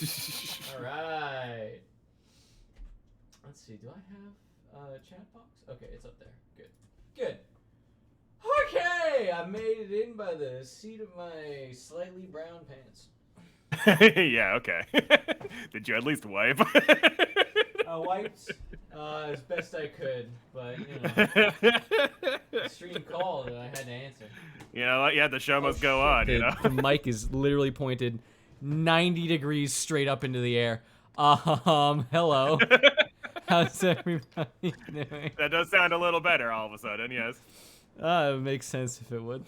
All right. Let's see. Do I have a chat box? Okay, it's up there. Good. Good. Okay, I made it in by the seat of my slightly brown pants. Yeah, okay. Did you at least wipe? I wiped as best I could, but you know, the stream called and I had to answer. You know what? Yeah, the show must go on. The, You know. the mic is literally pointed 90 degrees straight up into the air. Hello. How's everybody doing? That does sound a little better all of a sudden. Yes. It makes sense if it would.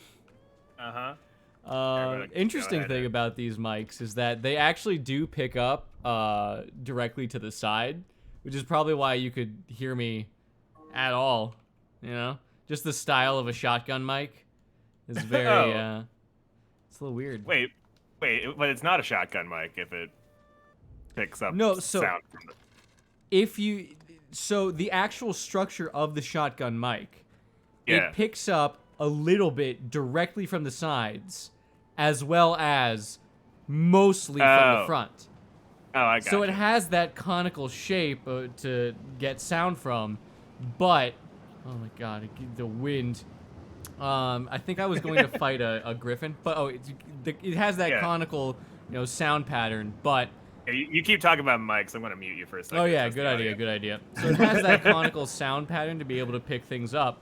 Interesting thing about these mics is that they actually do pick up directly to the side, which is probably why you could hear me at all. You know, just the style of a shotgun mic is very. It's a little weird. Wait, but it's not a shotgun mic if it picks up sound from the. So the actual structure of the shotgun mic, yeah. It picks up a little bit directly from the sides, as well as mostly from the front. Oh, I got So it has that conical shape to get sound from, but oh my god, the wind. I think I was going to fight a griffin, but it has that conical, sound pattern, but. You keep talking about mics. I'm going to mute you for a second. Oh yeah, good idea. So it has that conical sound pattern to be able to pick things up.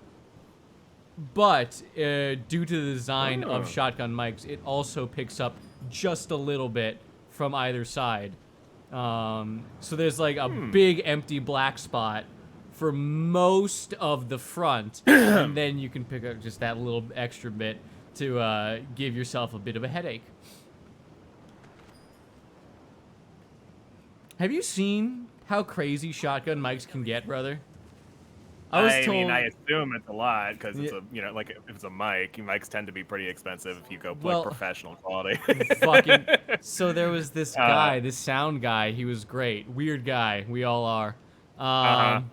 But due to the design of shotgun mics, it also picks up just a little bit from either side. So there's like a big empty black spot for most of the front, and then you can pick up just that little extra bit to give yourself a bit of a headache. Have you seen how crazy shotgun mics can get, brother? I mean, I assume it's a lot because it's like if it's a mic, mics tend to be pretty expensive if you go like professional quality. So there was this guy, this sound guy. He was great, weird guy. We all are. So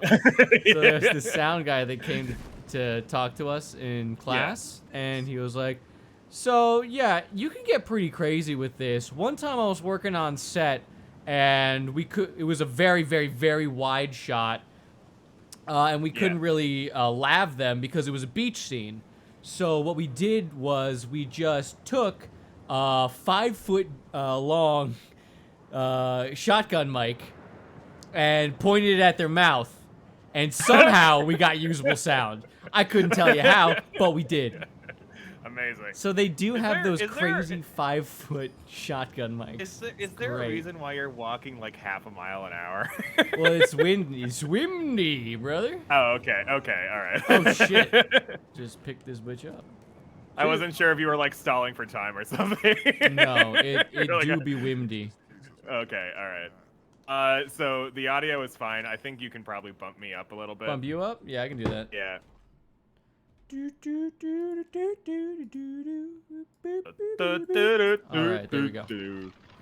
there's this sound guy that came to talk to us in class, and he was like, "So yeah, you can get pretty crazy with this. One time I was working on set." And it was a very, very, very wide shot. And we couldn't really lav them because it was a beach scene. So what we did was we just took a 5-foot long shotgun mic and pointed it at their mouth. And somehow we got usable sound. I couldn't tell you how, but we did. Amazing. So they do have those crazy 5-foot shotgun mics. Is there a reason why you're walking like half a mile an hour? Well, it's windy. It's windy, brother. Oh, okay. Okay, all right. Oh, shit. Just pick this bitch up. I wasn't sure if you were like stalling for time or something. No, it do be windy. Okay, all right. So the audio is fine. I think you can probably bump me up a little bit. Bump you up? Yeah, I can do that. Yeah. Alright, there we go.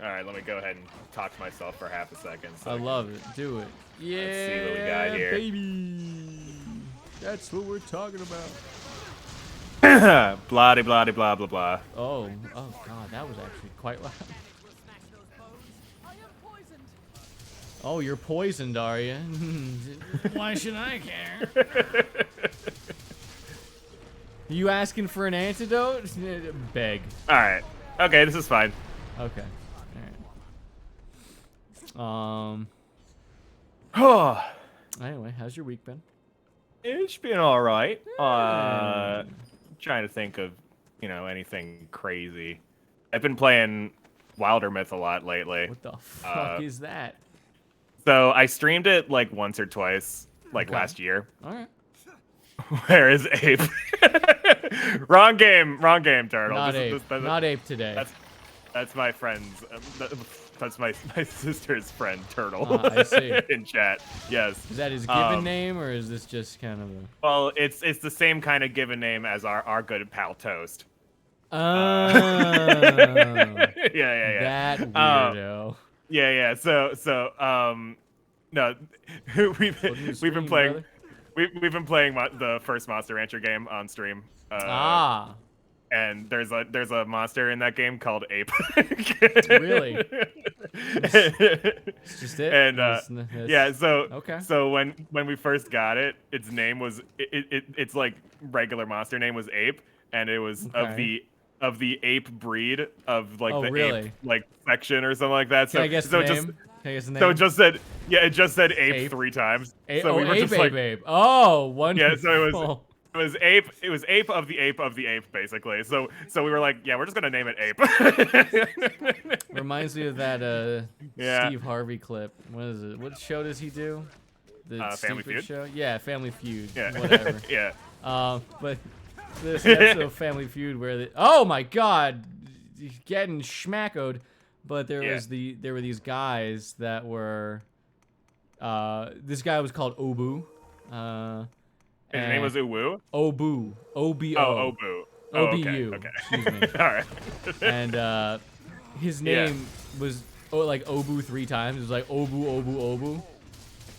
Alright, let me go ahead and talk to myself for half a second. I love it. Do it. Yeah, let's see what we got here. Baby. That's what we're talking about. Blah, blah, blah, blah, blah. Oh god, that was actually quite loud. Oh, you're poisoned, are you? Why should I care? You asking for an antidote? Beg. Alright. Okay, this is fine. Okay. Alright. Anyway, how's your week been? It's been alright. Trying to think of, anything crazy. I've been playing Wilder Myth a lot lately. What the fuck is that? So I streamed it like once or twice, like last year. Alright. Where is Ape? Wrong game, Turtle. Not Ape today. That's my friend's. That's my sister's friend, Turtle. I see. In chat, yes. Is that his given name, or is this just kind of a? Well, it's the same kind of given name as our good pal Toast. Oh. Yeah. That weirdo. Yeah. So no, we've been playing. Brother? We've been playing the first Monster Rancher game on stream. And there's a monster in that game called Ape. Really? It's just it. And yeah, okay. so when we first got it, its name was it's like regular monster name was Ape, and it was Okay. of the ape breed of like Oh, the really? ape like section or something like that. Can I guess So the it just name? Can I guess the name? so it just said it just said ape, Ape. 3 times. A So oh, we were ape, just ape, like ape. Oh, yeah, so wonderful. it was ape. It was ape of the ape of the ape, basically. So we were like, yeah, we're just gonna name it ape. Reminds me of that Yeah. Steve Harvey clip. What is it? What show does he do? The Family stupid Feud? show? Yeah, Family Feud. Yeah. Whatever. Yeah. But this episode of Family Feud where oh my God, getting schmackoed. But there Yeah. was there were these guys that were this guy was called Obu. His name was Uwu. Obu. O-B-O. Oh, Obu. Oh, okay. O-B-U. Okay. Excuse me. All right. And his name was like Obu 3 times. It was like Obu, Obu, Obu.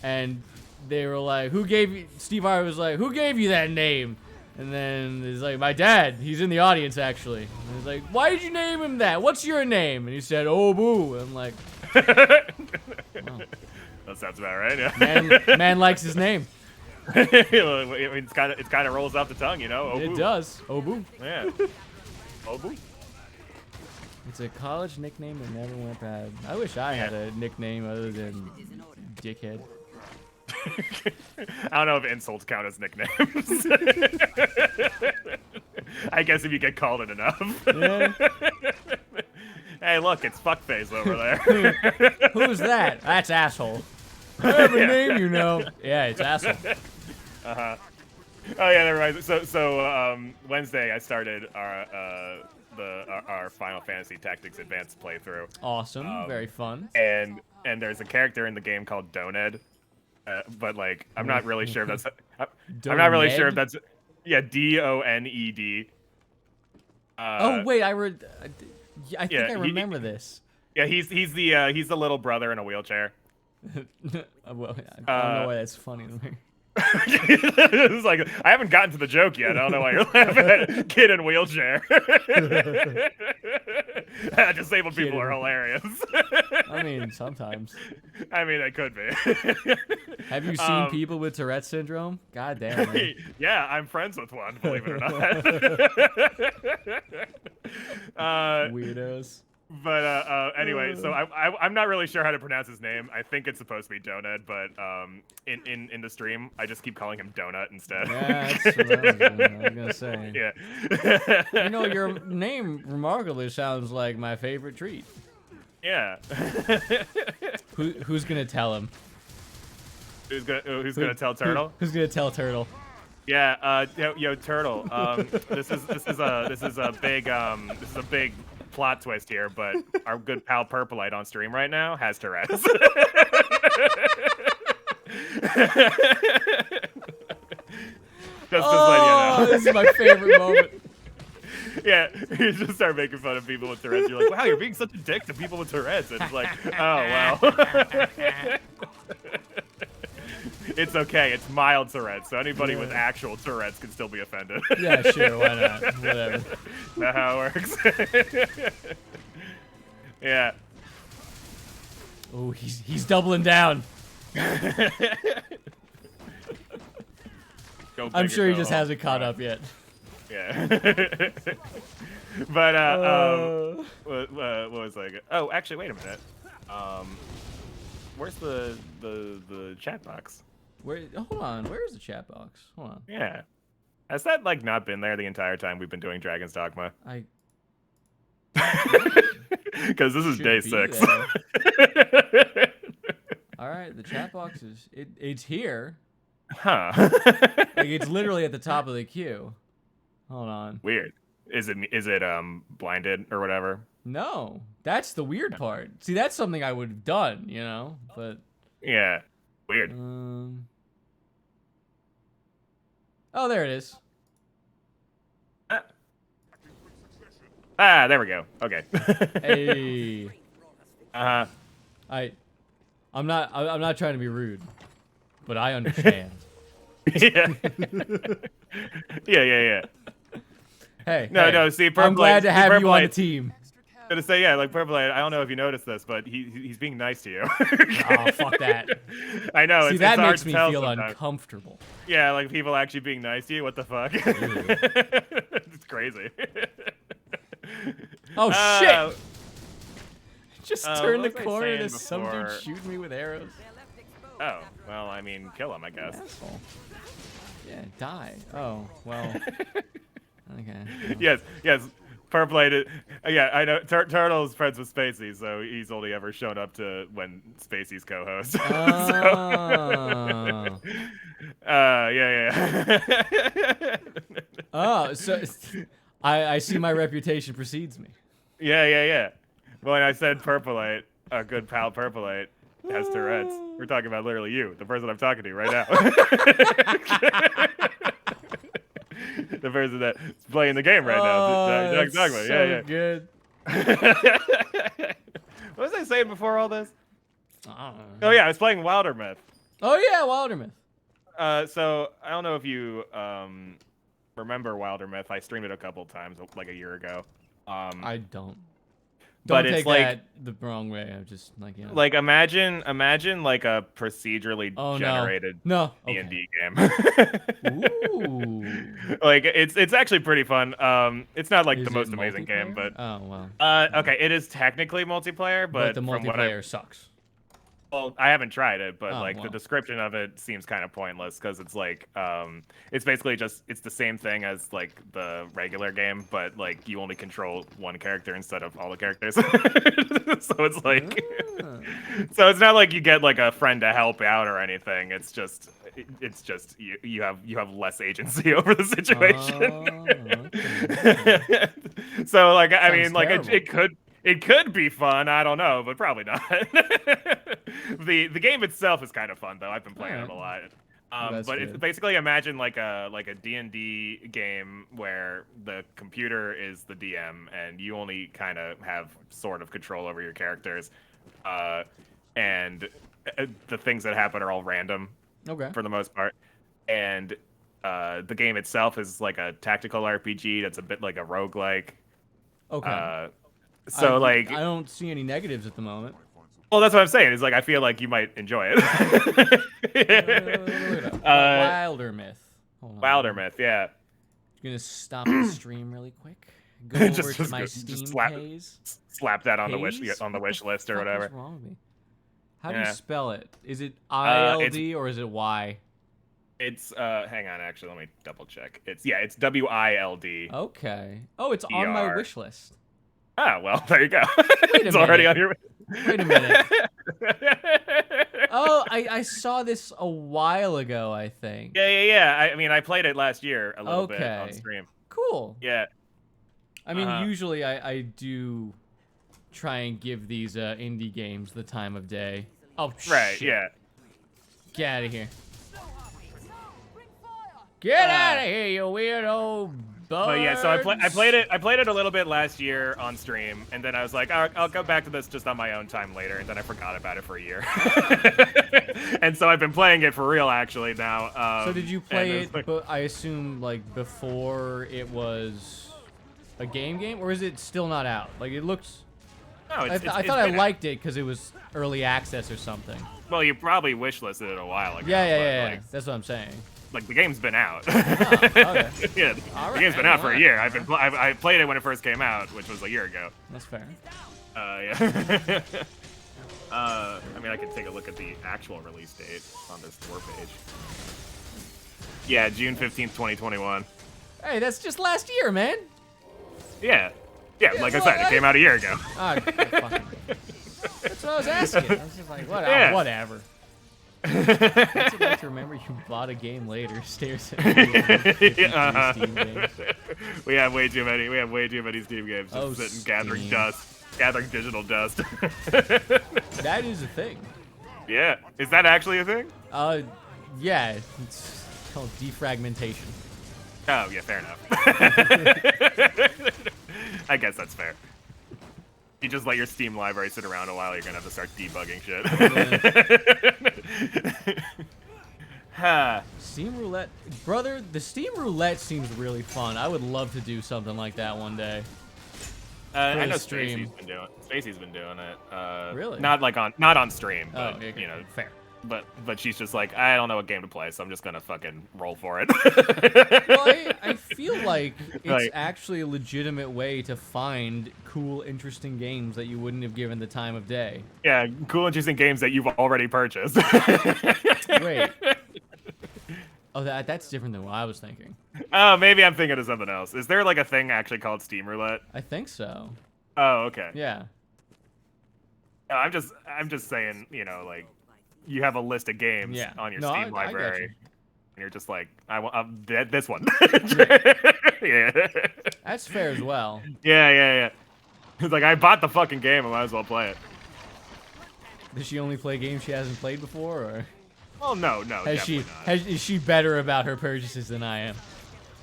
And they were like, who gave you, Steve Harvey was like, who gave you that name? And then he's like, my dad. He's in the audience, actually. And he's like, why did you name him that? What's your name? And he said, Obu. And I'm like, wow. That sounds about right. Yeah. Man likes his name. I mean, it kind of rolls off the tongue, you know. Obu. It does. Obu. Yeah. Obu. It's a college nickname that never went bad. I wish I had a nickname other than Dickhead. I don't know if insults count as nicknames. I guess if you get called it enough. Yeah. Hey, look, it's fuckface over there. Who's that? That's asshole. I have a name, you know. Yeah, it's asshole. Oh yeah, never mind. So Wednesday I started our Final Fantasy Tactics Advanced playthrough. Awesome. Very fun. And there's a character in the game called Doned. But like I'm not really sure if that's I'm not really sure if that's Doned. Oh wait, I think I remember this. Yeah, he's the little brother in a wheelchair. Well, I don't know why that's funny to me. It's like I haven't gotten to the joke yet. I don't know why you're laughing at kid in wheelchair. Disabled people are hilarious. I mean, sometimes. I mean, they could be. Have you seen people with Tourette syndrome? God damn. Man. Yeah, I'm friends with one, believe it or not. Weirdos. But anyway, so I'm not really sure how to pronounce his name. I think it's supposed to be Donut, but in the stream, I just keep calling him Donut instead. Yeah, that's what I was gonna say. Yeah. You know, your name remarkably sounds like my favorite treat. Yeah. Who's gonna tell him? Who's gonna tell Turtle? Who's gonna tell Turtle? Yeah. Yo, Turtle. This is a big plot twist here, but our good pal Purpleite on stream right now has Tourette's. Just letting you know. This is my favorite moment. Yeah, you just start making fun of people with Tourette's. You're like, wow, you're being such a dick to people with Tourette's. And it's like, oh, well. It's okay. It's mild Tourette's, so anybody with actual Tourette's can still be offended. Yeah, sure. Why not? Whatever. That's how it works. Yeah. Oh, he's doubling down. I'm sure he just hasn't caught up yet. Yeah. But what was I? Oh, actually, wait a minute. Where's the chat box? Hold on. Where's the chat box? Hold on. Yeah. Has that like not been there the entire time we've been doing Dragon's Dogma? Because this is day 6. All right, the chat box is it's here. Huh. Like it's literally at the top of the queue. Hold on. Weird. Is it blinded or whatever? No, that's the weird part. See, that's something I would have done, you know, but yeah, weird. Oh, there it is. There we go. Okay. Hey. Uh-huh. I'm not trying to be rude, but I understand. Yeah. Yeah. Hey. No. See, I'm glad to have you on the team. Gonna say, yeah, like Purple Light, I don't know if you noticed this, but he's being nice to you. Oh, fuck that. I know. See, it's that hard makes to me tell feel sometimes. uncomfortable. Yeah, like people actually being nice to you. What the fuck? Ew. It's crazy. Oh shit! Just turned the what was I corner. saying There's some dude before? shooting me with arrows. Oh, well, I mean, kill him, I guess. Asshole. Yeah, die. Oh, well. Okay. Yes. Purple Light. Yeah, I know. Turtle's friends with Spacey, so he's only ever shown up to when Spacey's co-host. Oh. Yeah. Oh, so I see my reputation precedes me. Yeah. When I said Purple Light, a good pal Purple Light has Tourette's. We're talking about literally you, the person I'm talking to right now. The person that's playing the game right now. Dogma. So good. What was I saying before all this? Oh Oh yeah, I was playing Wildermyth. Oh yeah, Wildermyth. So I don't know if you remember Wildermyth. I streamed it a couple times, like a year ago. I don't. But Don't it's take like that the wrong way. I'm just like, you know. like imagine like a procedurally Oh, generated no. D&D game. Ooh. Like it's actually pretty fun. It's not like Is the it most amazing game, multiplayer? but Oh well. okay, it is technically multiplayer, But but the from what I multiplayer sucks. well, I haven't tried it, but Oh, like well. the description of it seems kind of pointless because it's like it's basically just it's the same thing as like the regular game, but like you only control one character instead of all the characters. So it's like so it's not like you get like a friend to help out or anything. It's just you have less agency over the situation. Okay. So like I Sounds mean like terrible. it could be fun. I don't know, but probably not. The game itself is kind of fun though. I've been playing it a lot. That's But it's good. basically imagine like a D&D game where the computer is the DM and you only kind of have sort of control over your characters, and the things that happen are all random Okay. for the most part. And the game itself is like a tactical RPG that's a bit like a roguelike. Okay. So I like don't see any negatives at the moment. well, that's what I'm saying. Is like I feel like you might enjoy it. Wildermyth. Hold on. Wildermyth, yeah. I'm gonna stop the stream really quick. Go over Just- to just my go- Steam just slap- pays. Slap that on the Pays? wish What list the or fuck whatever. is wrong with me? How do you Yeah. spell it? Is it ILD it's- or is it Y? It's hang on, actually, let me double check. It's WILD. Okay. Oh, it's on my ER. wish list. Ah, well, there you go. Wait a It's already minute. on your. Wait a minute. Oh, I saw this a while ago, I think. Yeah. I mean, I played it last year a little bit on Okay. stream. Cool. Yeah. I mean, Uh-huh. usually I do try and give these indie games the time of day. Oh, Right. shit. Yeah. Get out of here. Get out of here, you weirdo bird. But yeah, so I played it a little bit last year on stream, and then I was like, I'll go back to this just on my own time later, and then I forgot about it for a year. And so I've been playing it for real actually now. So did you play and it, like- but I assume, like, before it was a game, or is it still not out? Like, it looks... No, I it's thought I been- liked it because it was early access or something. Well, you probably wishlisted it a while ago. Yeah. but, like, That's what I'm saying. Like the game's been out. Oh, okay. Yeah, All the game's right, been out for a alright. year. I played it when it first came out, which was a year ago. That's fair. Yeah. I mean, I could take a look at the actual release date on this store page. Yeah, June 15th, 2021. Hey, that's just last year, man. Yeah, like I well, said, it came out a year ago. Ah, fucking... That's what I was asking. I was just like, what, Yeah. whatever. What's it like to remember you bought a game later? Stares at me. Uh-huh. Steam games. We have way too many. We have way too many Steam games just Oh, sitting gathering Steam. dust, gathering digital dust. That is a thing. Yeah, is that actually a thing? Yeah, it's called defragmentation. Oh yeah, fair enough. I guess that's fair. You just let your Steam library sit around a while, you're gonna have to start debugging shit. Huh. Steam Roulette, brother. The Steam Roulette seems really fun. I would love to do something like that one day. I know stream. Spacey's been doing it. Really? Not on stream, Oh, but okay. you know, Fair. but she's just like, I don't know what game to play, so I'm just gonna fucking roll for it. Well, I feel like it's Like- actually a legitimate way to find cool, interesting games that you wouldn't have given the time of day. Yeah, cool, interesting games that you've already purchased. Wait. Oh, that's different than what I was thinking. Oh, maybe I'm thinking of something else. Is there like a thing actually called Steam Roulette? I think so. Oh, okay. Yeah. No, I'm just saying, you know, like you have a list of games Yeah. on your No, Steam I got library, you. and you're just like, I want this one. Yeah. That's fair as well. Yeah. It's like I bought the fucking game, I might as well play it. Does she only play games she hasn't played before, or Well, no, definitely not. is she better about her purchases than I am?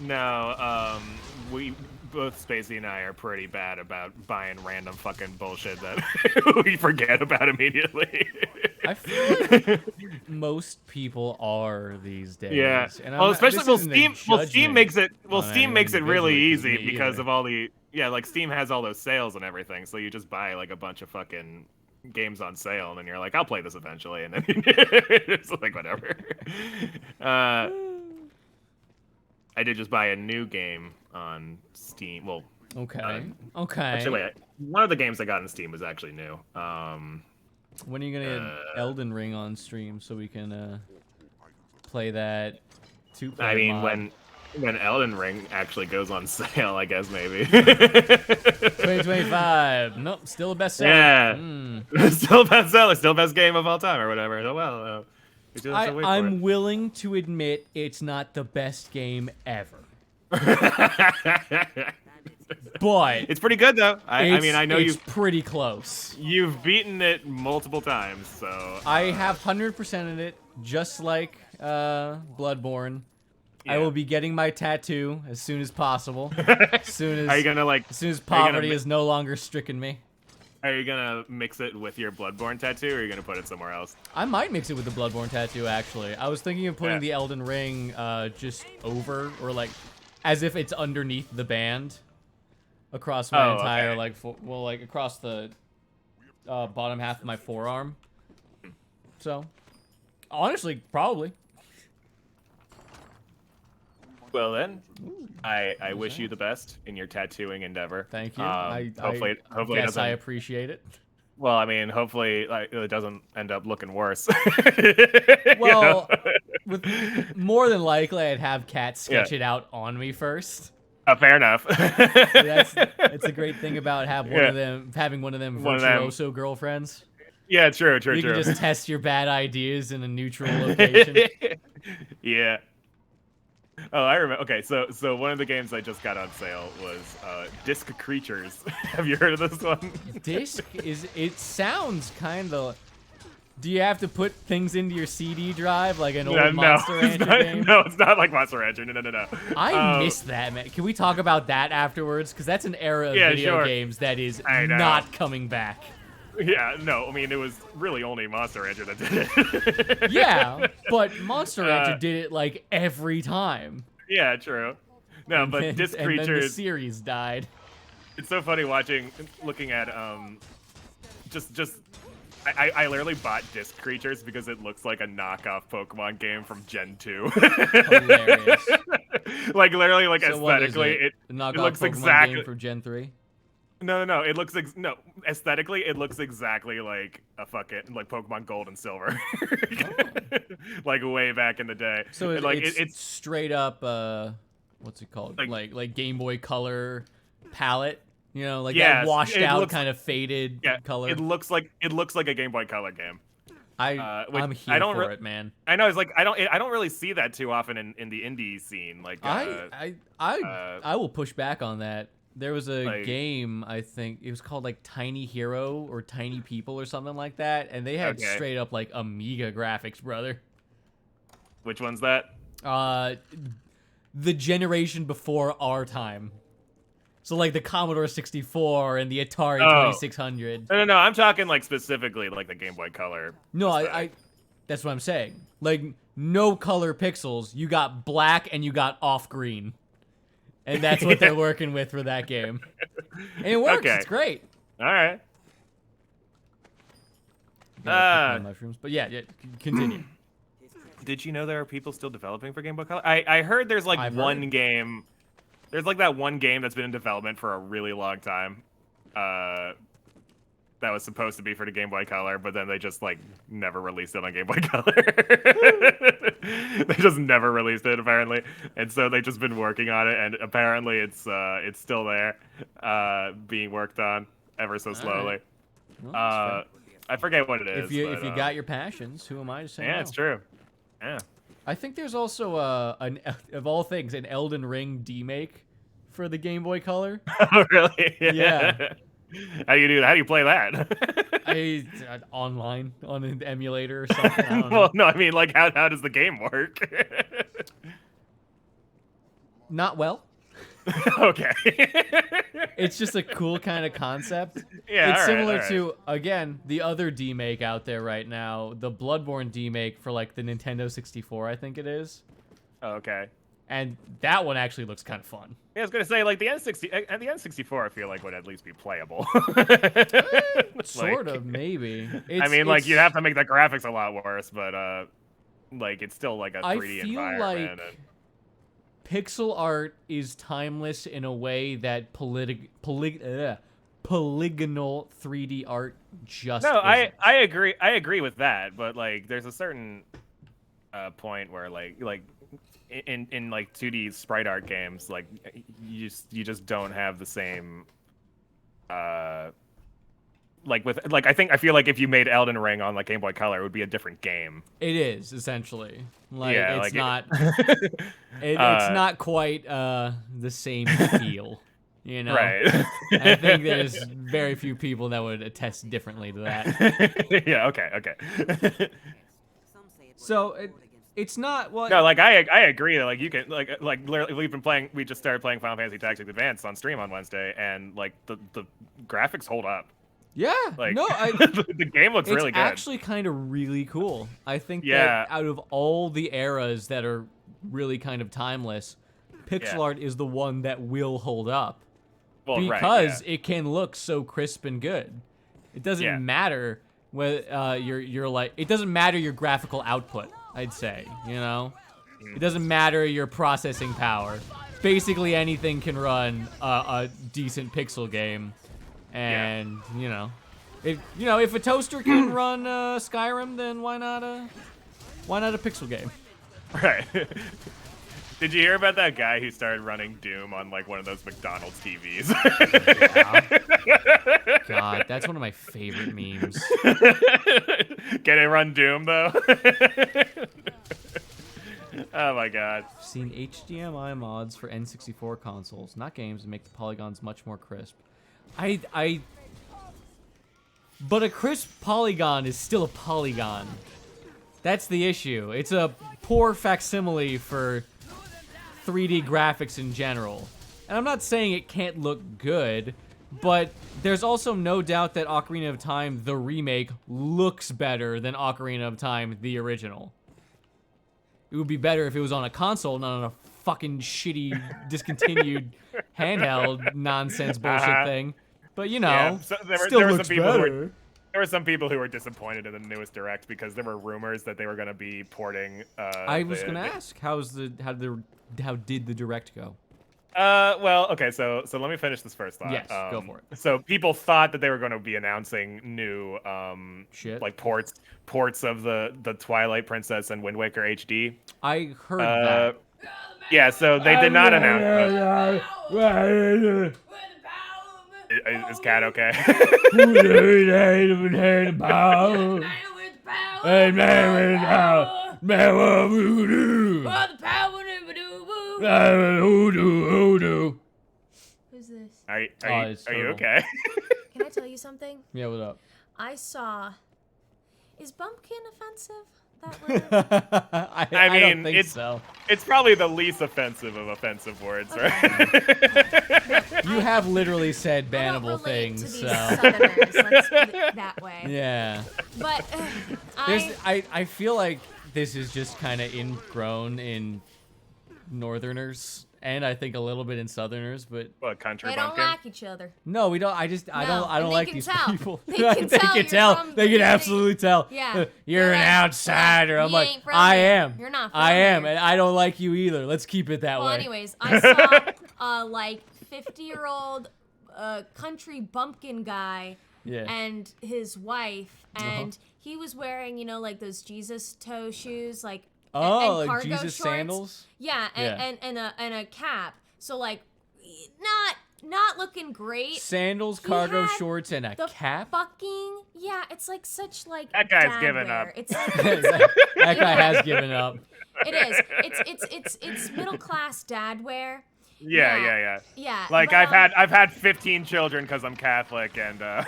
No, we both Spacey and I are pretty bad about buying random fucking bullshit that we forget about immediately. I feel like most people are these days. Yeah. And Well, this especially isn't a Steam judgment makes it on Steam makes it anyone really individually, 'cause easy me because either. of all the like Steam has all those sales and everything, so you just buy like a bunch of fucking games on sale and then you're like, I'll play this eventually, and then it's like whatever. I did just buy a new game on Steam. Well, Okay. Okay. actually, wait. One of the games I got on Steam was actually new. When are you gonna get Elden Ring on stream so we can play that two-player I mean, mod? when Elden Ring actually goes on sale, I guess maybe. 2025. Nope, still a bestseller. Yeah. Mm. Still bestseller, still best game of all time, or whatever. Oh well. We just have to wait for I'm it. willing to admit it's not the best game ever. But It's pretty good though. I mean, I know it's pretty close. you've beaten it multiple times, so I have 100%ed it, just like Bloodborne. I Yeah. will be getting my tattoo as soon as possible. As soon Are you gonna like? as soon as are you gonna poverty mi- is no longer stricken me. Are you gonna mix it with your Bloodborne tattoo, or are you gonna put it somewhere else? I might mix it with the Bloodborne tattoo, actually. I was thinking of putting Yeah. the Elden Ring just over, or like, as if it's underneath the band. Across my Oh, entire, okay. like, like across the bottom half of my forearm. So, honestly, probably. Well then, I wish you the best in your tattooing endeavor. Thank you. Hopefully, I it guess doesn't. I appreciate it. Well, I mean, hopefully it doesn't end up looking worse. Well, with more than likely, I'd have Kat sketch Yeah. it out on me first. Fair enough. That's a great thing about having Yeah. one of them One of them. virtuoso girlfriends. Yeah, true. You can just test your bad ideas in a neutral location. Yeah. Oh, I remember. Okay, so one of the games I just got on sale was Disc Creatures. Have you heard of this one? Disc it sounds kind of. Do you have to put things into your CD drive like an old Monster it's Rancher not, game? no, it's not like Monster Rancher. No. I miss that, man. Can we talk about that afterwards? Because that's an era of Yeah, video sure. games that is I know. not coming back. Yeah, no. I mean, it was really only Monster Rancher that did it. Yeah, but Monster Rancher Uh, did it like every time. Yeah, true. No, but and, Disc and then the Creatures. series died. It's so funny looking at just. I literally bought Disc Creatures because it looks like a knockoff Pokemon game from Gen 2. Hilarious. Like literally, like So what is aesthetically, it? The knockoff looks Pokemon exactly- game for Gen 3? No. It looks no. Aesthetically, it looks exactly like a fucking like Pokemon Gold and Silver, like way back in the day. So And, like it's straight up, what's it called? Like Game Boy Color palette. You know, like Yes, that washed it out looks- kind of faded yeah, color. it looks like a Game Boy Color game. which I'm here I don't for re- it, man. I know it's like I don't really see that too often in the indie scene. Like I will push back on that. There was a like- game, I think it was called like Tiny Hero or Tiny People or something like that, and they had Okay. straight up like Amiga graphics, brother. which one's that? The generation before our time. So like the Commodore 64 and the Atari Oh. 2600. No. I'm talking like specifically like the Game Boy Color. No, I that's what I'm saying. Like no color pixels. You got black and you got off green. And that's what they're working with for that game. And it works. Okay. It's great. All right. Mushrooms. But yeah, continue. Did you know there are people still developing for Game Boy Color? I heard there's like one game. There's like that one game that's been in development for a really long time. That was supposed to be for the Game Boy Color, but then they just like never released it on Game Boy Color. They just never released it apparently, and so they've just been working on it, and apparently it's still there, being worked on ever so slowly. Well, I forget what it is. If you got your passions, who am I to say yeah, no? it's true. Yeah. I think there's also of all things an Elden Ring demake for the Game Boy Color. Oh really? Yeah. How do you do that? How do you play that? Online on an emulator or something. I don't know. Well, no, I mean, like, how does the game work? Not well. Okay. It's just a cool kind of concept. Yeah, it's similar all to, again, the other demake out there right now, the Bloodborne demake for like the Nintendo 64, I think it is. Okay. And that one actually looks kind of fun. Yeah, I was gonna say, like, the N64, I feel like would at least be playable. Sort of, maybe. I mean, like, you'd have to make the graphics a lot worse, but like, it's still like a 3D I feel environment. like pixel art is timeless in a way that polygonal 3D art just No, isn't. I agree with that, but like, there's a certain point where like in like 2D sprite art games, like you just don't have the same like with like I feel like if you made Elden Ring on like Game Boy Color, it would be a different game. It is essentially like Yeah, it's like not it's not quite the same feel, you know. Right. I think there's very few people that would attest differently to that. Yeah. Okay. So it's not what. No, like I agree that like you can like literally we just started playing Final Fantasy Tactics Advance on stream on Wednesday, and like the graphics hold up. Yeah, Like, no, the game looks really good. It's actually kind of really cool. I think Yeah. that out of all the eras that are really kind of timeless, pixel art is the one that will hold up. Well, Because it can look so crisp and good. It doesn't matter whether you're like, it doesn't matter your graphical output, I'd say, you know? It doesn't matter your processing power. Basically anything can run a decent pixel game. And you know, if a toaster can run Skyrim, then why not a pixel game? Right. Did you hear about that guy who started running Doom on like one of those McDonald's TVs? Yeah. God, that's one of my favorite memes. Can it run Doom though? Oh my god. I've seen HDMI mods for N64 consoles, not games, to make the polygons much more crisp. But a crisp polygon is still a polygon. That's the issue. It's a poor facsimile for 3D graphics in general. And I'm not saying it can't look good, but there's also no doubt that Ocarina of Time, the remake, looks better than Ocarina of Time, the original. It would be better if it was on a console, not on a fucking shitty, discontinued, handheld nonsense bullshit thing. But you know, still looks better. There were some people who were disappointed in the newest Direct because there were rumors that they were going to be porting. I was going to ask, how did the Direct go? Well, okay, so let me finish this first thought. Yes, go for it. So people thought that they were going to be announcing new shit, like ports of the Twilight Princess and Wind Waker HD. I heard that. Yeah, so they did not announce. Is Cat okay? Who's this? Are you okay? Can I tell you something? Yeah, what up? I saw. Is bumpkin offensive? That word? I mean, don't think so. It's probably the least offensive of offensive words, right? You have literally said I don't bannable relate things, to so. these Southerners, let's put it that way. Yeah. But I feel like this is just kind of ingrown in Northerners, and I think a little bit in Southerners, but What, country They don't bumpkin? like each other. no, we don't. I No, don't and they like can these tell. people. They can tell you're from They the can absolutely tell. Yeah. You're You're an like, outsider. yeah, I'm you like, ain't from I here. am. You're not from I am, here. and I don't like you either. Let's keep it that Well, way. anyways, I saw like 50-year-old country bumpkin guy Yeah. and his wife, and he was wearing, you know, like those Jesus toe shoes, like Oh, and like cargo Jesus shorts. sandals? Yeah, Yeah. And a cap. So like, not looking great. Sandals, He cargo had shorts, and a The cap? fucking it's like such like That guy's dad given wear. up. It's like That guy has given up. it is. It's middle class dad wear. Yeah. Yeah. Like but, I've had 15 children because I'm Catholic, and Yeah.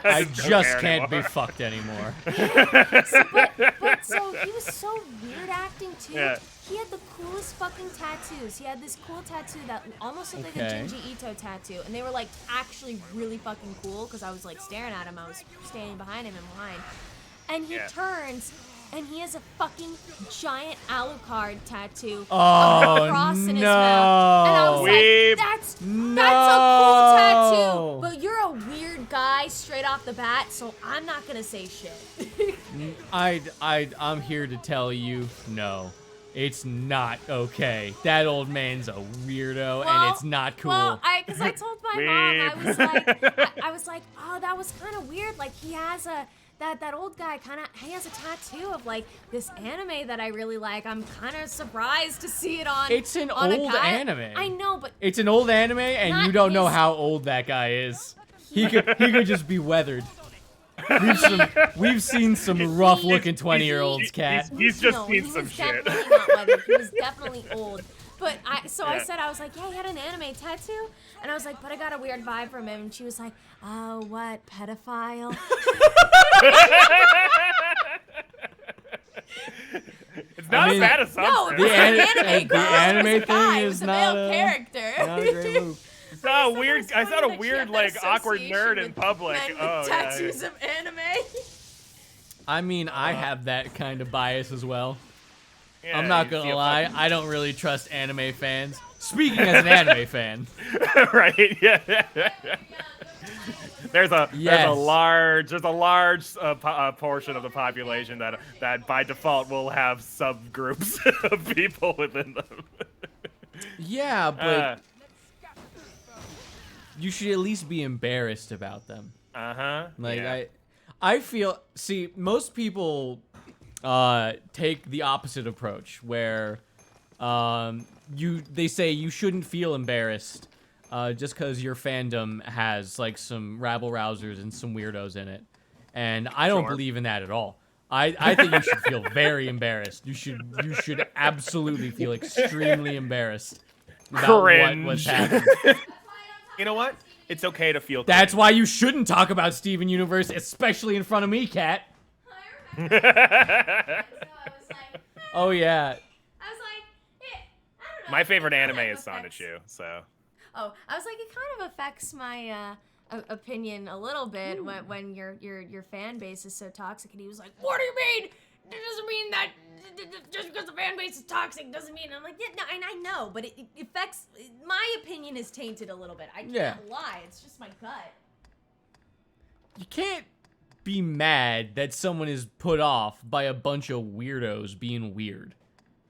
I don't just care can't be anymore. fucked anymore. but so he was so weird acting too. Yeah. He had the coolest fucking tattoos. He had this cool tattoo that almost looked like a Okay. Junji Ito tattoo, and they were like actually really fucking cool because I was like staring at him. I was standing behind him in line, and he Yeah. turns. And he has a fucking giant Alucard tattoo Oh, of a cross in his mouth. And I was Weeb. like, that's a No. cool tattoo. But you're a weird guy straight off the bat, so I'm not gonna say shit. I'm here to tell you, no. It's not okay. That old man's a weirdo, and it's not cool. Well, because I told my mom, I was like, oh, that was kind of weird. Like he has that old guy he has a tattoo of like this anime that I really like. I'm kind of surprised to see it on. It's an on a old guy. anime. I know, but It's an old anime, and Not you don't know his- how old that guy is. He could just be weathered. We've seen some rough looking 20-year-olds, Cat. He's just no, seen he some was shit. definitely not weathered. He was definitely old. But I Yeah. said, I was like, yeah, he had an anime tattoo. And I was like, but I got a weird vibe from him. And she was like, oh, what, pedophile? It's not I mean, a bad No, assumption. it was an anime the girl. anime It was a guy. thing It is was a not male a- character. Not a great move. I saw a said it weird, was I funny saw a that she weird, had that like, awkward association nerd in with public. men with Oh, yeah. tattoos of anime. I mean, I have that kind of bias as well. Yeah, I'm not you gonna feel lie, I don't really trust anime fans. Speaking as an anime fan, fucking- right? Yeah. There's a Yes. large portion of the population that by default will have subgroups of people within them. yeah, but you should at least be embarrassed about them. Like yeah. I feel, see, most people take the opposite approach where they say you shouldn't feel embarrassed just because your fandom has like some rabble rousers and some weirdos in it, and I don't Sure. believe in that at all. I think you should feel very embarrassed. You should absolutely feel extremely embarrassed about what's Cringe. happening. You know what? It's okay to feel. That's why you shouldn't talk about Steven Universe, especially in front of me, Kat. I remember. So I was like, Oh yeah. I was like, I don't know. My favorite It kind anime of is affects- Sonichu, so. Oh, I was like, it kind of affects my opinion a little bit when your fan base is so toxic. And he was like, "What do you mean? It doesn't mean that just because the fan base is toxic doesn't mean." And I'm like, "Yeah, no, and I know, but it affects my opinion is tainted a little bit. I can't Yeah. lie. It's just my gut." You can't be mad that someone is put off by a bunch of weirdos being weird.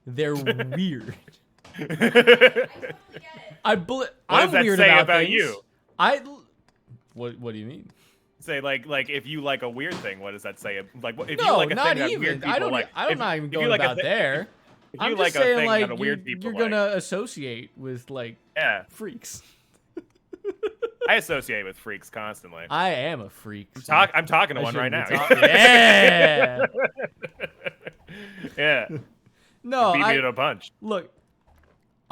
They're weird. I totally get it. I'm does that weird say about about things. you? What do you mean? Say like if you like a weird thing, what does that say? Like if you No, like a not thing that even. weird people I don't. like. I'm not even if you going like a about thing- there. If I'm you just like a saying, thing like, that weird people you're like. gonna associate with like Yeah, freaks. I associate with freaks constantly. I am a freak. I'm talking to I one right now. shouldn't be yeah. Yeah, No, beat me to a punch. look.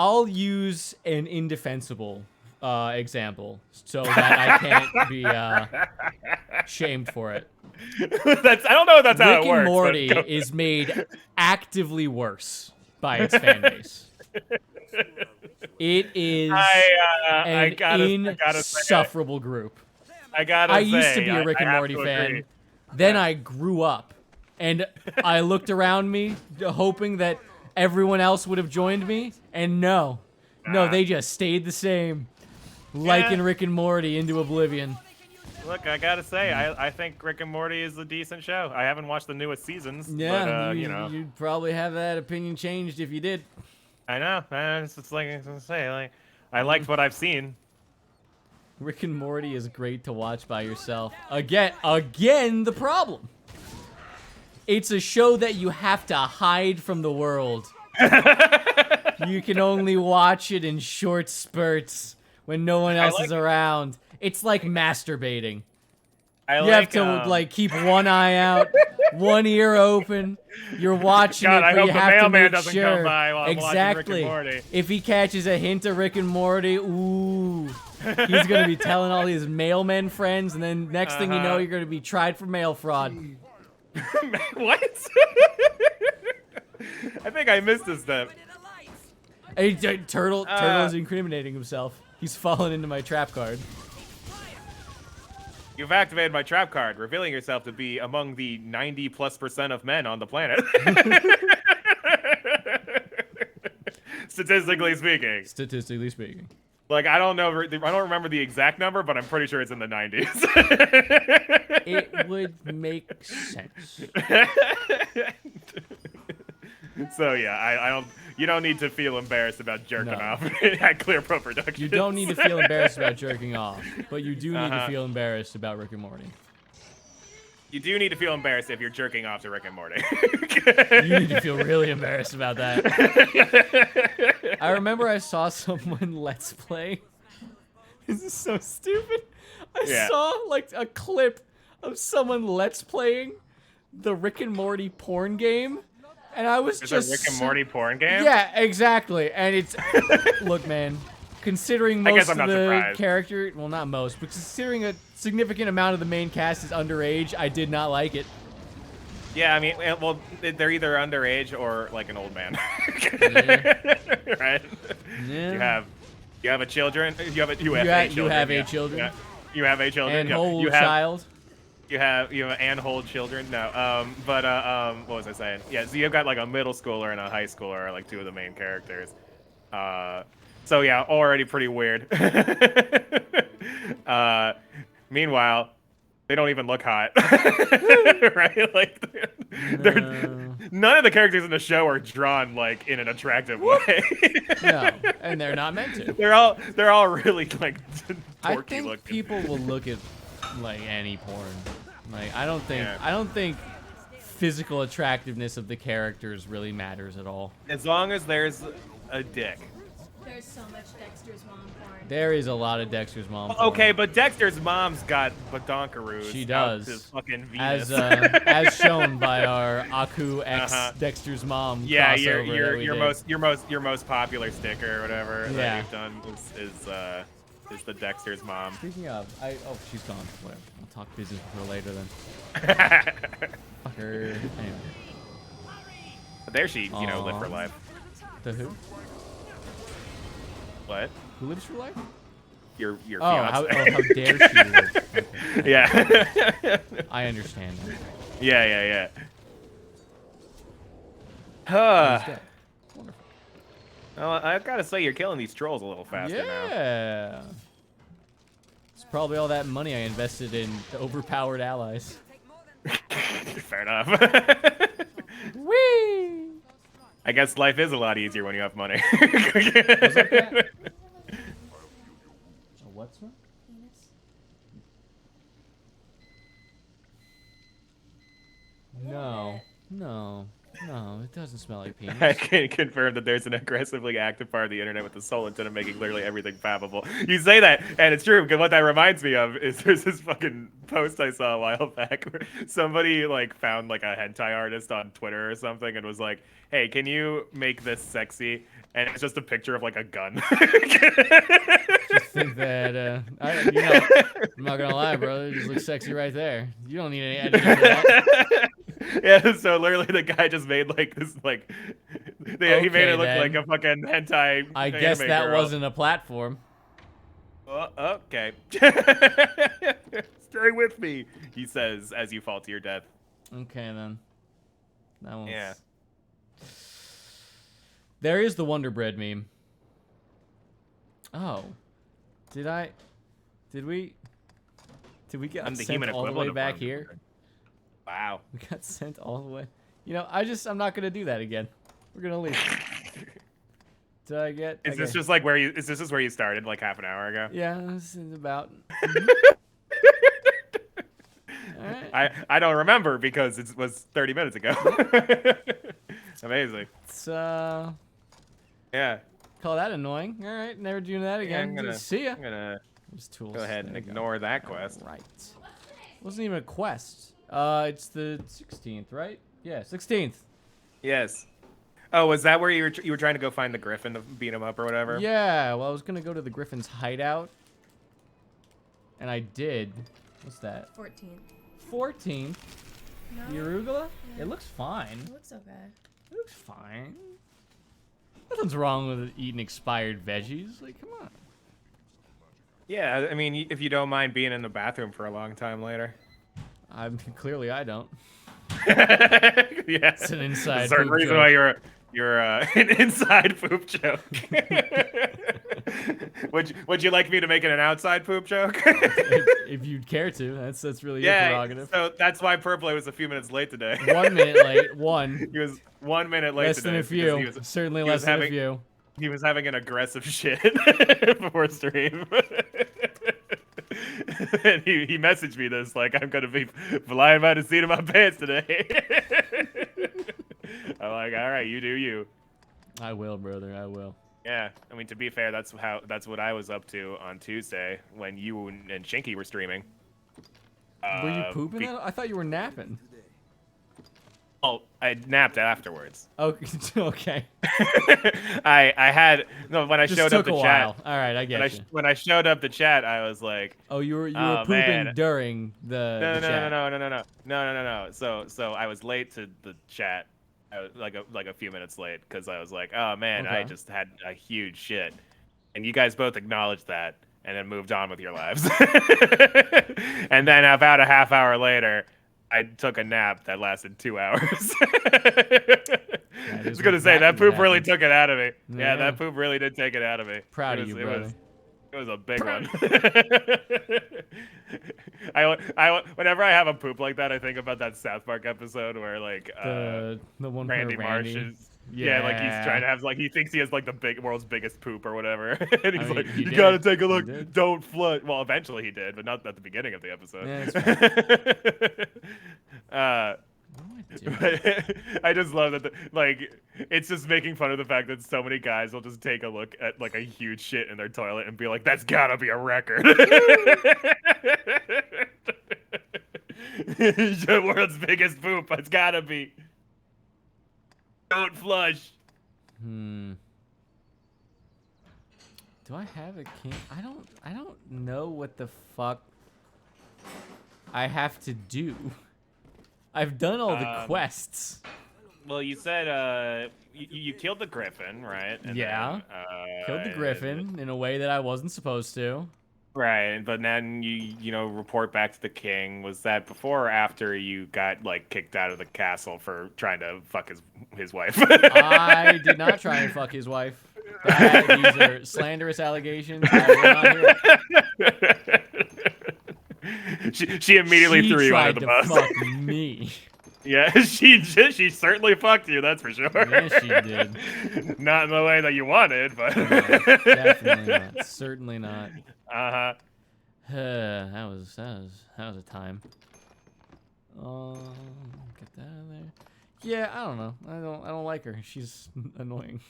I'll use an indefensible example so that I can't be shamed for it. I don't know if that's how Rick it works. and but Morty go- is made actively worse by its fan base. It is I an gotta say, insufferable group. I used to say, be a Rick I and have Morty to fan. agree. Then I grew up, and I looked around me, hoping that everyone else would have joined me, and no, No, they just stayed the same. Like in Rick and Morty into oblivion. Look, I gotta say, I think Rick and Morty is a decent show. I haven't watched the newest seasons, Yeah, but you know, you'd probably have that opinion changed if you did. I know. It's like I say, like I liked what I've seen. Rick and Morty is great to watch by yourself. Again, the problem. It's a show that you have to hide from the world. You can only watch it in short spurts when no one else is around. It's like masturbating. You have to like keep one eye out, one ear open. You're watching it, but you have to make sure. Exactly. If he catches a hint of Rick and Morty, ooh, he's gonna be telling all his mailmen friends, and then next thing you know, you're gonna be tried for mail fraud. What? I think I missed this step. Hey, Turtle is incriminating himself. He's fallen into my trap card. You've activated my trap card, revealing yourself to be among the 90+% of men on the planet. Statistically speaking. Statistically speaking. Like, I don't remember the exact number, but I'm pretty sure it's in the 90s. It would make sense. So yeah, you don't need to feel embarrassed about jerking off at ClearPearl Productions. You don't need to feel embarrassed about jerking off, but you do need to feel embarrassed about Rick and Morty. You do need to feel embarrassed if you're jerking off to Rick and Morty. You need to feel really embarrassed about that. I remember I saw someone Let's Play. This is so stupid. I saw like a clip of someone Let's Playing the Rick and Morty porn game. And I was There's a Rick and Morty porn game? Yeah, exactly. And it's... Look, man. Considering most of the character... Well, not most, but considering a significant amount of the main cast is underage, I did not like it. Yeah, I mean, well, they're either underage or like an old man. Right? Yeah. You have a children. You have a children. Children. You have a children. And whole child. You have and hold children. No, what was I saying? Yeah, so you've got like a middle schooler and a high schooler are like two of the main characters. So yeah, already pretty weird. Meanwhile, they don't even look hot, right? Like, none of the characters in the show are drawn like in an attractive way. No, and they're not meant to. They're all really like dorky I think looking. people will look at like any porn. Like I don't think physical attractiveness of the characters really matters at all. As long as there's a dick. There's so much Dexter's mom porn. There is a lot of Dexter's mom porn. Okay, but Dexter's mom's got badonkaroos. She does. Out to fucking Venus. As shown by our Aku X Dexter's mom. Yeah, crossover your most popular sticker or whatever that you've done is the Dexter's mom. Speaking of, she's gone. Whatever. I'll talk business with her later then. Fuck her. Anyway. But there she, lived for life. The who? What? Who lives for life? Your fiance. How dare she live? Okay. Yeah. I understand that. Yeah. Wonderful. Well, I've got to say, you're killing these trolls a little faster now. Yeah. It's probably all that money I invested in the overpowered allies. Fair enough. Whee! I guess life is a lot easier when you have money. What's that? No, it doesn't smell like penis. I can confirm that there's an aggressively active part of the internet with the sole intent of making literally everything fathomable. You say that, and it's true, because what that reminds me of is there's this fucking post I saw a while back where somebody like found like a hentai artist on Twitter or something and was like, hey, can you make this sexy? And it's just a picture of like a gun. Just think that, I'm not gonna lie, bro. It just looks sexy right there. You don't need any editing for that. Yeah, so literally the guy just made like this like he made it look like a fucking hentai. I guess that girl. Wasn't a platform. Okay. Stay with me, he says as you fall to your death. Okay then. That one's... Yeah. There is the Wonder Bread meme. Oh. Did we get I'm the sent human all the way equivalent of back one. here? Wow. We got sent all the way. You know, I'm not gonna do that again. We're gonna leave. Did I get? Is this okay. just like where you? Is this is where you started like half an hour ago? Yeah, this is about. All right. I don't remember because it was 30 minutes ago. Amazing. Let's Yeah. call that annoying. All right, never doing that Yeah, again. See ya. I'm gonna There's tools. go ahead and There you go. ignore that quest. Right. Wasn't even a quest. It's the 16th, right? Yeah, 16th. Yes. Oh, was that where you were trying to go find the griffin to beat him up or whatever? Yeah, well, I was gonna go to the Griffin's hideout, and I did. What's that? 14th. 14th. No. The arugula? Yeah. It looks fine. It looks okay. It looks fine. Nothing's wrong with eating expired veggies. Like, come on. Yeah, I mean, if you don't mind being in the bathroom for a long time later. Clearly I don't. Yeah. It's an inside Certain poop reason joke. why you're an inside poop joke. would you like me to make it an outside poop joke? if you'd care to, that's really your Yeah. prerogative. So that's why Purple was a few minutes late today. 1 minute late. One. He was 1 minute late Less today. than a because few. He was, Certainly he was less than a having- few. He was having an aggressive shit before stream. And he messaged me this like, I'm gonna be flying by the seat of my pants today. I'm like, all right, you do you. I will, brother. I will. Yeah, I mean, to be fair, that's what I was up to on Tuesday when you and Shinky were streaming. Were you pooping? I thought you were napping. Oh, I napped afterwards. Oh, okay. I had when I Just showed took up the a chat. while. All right, I get you. When I showed up the chat, I was like, Oh, you were oh, pooping man. during the chat. No. So I was late to the chat. I was like a few minutes late because I was like, oh man, I Okay. just had a huge shit, and you guys both acknowledged that and then moved on with your lives. And then about a half hour later, I took a nap that lasted 2 hours. I was gonna say that poop really took it out of me. Yeah, that poop really did take it out of me. Proud of you, brother. It was a big one. Whenever I have a poop like that, I think about that South Park episode where like The one Randy for Marsh Randy. is like he's trying to have like he thinks he has like the world's biggest poop or whatever, and he's I mean, like, he you did. gotta take a He look, did. don't flood. Well, eventually he did, but not at the beginning of the episode. Yeah, What am I doing? I just love that, like, it's just making fun of the fact that so many guys will just take a look at like a huge shit in their toilet and be like, "That's gotta be a record." The world's biggest poop. It's gotta be. Don't flush. Do I have a king? I don't know what the fuck I have to do. I've done all the quests. Well, you said you killed the griffin, right? And Yeah. then, Killed the griffin in a way that I wasn't supposed to. Right, but then you report back to the king. Was that before or after you got like kicked out of the castle for trying to fuck his wife? I did not try and fuck his wife. These are slanderous allegations. I will not hear it. she immediately threw you tried under the to bus. fuck me. Yeah, she certainly fucked you. That's for sure. Yes, she did. Not in the way that you wanted, but No, definitely not. Certainly not. Uh-huh. That was a time. Get that out of there. Yeah, I don't know. I don't like her. She's annoying.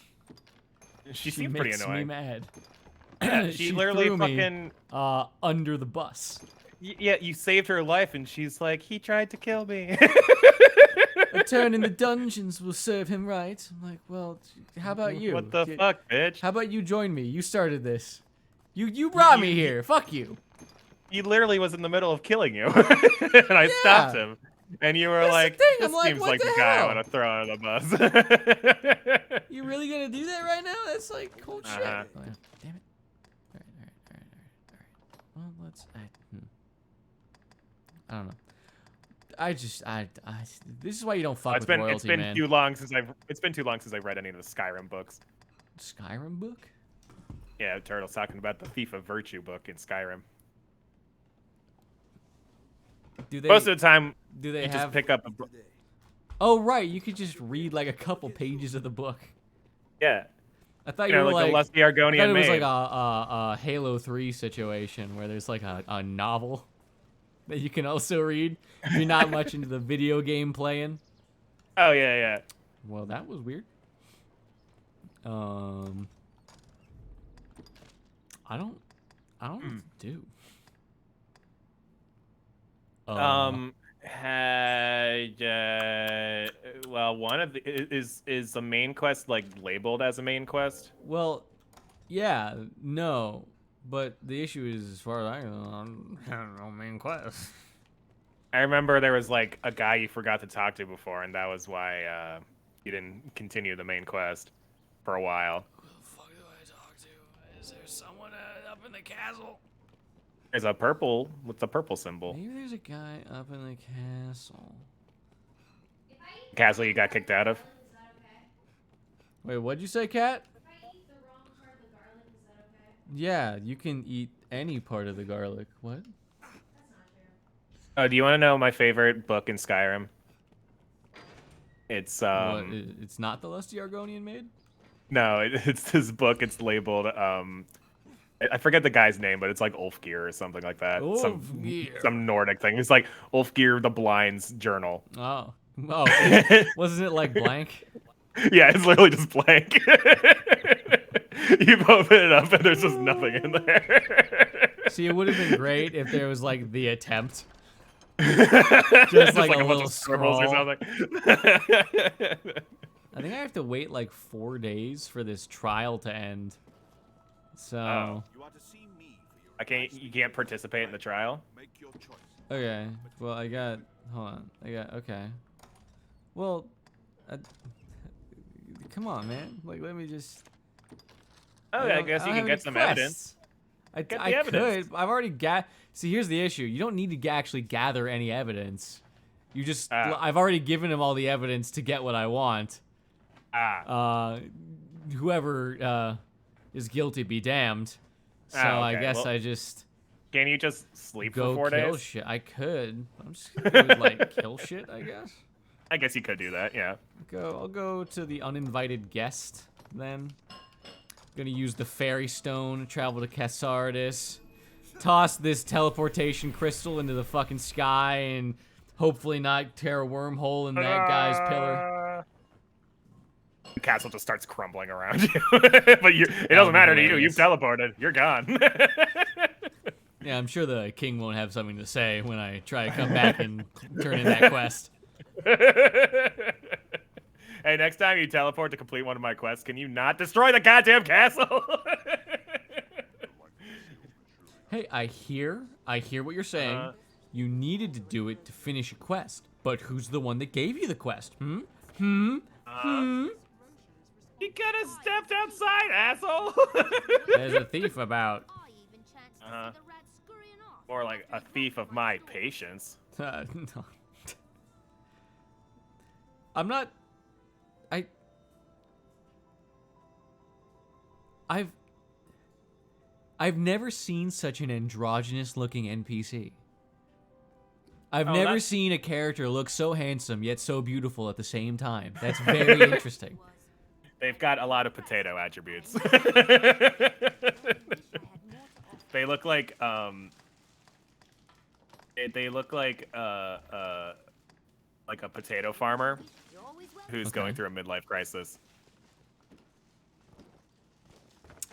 She seemed pretty makes annoying. me mad. She literally threw me, fucking under the bus. yeah, you saved her life, and she's like, he tried to kill me. A turn in the dungeons will serve him right. I'm like, well, how about you? What the fuck, bitch? How about you join me? You started this. You brought me here. Fuck you. He literally was in the middle of killing you, and I stopped him. And you were That's the like, thing, this I'm like, seems what like the the guy I hell? want to throw under the bus. You really gonna do that right now? That's like cold shit. Uh-huh. Oh, yeah. Damn it. All right. Well, let's. I don't know. This is why you don't fuck It's with royalty, been man. too long since I've read any of the Skyrim books. Skyrim book? Yeah, Turtle's talking about the Thief of Virtue book in Skyrim. Most of the time, do they you have? just pick up a book. Oh right, you could just read like a couple pages of the book. Yeah. I thought You know, were like the Lusty I Argonian thought it was maid. like a Halo 3 situation where there's like a novel that you can also read. If you're not much into the video game playing. Oh yeah, yeah. Well, that was weird. I don't know what to do. Well, one of the is the main quest like labeled as a main quest? Well, yeah, no, but the issue is, as far as I know, I don't know main quest. I remember there was like a guy you forgot to talk to before, and that was why you didn't continue the main quest for a while. Who the fuck do I talk to? Is there someone up in the castle? There's a purple with the purple symbol. Maybe there's a guy up in the castle. Castle you got kicked out of? Wait, what'd you say, Kat? Yeah, you can eat any part of the garlic. What? Oh, do you want to know my favorite book in Skyrim? It's What, it's not the Lusty Argonian Maid? No, it's this book. It's labeled I forget the guy's name, but it's like Ulfgeir or something like that. Ulfgeir. Some Nordic thing. It's like Ulfgeir the Blind's journal. Oh, wasn't it like blank? Yeah, it's literally just blank. You open it up and there's just nothing in there. See, it would have been great if there was like the attempt. Just like a little scribbles or something. I think I have to wait like 4 days for this trial to end. So. You can't participate in the trial? Okay. Well, hold on. Okay. Well, come on, man. Like, let me just. Oh, I guess you can get some evidence. I could. I've already See, here's the issue. You don't need to actually gather any evidence. You just. I've already given him all the evidence to get what I want. Whoever is guilty be damned. So okay. I guess I just. Can you just sleep go for 4 days? Kill shit. I could. I'm just gonna do, like kill shit, I guess. I guess you could do that, yeah. I'll go to the uninvited guest then. Gonna use the fairy stone, travel to Cassardis, toss this teleportation crystal into the fucking sky, and hopefully not tear a wormhole in that guy's pillar. The castle just starts crumbling around you. But it doesn't matter to you. You've teleported. You're gone. Yeah, I'm sure the king won't have something to say when I try to come back and turn in that quest. Hey, next time you teleport to complete one of my quests, can you not destroy the goddamn castle? Hey, I hear what you're saying. You needed to do it to finish a quest, but who's the one that gave you the quest? You could have stepped outside, asshole. There's a thief about. More like a thief of my patience. No. I'm not. I've never seen such an androgynous-looking NPC. I've never seen a character look so handsome yet so beautiful at the same time. That's very interesting. They've got a lot of potato attributes. They look like they look like a potato farmer who's going through a midlife crisis.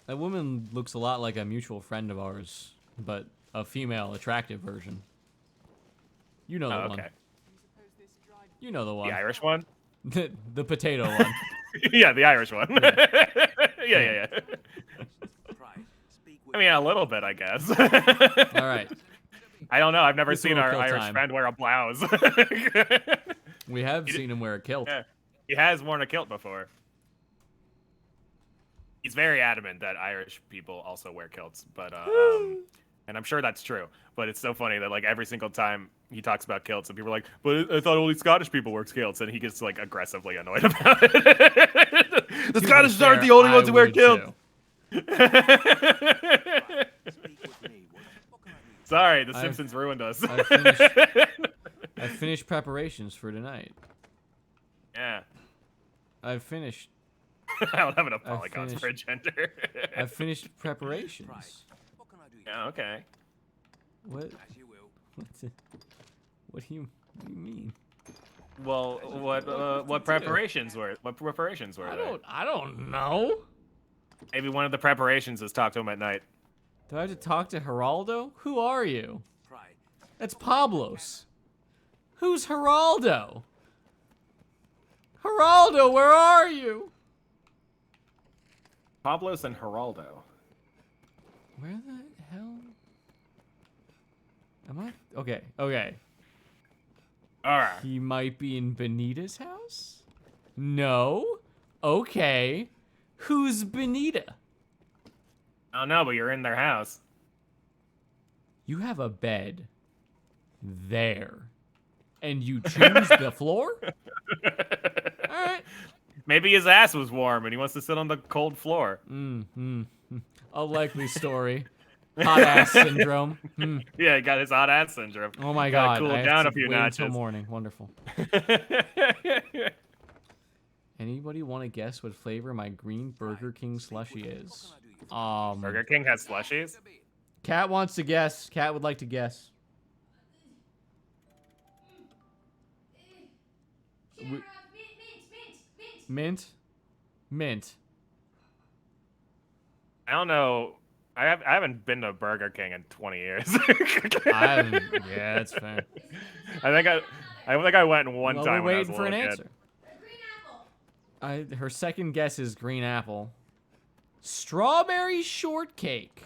That woman looks a lot like a mutual friend of ours, but a female attractive version. You know the one. You know the one. The Irish one? The potato one. Yeah, the Irish one. Yeah. I mean, a little bit, I guess. All right. I don't know. I've never seen our Irish friend wear a blouse. We have seen him wear a kilt. Yeah. He has worn a kilt before. He's very adamant that Irish people also wear kilts, but and I'm sure that's true. But it's so funny that like every single time he talks about kilts, and people are like, "But I thought only Scottish people wear kilts," and he gets like aggressively annoyed about it. The Scottish aren't the only ones who wear kilts. Sorry, The Simpsons ruined us. I finished preparations for tonight. Yeah. I've finished. I don't have enough polygons for a gender. I've finished preparations. Yeah, okay. What? What do you mean? Well, what preparations were? What preparations were there? I don't know. Maybe one of the preparations is talk to him at night. Do I have to talk to Geraldo? Who are you? That's Pablos. Who's Geraldo? Geraldo, where are you? Pablos and Geraldo. Where the hell? Am I? Okay, okay. Alright. He might be in Benita's house? No? Okay. Who's Benita? I don't know, but you're in their house. You have a bed there. And you choose the floor? Alright. Maybe his ass was warm and he wants to sit on the cold floor. A likely story. Hot ass syndrome. Yeah, he got his hot ass syndrome. Oh my god. Cool I have down to a few wait notches. until morning. Wonderful. Anybody want to guess what flavor my green Burger King slushie is? Burger King has slushies? Cat wants to guess. Cat would like to guess. Mint? Mint. I don't know. I haven't been to Burger King in 20 years. Yeah, that's fair. I think I went one Well, time we're when I was waiting a for an little answer. kid. Her second guess is green apple. Strawberry shortcake.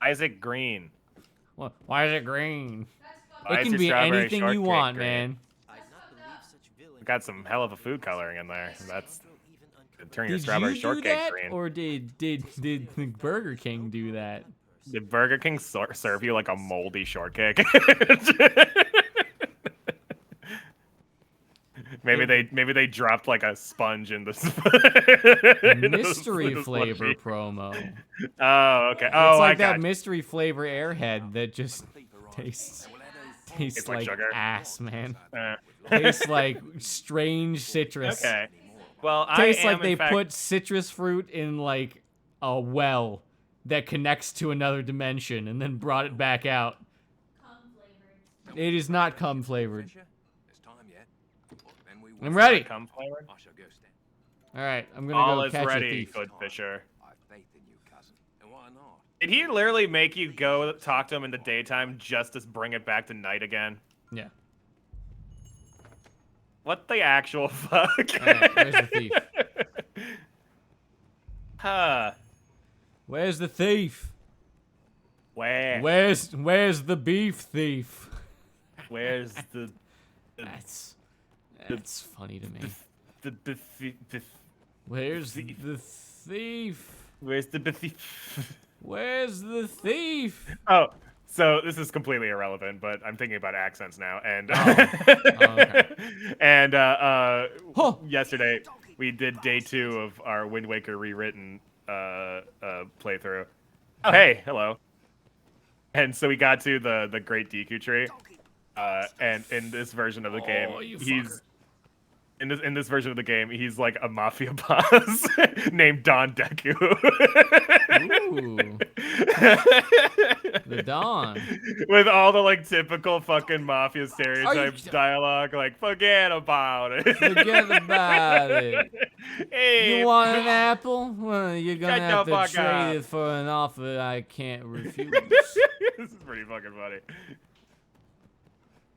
Isaac Green. Why is it green? Why It is can your be strawberry anything you shortcake want, green? man. Got some hell of a food coloring in there. That's turning your Did strawberry you do shortcake that, green. or did Burger King do that? Did Burger King serve you like a moldy shortcake? maybe they dropped like a sponge in the Mystery the flavor slushy. promo. Oh, okay. It's Oh, like I got that mystery flavor Airhead that just tastes It's like like sugar. ass, man. you. Tastes like strange citrus. Okay. Well, Tastes I am like they in fact, put citrus fruit in like a well that connects to another dimension and then brought it back out. It is not cum flavored. I'm ready. cum flavored. All right, I'm gonna All go is catch a ready, thief. good Fisher. Did he literally make you go talk to him in the daytime just to bring it back to night again? Yeah. What the actual fuck? Alright, where's the thief? Huh. Where's the thief? Where? Where's the beef thief? Where's the That's funny to me. the Where's the thief? where's the thief? Where's the thief? Oh, so this is completely irrelevant, but I'm thinking about accents now, and okay. and Huh. yesterday we did day 2 of our Wind Waker rewritten playthrough. Oh, hey, hello. And so we got to the Great Deku Tree, and in this version of the game, you he's in this version of the game, he's like a mafia boss named Don Deku. Ooh. The Dawn. With all the like typical fucking mafia stereotypes dialogue, like forget about it. Forget about it. Hey, You want an apple? Well, you're gonna Shut have the to fuck trade up. it for an offer I can't refuse. This is pretty fucking funny.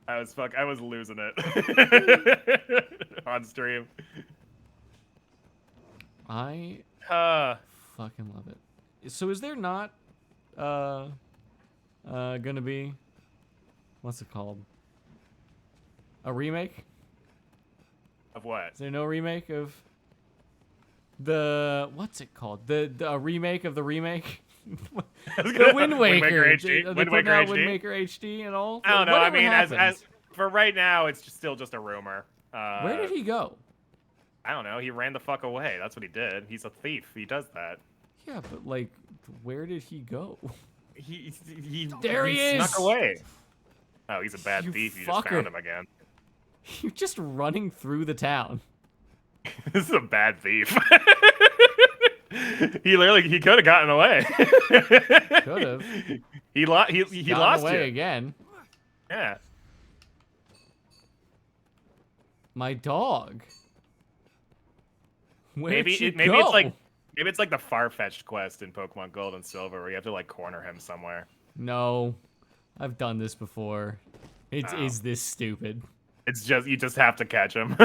I was losing it on stream. I Uh, fucking love it. So is there not gonna be, what's it called? A remake? of what? Is there no remake of the, what's it called? The remake of the remake? The Wind Waker. HD. Are they Wind putting Waker out HD. Wind Waker HD and all? I don't know. I Whatever mean, happens. as for right now, it's still just a rumor. Where did he go? I don't know. He ran the fuck away. That's what he did. He's a thief. He does that. Yeah, but like, where did he go? He There he is! snuck away. Oh, he's a bad You thief. You fucker. just found him again. You're just running through the town. This is a bad thief. he could have gotten away. Could have. He lost away you. again. Yeah. My dog. Where'd Maybe you maybe go? it's like the far-fetched quest in Pokemon Gold and Silver where you have to like corner him somewhere. No, I've done this before. It Oh. is this stupid. It's just you just have to catch him.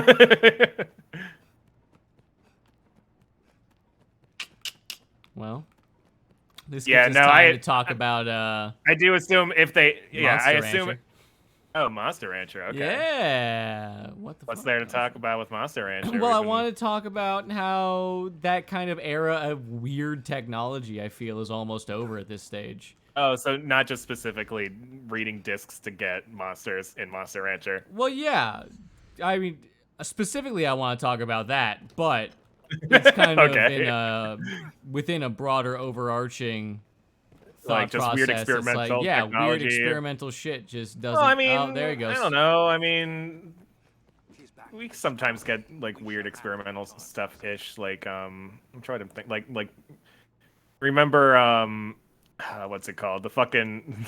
Well, this Yeah, gives us no, time to talk about I do assume if they I Monster assume Rancher. Oh, Monster Rancher. Okay. Yeah. What the What's fuck? there to talk about with Monster Rancher? Well, I We've been- want to talk about how that kind of era of weird technology, I feel, is almost over at this stage. Oh, so not just specifically reading discs to get monsters in Monster Rancher. Well, yeah. I mean, specifically, I want to talk about that, but it's kind of Okay. within a broader overarching thought Like just weird process. It's like, experimental yeah, weird technology. experimental shit just doesn't. Well, I mean, oh, there he goes. I don't know. I mean, we sometimes get like weird experimental stuff-ish. Like, I'm trying to think. Like, remember, what's it called? The fucking,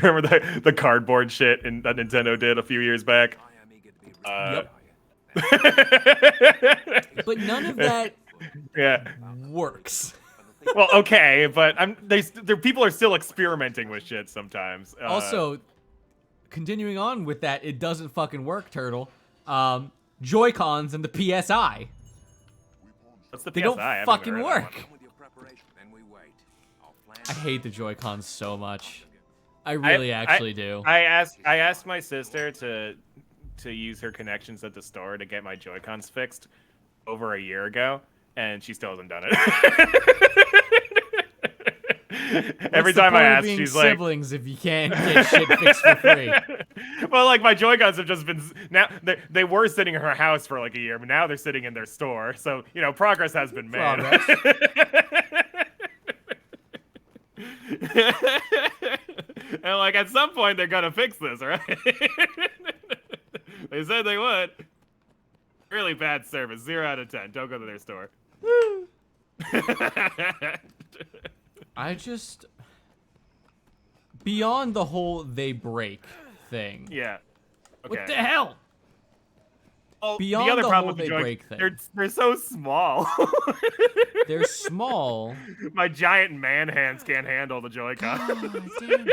remember the cardboard shit that Nintendo did a few years back? Yep. But none of that Yeah. works. Well, okay, but people are still experimenting with shit sometimes. Also, continuing on with that, it doesn't fucking work, Turtle. Joy-Cons and the PSI. what's the They PSI? don't I haven't fucking even heard of that work. one. I hate the Joy-Cons so much. I really actually do. I asked my sister to use her connections at the store to get my Joy-Cons fixed over a year ago, and she still hasn't done it. Every time I ask, she's like, siblings if you can't get shit fixed for free. well, like my Joy-Cons have just been now they were sitting in her house for like a year, but now they're sitting in their store. So progress has been made. And like at some point they're gonna fix this, right? They said they would. Really bad service. 0 out of 10. Don't go to their store. I just... Beyond the whole they break thing. Yeah. Okay. What the hell? Oh, Beyond the other the problem whole with the they Joy, break thing. they're so small. They're small. My giant man hands can't handle the Joy-Con. God damn.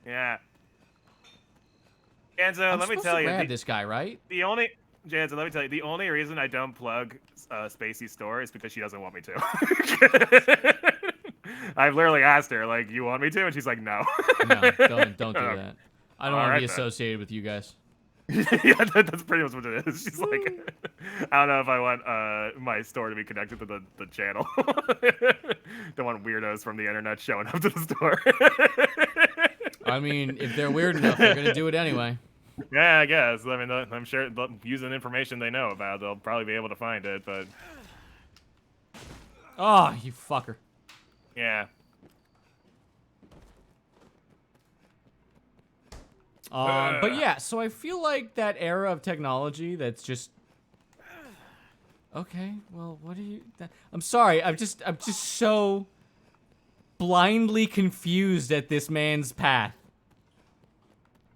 Yeah. Janzo, I'm let me supposed tell to you. grab this guy, right? Janzo, let me tell you. The only reason I don't plug Spacey's store is because she doesn't want me to. I've literally asked her, like, you want me to? And she's like, no. No, don't do Oh. that. I don't want to Alright be then. associated with you guys. Yeah, that's pretty much what it is. She's like, I don't know if I want my store to be connected to the channel. Don't want weirdos from the internet showing up to the store. I mean, if they're weird enough, they're gonna do it anyway. Yeah, I guess. I mean, I'm sure using information they know about, they'll probably be able to find it, but Oh, you fucker. yeah. But yeah, so I feel like that era of technology that's just... Okay, well, what are you... I'm sorry, I'm just so blindly confused at this man's path.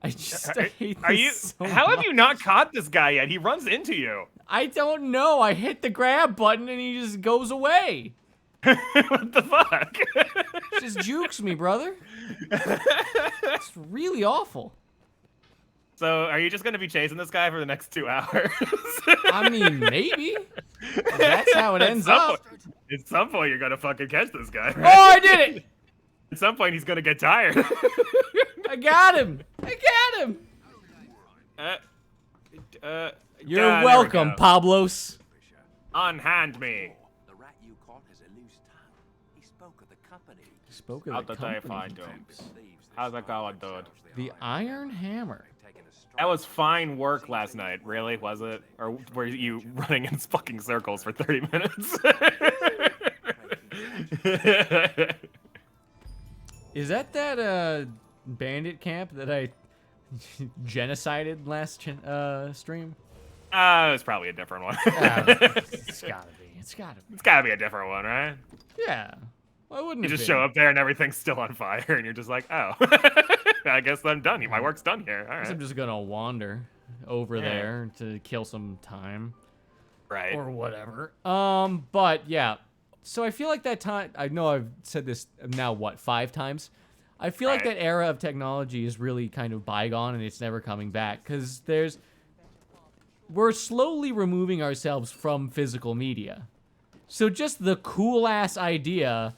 I hate this so How have much. you not caught this guy yet? He runs into you. I don't know. I hit the grab button and he just goes away. What the fuck? Just jukes me, brother. It's really awful. So, are you just gonna be chasing this guy for the next 2 hours? I mean, maybe. That's how it ends up. At some point, you're gonna fucking catch this guy. Oh, Right? I did it! At some point, he's gonna get tired. I got him! I got him! You're there we welcome, go. Pablos. Unhand me. The rat you caught has a loose tongue. He spoke of the company. Spoke of How the did I company. find him? How's it going, dude? The Iron Hammer. That was fine work last night, really, was it? Or were you running in fucking circles for 30 minutes? Is that bandit camp that I genocided last stream? It was probably a different one. It's gotta be. It's gotta be. It's gotta be a different one, right? Yeah. Why wouldn't You it just be? show up there and everything's still on fire, and you're just like, oh, I guess I'm done. My work's done here. All I guess I'm right. just gonna wander over Yeah. there to kill some time. Right. Or whatever. But yeah. So I feel like that time, I know I've said this now, what, 5 times? I feel like Right. that era of technology is really kind of bygone and it's never coming back. Because we're slowly removing ourselves from physical media. So just the cool-ass idea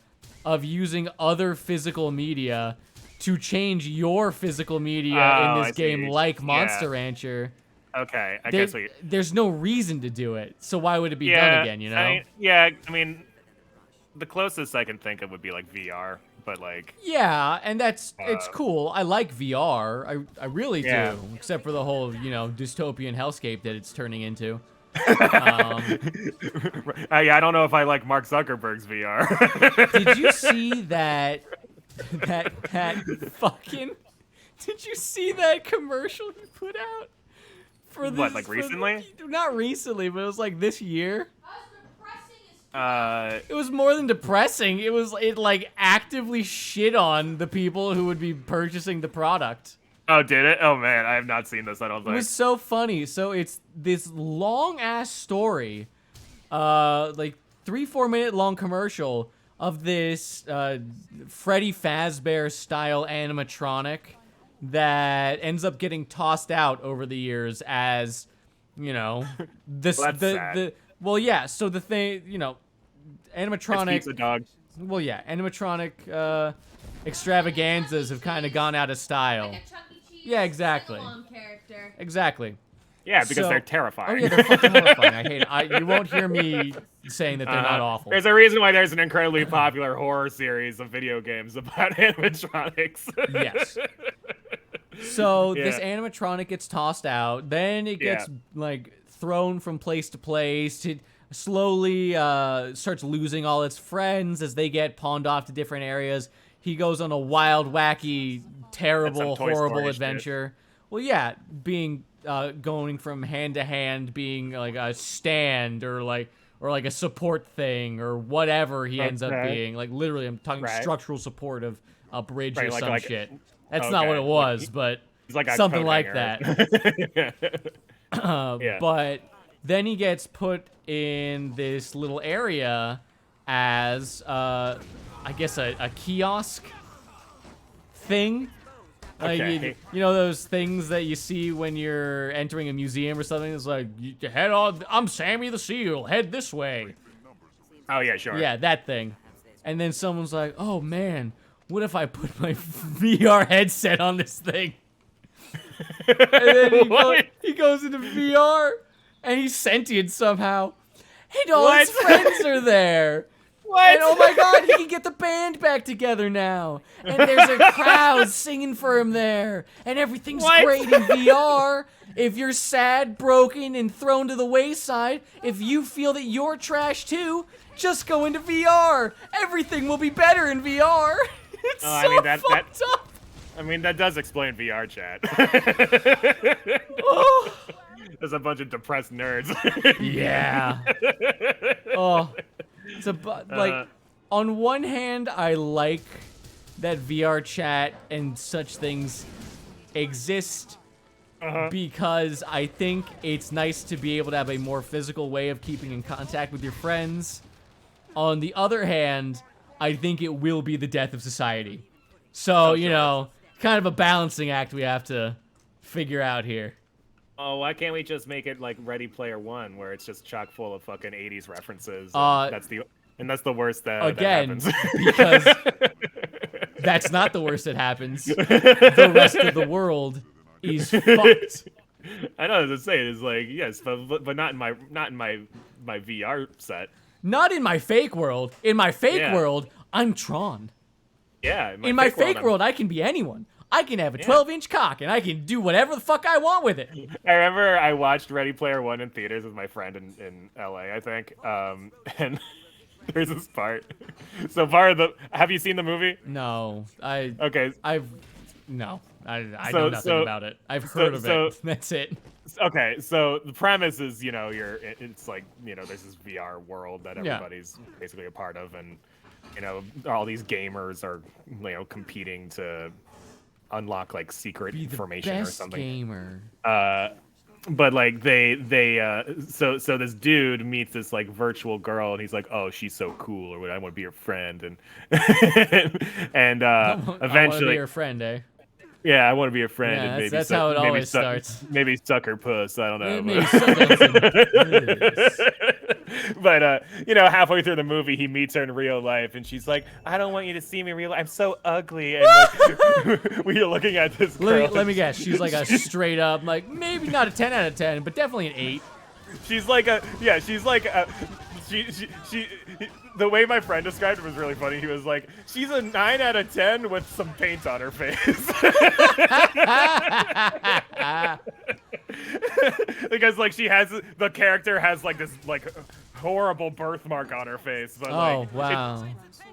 of using other physical media to change your physical media in Oh, this I game see. like Yeah. Monster Rancher. Okay, I guess we. There's no reason to do it, so why would it be done again, you know? I mean, the closest I can think of would be like VR, but like. Yeah, and it's cool. I like VR. I really Yeah. do, except for the whole, dystopian hellscape that it's turning into. Yeah, I don't know if I like Mark Zuckerberg's VR. Did you see that fucking Did you see that commercial he put out? For this, What, like recently? Not recently, but it was like this year. Uh, It was more than depressing. It like actively shit on the people who would be purchasing the product. oh, did it? Oh man, I have not seen this. I don't It think. was so funny. So it's this long ass story, like 3-4 minute long commercial of this Freddy Fazbear style animatronic that ends up getting tossed out over the years as, this Well, that's sad. well, yeah. So the thing, animatronic. Pizza dog. Well, yeah, animatronic extravaganzas have kind of gone out of style. Like a Chuck E. Cheese Yeah, exactly. sing-along character. Exactly. Yeah, because So- they're Oh terrifying. yeah, they're fucking horrifying. I hate it. You won't hear me saying that they're not awful. There's a reason why there's an incredibly popular horror series of video games about animatronics. Yes. So this Yeah. animatronic gets tossed out, then it gets like thrown from place to place. It slowly starts losing all its friends as they get pawned off to different areas. He goes on a wild, wacky, terrible, Toy horrible Story shit. adventure. Well, yeah, going from hand to hand, being like a stand or like a support thing or whatever he ends up Okay. being. Like literally, I'm talking Right. structural support of a bridge or Right, some like- shit. That's not what okay, it was, but He's like a something coat like hanger. that. Yeah. But then he gets put in this little area as, I guess, a kiosk thing. Like, Okay. you know those things that you see when you're entering a museum or something? It's like, you head on, I'm Sammy the Seal, head this way. Oh yeah, sure. Yeah, that thing. And then someone's like, oh man, what if I put my VR headset on this thing? And then What? he goes into VR, and he's sentient somehow. And all What? his friends are there. What? And oh my god, he can get the band back together now. And there's a crowd singing for him there. And everything's What? great in VR. If you're sad, broken, and thrown to the wayside, if you feel that you're trash too, just go into VR. Everything will be better in VR. It's Oh, I so mean, that- fucked up. I mean, that does explain VR chat. Oh. There's a bunch of depressed nerds. Yeah. Oh, it's like on one hand, I like that VR chat and such things exist because I think it's nice to be able to have a more physical way of keeping in contact with your friends. On the other hand, I think it will be the death of society. So, kind of a balancing act we have to figure out here. Oh, why can't we just make it like Ready Player One, where it's just chock full of fucking 80s references? And that's the worst that Again, that happens. because that's not the worst that happens. The rest of the world is fucked. I know, as I say, it's like yes, but not in my VR set. Not in my fake world. In my fake Yeah. world, I'm Tron. Yeah, In my fake world, I can be anyone. I can have a 12-inch cock and I can do whatever the fuck I want with it. I remember I watched Ready Player One in theaters with my friend in LA, I think. And there's this part. So part of the. Have you seen the movie? No, Okay. No, I know nothing about it. I've heard of it. That's it. Okay, so the premise is, it's like, there's this VR world that everybody's basically a part of, and, all these gamers are, competing to unlock, like, secret information or something. Gamer. But, like, so this dude meets this, like, virtual girl, and he's like, oh, she's so cool, or I want to be her friend, and, and I want eventually. to be your friend, eh? Yeah, I want to be a friend. Yeah, and maybe that's how it always starts. Maybe suck her puss. I don't know. Maybe suck But halfway through the movie, he meets her in real life, and she's like, "I don't want you to see me in real life. I'm so ugly." And like, we're looking at this girl. Let me guess. She's like a straight up, like maybe not a 10 out of 10, but definitely an 8. She's like a she. The way my friend described it was really funny. He was like, she's a 9 out of 10 with some paint on her face. Because like the character has like this like horrible birthmark on her face. But, wow.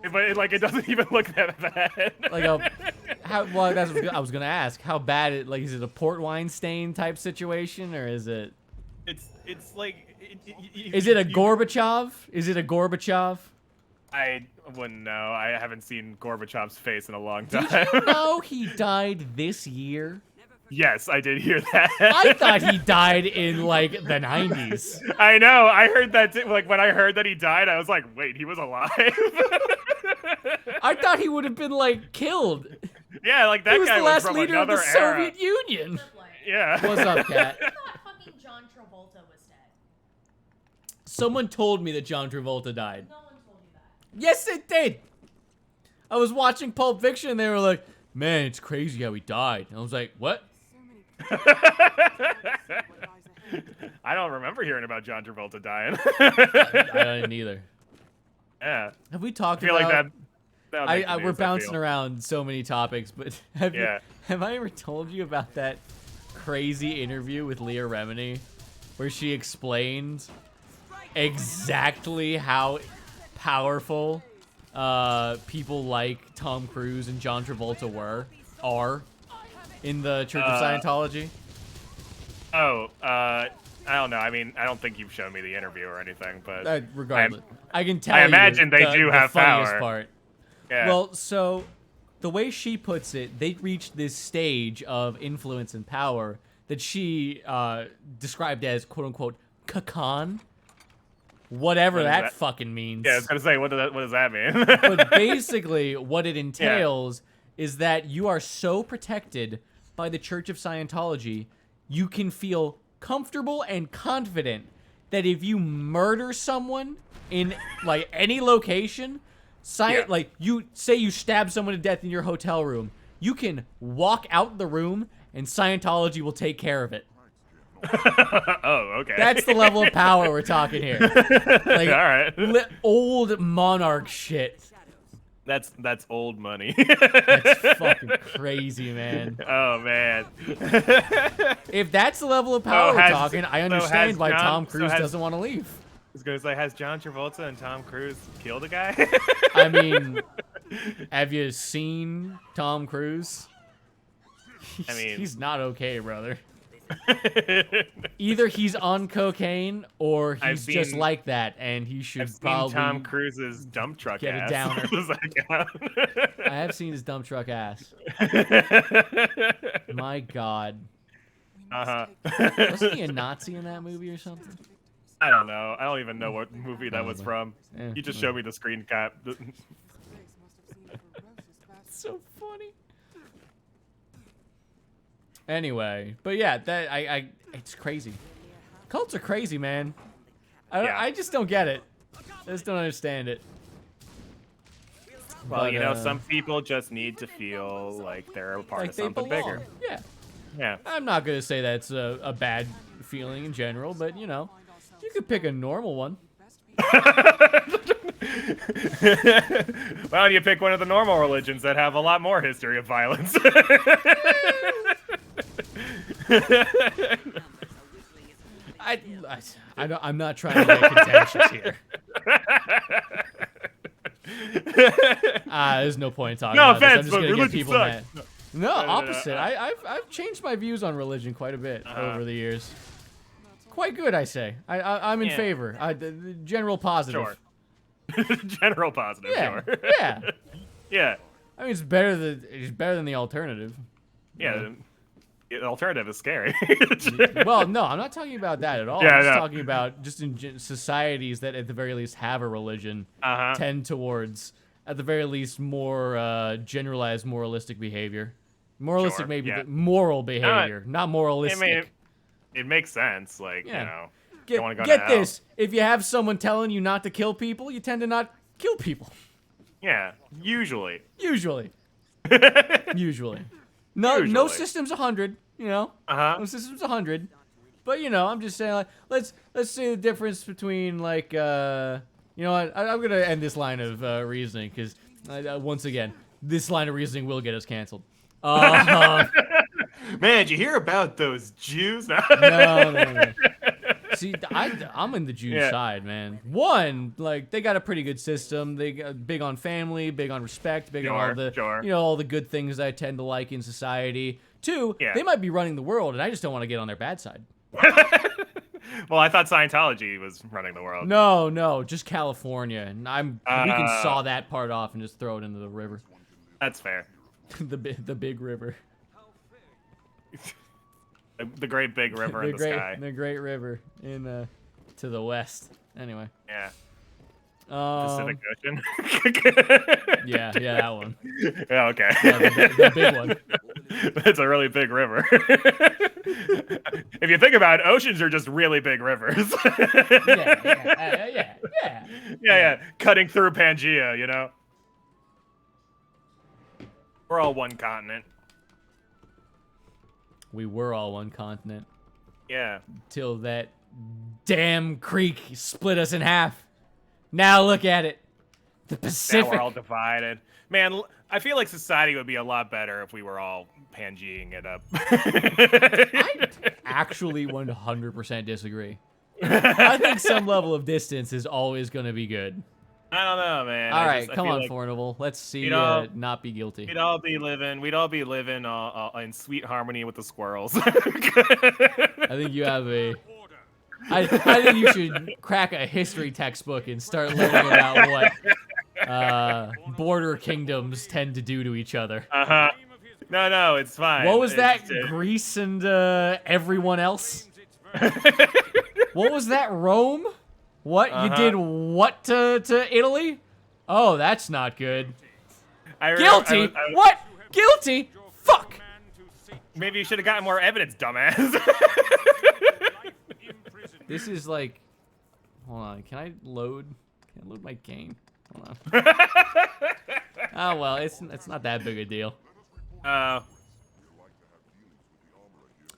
It doesn't even look that bad. That's what I was gonna ask. How bad is it a port wine stain type situation, or is it? It's like. Is it a Gorbachev? Is it a Gorbachev? I wouldn't know. I haven't seen Gorbachev's face in a long time. Did you know he died this year? Yes, I did hear that. I thought he died in like the 90s. I know. I heard that too. Like when I heard that he died, I was like, wait, he was alive? I thought he would have been like killed. Yeah, like that he was guy the last was from leader of the another era. Soviet Union. Yeah. What's up, Kat? I thought fucking John Travolta was dead. Someone told me that John Travolta died. No one told you that. Yes, it did. I was watching Pulp Fiction and they were like, man, it's crazy how he died. And I was like, what? I don't remember hearing about John Travolta dying. I didn't either. Yeah. Have we talked I feel about... like that we're bouncing around so many topics, but have I ever told you about that crazy interview with Leah Remini where she explained exactly how powerful people like Tom Cruise and John Travolta are in the Church of Scientology? I don't know. I mean, I don't think you've shown me the interview or anything, but regardless, I can tell you. I imagine they do have the funniest power. Part. Yeah. Well, so the way she puts it, they reached this stage of influence and power that she described as "quote unquote" kakan. Whatever that fucking means. Yeah, I was gonna say, what does that mean? But basically, what it entails is that you are so protected by the Church of Scientology, you can feel comfortable and confident that if you murder someone in like any location, like you say you stab someone to death in your hotel room, you can walk out the room and Scientology will take care of it. Oh, okay. That's the level of power we're talking here. Like, all right. Old monarch shit. That's old money. That's fucking crazy, man. Oh man. If that's the level of power we're talking, I understand why Tom Cruise doesn't want to leave. I was gonna say, has John Travolta and Tom Cruise killed a guy? I mean, have you seen Tom Cruise? He's not okay, brother. Either he's on cocaine or he's just like that, and he should probably. I've seen Tom Cruise's dump truck get ass. A downer. Does that count? I have seen his dump truck ass. My God. Wasn't he a Nazi in that movie or something? I don't know. I don't even know what movie that was from. You just showed me the screen cap. So funny. Anyway, but yeah, that it's crazy. Cults are crazy, man. I just don't get it. I just don't understand it. Well, but, some people just need to feel like they're a part of something bigger. Yeah. Yeah. I'm not gonna say that's a bad feeling in general, but you could pick a normal one. Why don't you pick one of the normal religions that have a lot more history of violence? I'm not trying to get contentious here. There's no point in talking No about this. I'm offense, just but gonna get religion people sucks. mad. No, opposite. I've changed my views on religion quite a bit over the years. Quite good, I say. I'm in favor. The general positive. Sure. General positive, Yeah. sure. Yeah. Yeah. I mean, it's better than the alternative. Yeah. The alternative is scary. Well, no, I'm not talking about that at all. Yeah, I'm just no. talking about just in societies that at the very least have a religion tend towards, at the very least, more generalized moralistic behavior. Moralistic, Sure, maybe yeah. moral behavior, not moralistic. I mean, it makes sense. Like, Yeah. you know, Get, don't want to go get to hell. this: if you have someone telling you not to kill people, you tend to not kill people. Yeah, usually. Usually. Usually. No Usually. system's 100, you know? Uh-huh. No system's 100. But, you know, I'm just saying, like, let's say the difference between, like, you know what? I'm going to end this line of reasoning, because, once again, this line of reasoning will get us canceled. Man, did you hear about those Jews? No. See, I'm in the Jews side, man. One, like, they got a pretty good system. They got big on family, big on respect, big on all the, you know, all the good things I tend to like in society. Two, they might be running the world, and I just don't want to get on their bad side. Well, I thought Scientology was running the world. No, just California, and we can saw that part off and just throw it into the river. That's fair. the big river. The great big river in the sky. The great river in to the west. Anyway. Yeah. Pacific Ocean. yeah, that one. Yeah, okay. Yeah, the big one. It's a really big river. If you think about it, oceans are just really big rivers. Yeah. Cutting through Pangea, you know. We're all one continent. We were all one continent. Yeah. Till that damn creek split us in half. Now look at it. The Pacific. Now we're all divided. Man, I feel like society would be a lot better if we were all Pangeaing it up. I actually 100% disagree. I think some level of distance is always going to be good. I don't know, man. All right, come on, like Fornival. Let's see not be guilty. We'd all be living in sweet harmony with the squirrels. I think you have I think you should crack a history textbook and start learning about what border kingdoms tend to do to each other. Uh-huh. No, it's fine. What was that? Greece and everyone else? What was that? Rome? What? You did what to Italy? Oh, that's not good. Guilty? What? Guilty? Fuck! Maybe you should have gotten more evidence, dumbass. This is like... Hold on, can I load my game? Hold on. Oh, well, it's not that big a deal.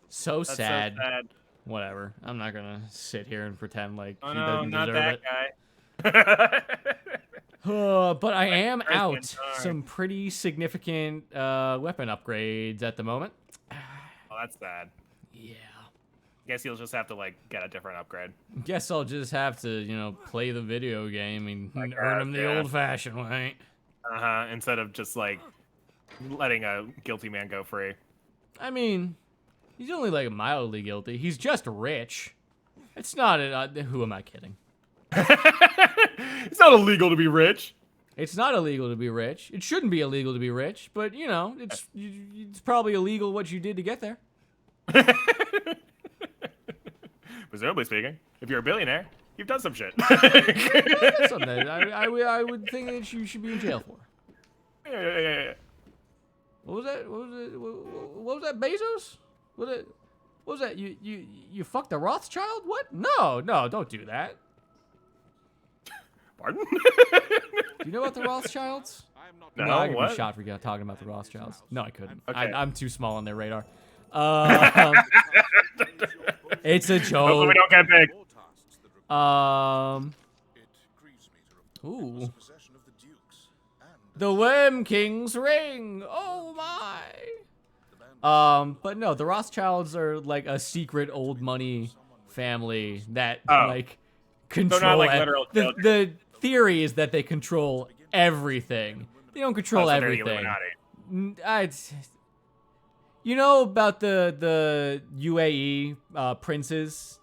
So sad. So sad. Whatever. I'm not gonna sit here and pretend like he no, doesn't not deserve that it. guy. But I am out some pretty significant weapon upgrades at the moment. Oh, that's sad. Yeah. Guess you'll just have to like get a different upgrade. Guess I'll just have to, you know, play the video game and earn them the old-fashioned way. Instead of just like letting a guilty man go free. I mean, he's only like mildly guilty. He's just rich. It's not. Who am I kidding? It's not illegal to be rich. It's not illegal to be rich. It shouldn't be illegal to be rich, but you know, it's probably illegal what you did to get there. Presumably speaking, if you're a billionaire, you've done some shit. Something I would think that you should be in jail for. Yeah. What was that? What was that? Bezos? What was that? You fucked a Rothschild? What? No, don't do that. Pardon? Do you know about the Rothschilds? No, I could what? be shot for talking about the Rothschilds. No, I couldn't. Okay. I'm too small on their radar. It's a joke. Hopefully we don't get big. Ooh. The Worm King's ring. Oh my. But no, the Rothschilds are like a secret old money family that like control. not like literal the theory is that they control everything. They don't control so they're the everything. Illuminati. You know about the UAE princes,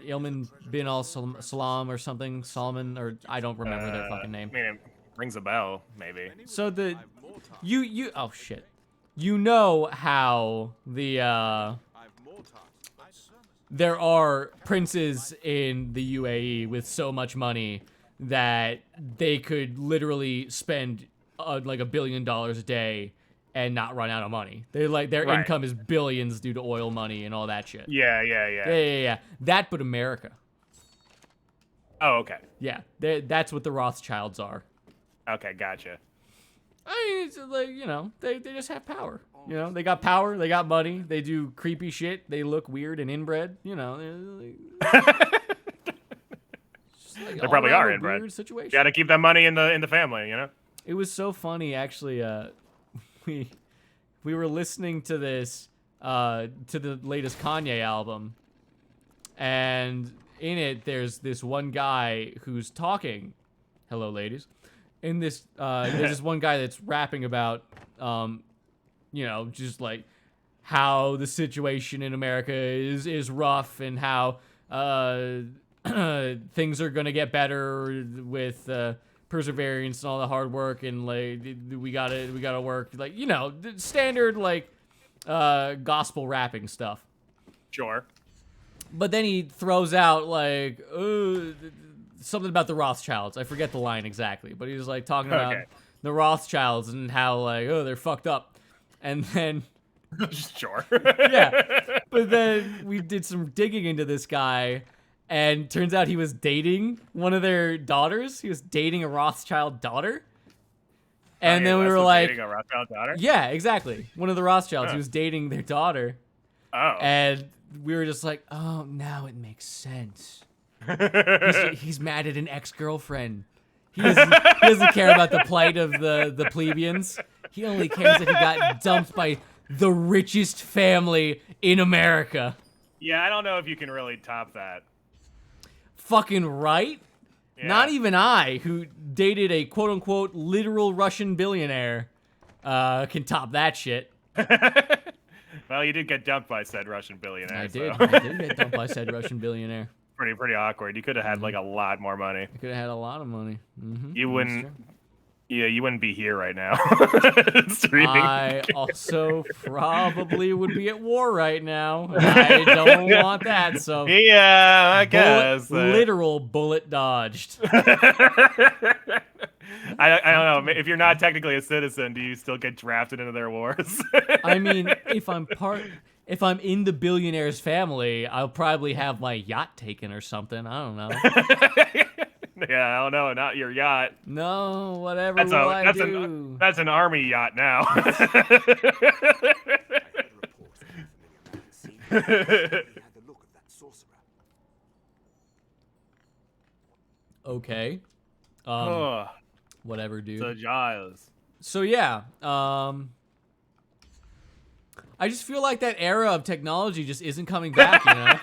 Ilman bin al Salam or something, Solomon, or I don't remember their fucking name. I mean, it rings a bell, maybe. So oh shit, you know how there are princes in the UAE with so much money that they could literally spend like $1 billion a day and not run out of money. They're like their income is billions due to oil money and all that shit. Yeah. That, but America. Oh, okay. Yeah, that's what the Rothschilds are. Okay, gotcha. I mean, it's like, you know, they just have power. You know, they got power, they got money, they do creepy shit, they look weird and inbred. You know, they probably are inbred. Weird situation. You gotta keep that money in the family, you know. It was so funny, actually. We were listening to this to the latest Kanye album, and in it there's this one guy who's talking. Hello, ladies. In this, there's this one guy that's rapping about, you know, just like how the situation in America is rough and how things are gonna get better with perseverance and all the hard work, and like we gotta work, like, you know, the standard like gospel rapping stuff. Sure. But then he throws out like something about the Rothschilds. I forget the line exactly, but he was like talking about the Rothschilds and how like they're fucked up, and then sure. yeah, but then we did some digging into this guy. And turns out he was dating one of their daughters. He was dating a Rothschild daughter. And then we were like, dating a Rothschild daughter? Yeah, exactly. One of the Rothschilds. He was dating their daughter. Oh. And we were just like, oh, now it makes sense. He's mad at an ex-girlfriend. He doesn't care about the plight of the plebeians. He only cares that he got dumped by the richest family in America. Yeah, I don't know if you can really top that. Fucking right? Yeah. Not even I, who dated a quote-unquote literal Russian billionaire, can top that shit. Well, you did get dumped by said Russian billionaire. I did. So. I did get dumped by said Russian billionaire. Pretty awkward. You could have had like a lot more money. I could have had a lot of money. Mm-hmm. You wouldn't. Yeah, you wouldn't be here right now. I also probably would be at war right now. I don't want that, so... Yeah, I guess. Literal bullet dodged. I don't know. If you're not technically a citizen, do you still get drafted into their wars? I mean, if I'm in the billionaire's family, I'll probably have my yacht taken or something. I don't know. Yeah, I don't know. Not your yacht. No, whatever I do. That's an army yacht now. Okay. Whatever, dude. So Giles. So yeah, I just feel like that era of technology just isn't coming back, you know?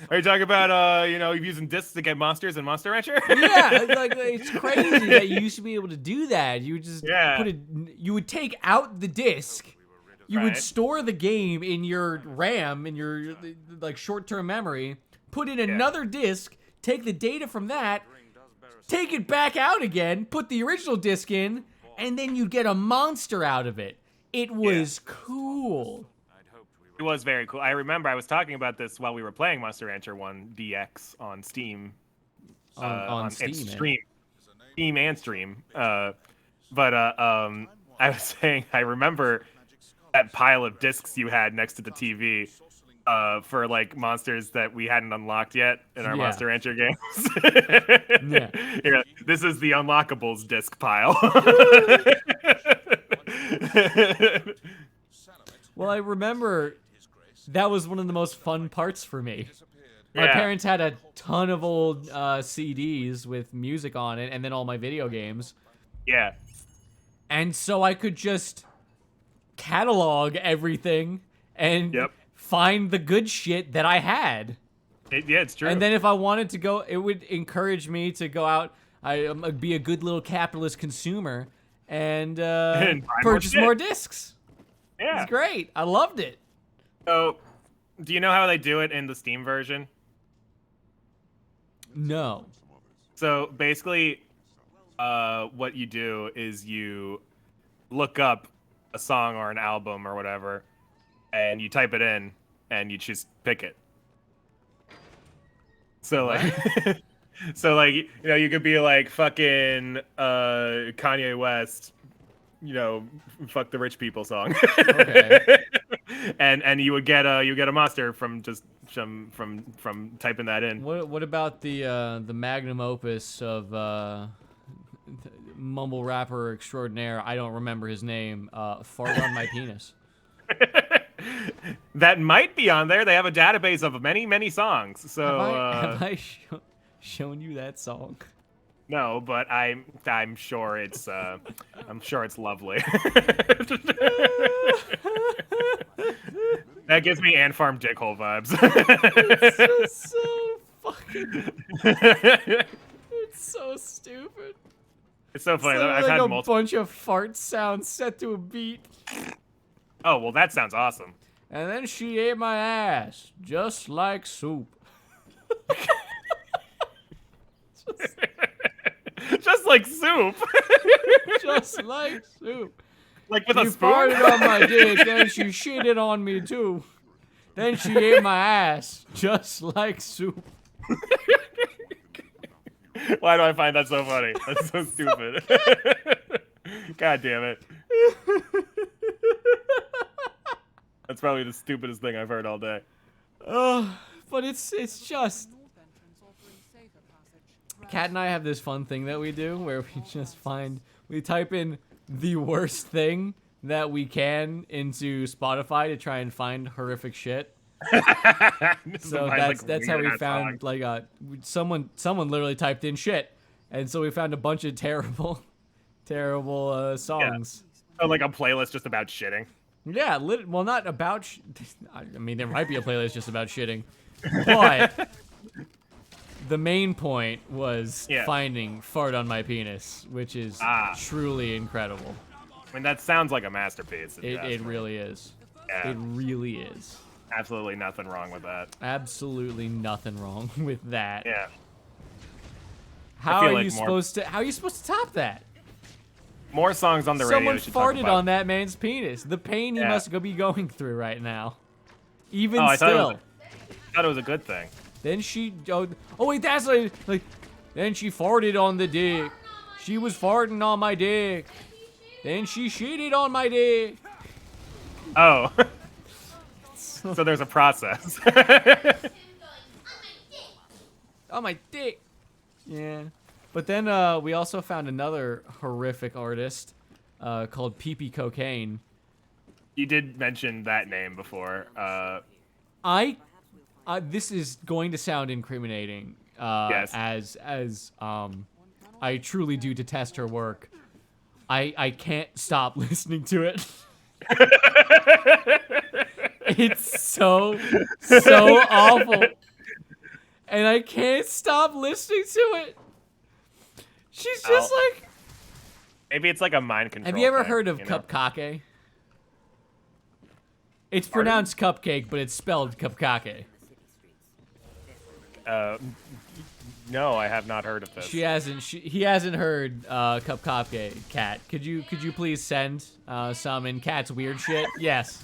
Are you talking about, using discs to get monsters in Monster Rancher? Yeah, like it's crazy that you used to be able to do that. You would just you would take out the disc, you would store the game in your RAM, in your like short-term memory, put in another disc, take the data from that, take it back out again, put the original disc in, and then you'd get a monster out of it. It was cool. It was very cool. I remember I was talking about this while we were playing Monster Rancher 1 DX on Steam. On Steam, Steam and Stream. I was saying, I remember that pile of discs you had next to the TV for like monsters that we hadn't unlocked yet in our Monster Rancher games. Yeah, this is the unlockables disc pile. Well, I remember that was one of the most fun parts for me. My Yeah. parents had a ton of old CDs with music on it, and then all my video games. Yeah. And so I could just catalog everything and Yep. find the good shit that I had. Yeah, it's true. And then if I wanted to go, it would encourage me to go out, be a good little capitalist consumer and, And buy purchase more more shit. discs. Yeah. It's great. I loved it. So, do you know how they do it in the Steam version? No. So basically, what you do is you look up a song or an album or whatever, and you type it in, and you just pick it. So like, so like, you know, you could be like fucking Kanye West, you know, fuck the rich people song. Okay. and you would get a monster from just from typing that in. What about the magnum opus of mumble rapper extraordinaire? I don't remember his name. Fart on my penis. That might be on there. They have a database of many songs. So Have I shown you that song? no, but I'm sure it's lovely. That gives me Ant Farm dickhole vibes. It's just so fucking. It's so stupid. It's so funny. So I've like had a multiple. bunch of fart sounds set to a beat. Oh well, that sounds awesome. And then she ate my ass, just like soup. Just like soup. Just like soup. Like with She a spoon. farted on my dick, then she shitted on me too. Then she ate my ass, just like soup. Why do I find that so funny? That's so stupid. God damn it. That's probably the stupidest thing I've heard all day. But it's just. Kat and I have this fun thing that we do where we type in the worst thing that we can into Spotify to try and find horrific shit. So that's how we found someone literally typed in shit, and so we found a bunch of terrible songs. Oh, like a playlist just about shitting. Yeah, well, not about. I mean, there might be a playlist just about shitting, but the main point was finding "Fart on My Penis," which is truly incredible. I mean, that sounds like a masterpiece. It really is. Yeah. It really is. Absolutely nothing wrong with that. Absolutely nothing wrong with that. Yeah. How feel are like you supposed to? How are you supposed to top that? More songs on the radio. Someone should talk farted about. on that man's penis. The pain he must be going through right now. Even I still. thought it was a good thing. Then she. Oh wait, that's like. Then she farted on the dick. She was farting on my dick. Then she shitted on my dick. Oh. So there's a process. On my dick. Yeah. But then we also found another horrific artist called Pee Cocaine. You did mention that name before. This is going to sound incriminating. Yes. As I truly do detest her work. I can't stop listening to it. It's so awful. And I can't stop listening to it. She's just like... Maybe it's like a mind control. Have you ever thing, heard of you know? cupcake? It's pronounced cupcake, but it's spelled cupcake. No, I have not heard of this. He hasn't heard cupcake. Cat, could you please send some in Cat's weird shit? Yes.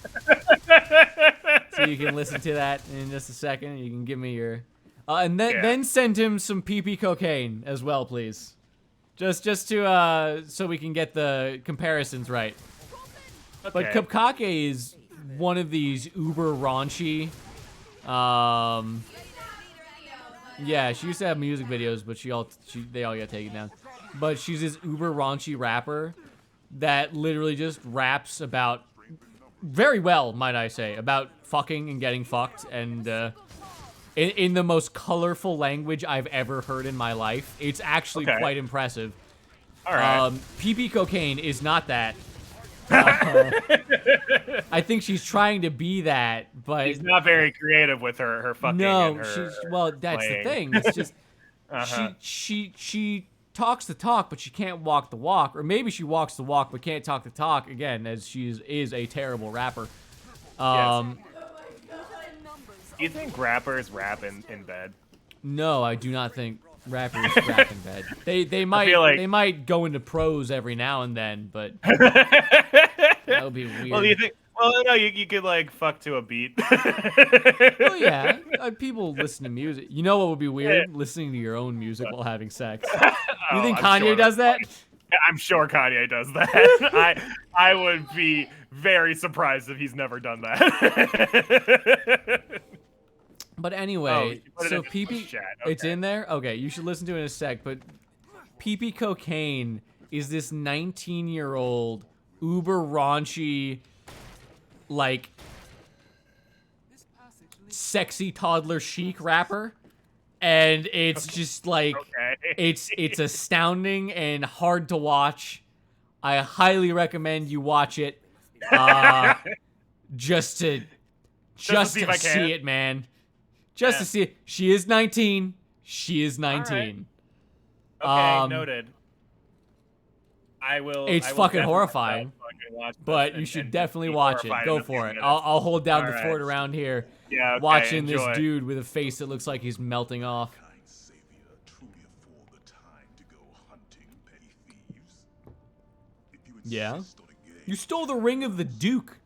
So you can listen to that in just a second. You can give me your, and then send him some pee cocaine as well, please. Just to so we can get the comparisons right. Okay. But cupcake is one of these uber raunchy. Yeah, she used to have music videos, but they all got taken down. But she's this uber raunchy rapper that literally just raps about, very well, might I say, about fucking and getting fucked. And in the most colorful language I've ever heard in my life. It's actually quite impressive. All right. PP Cocaine is not that. I think she's trying to be that, but She's not very creative with her fucking. no, and her, she's well. That's playing. the thing. It's just she talks the talk, but she can't walk the walk, or maybe she walks the walk but can't talk the talk. Again, as she is a terrible rapper. Do you think rappers rap in bed? No, I do not think rappers rap in bed. They might they might go into prose every now and then, but that would be weird. Well, do you think? Well, no, you could like fuck to a beat. Well, yeah, people listen to music. You know what would be weird? Listening to your own music while having sex. You think I'm Kanye sure does that? I'm sure Kanye does that. I would be very surprised if he's never done that. But anyway, so PP, okay. it's in there? Okay, you should listen to it in a sec, but PP Cocaine is this 19-year-old uber raunchy, like, sexy toddler chic rapper, and it's just like, it's astounding and hard to watch. I highly recommend you watch it, just to see it, man. Just to see it. She is 19. She is 19. Right. Okay, noted. I will. It's fucking horrifying, but you should definitely watch it. Go for it. I'll hold down the fort around here. Yeah, okay, watching this dude with a face that looks like he's melting off. Yeah? You stole the ring of the Duke.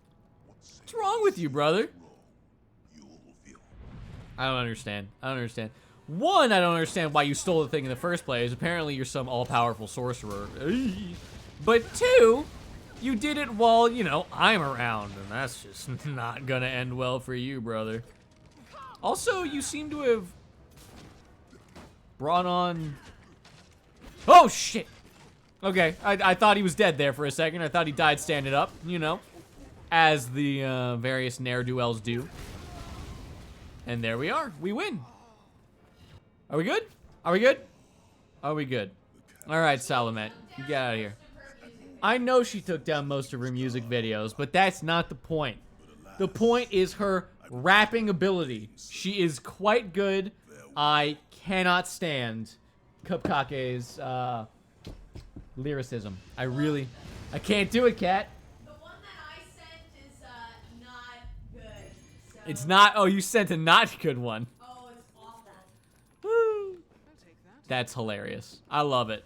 What's wrong with you, brother? I don't understand. One, I don't understand why you stole the thing in the first place. Apparently, you're some all-powerful sorcerer. But two, you did it while, you know, I'm around, and that's just not gonna end well for you, brother. Also, you seem to have brought on... Oh, shit! Okay, I thought he was dead there for a second. I thought he died standing up, you know, as the various ne'er-do-wells do. And there we are. We win. Are we good? Are we good? Are we good? All right, Salamet, you get out of here. I know she took down most of her music videos, but that's not the point. The point is her rapping ability. She is quite good. I cannot stand Cupcake's lyricism. I can't do it, Kat. The one that I sent is not good. So. It's not. Oh, you sent a not good one. Oh, it's awful. Woo. That's hilarious. I love it.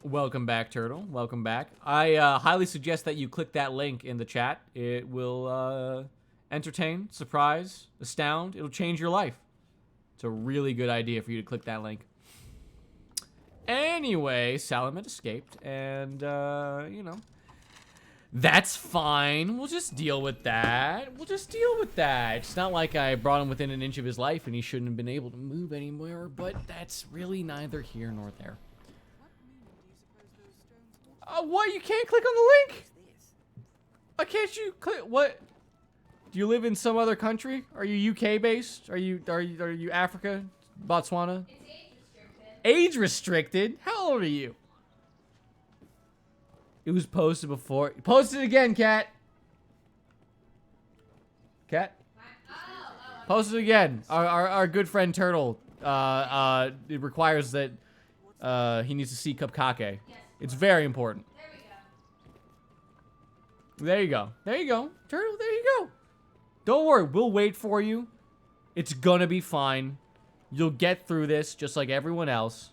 Welcome back, Turtle. Welcome back. I highly suggest that you click that link in the chat. It will entertain, surprise, astound. It'll change your life. It's a really good idea for you to click that link. Anyway, Salamet escaped, and, you know, that's fine. We'll just deal with that. It's not like I brought him within an inch of his life and he shouldn't have been able to move anymore, but that's really neither here nor there. What? You can't click on the link? Why can't you click? What? Do you live in some other country? Are you UK based? Are you Africa? Botswana? It's age restricted. Age restricted? How old are you? It was posted before. Post it again, Kat. Kat? Post it again. Our good friend Turtle. It requires that he needs to see Cupcake. Yes. It's very important. There we go. There you go. Turtle, there you go. Don't worry, we'll wait for you. It's gonna be fine. You'll get through this just like everyone else.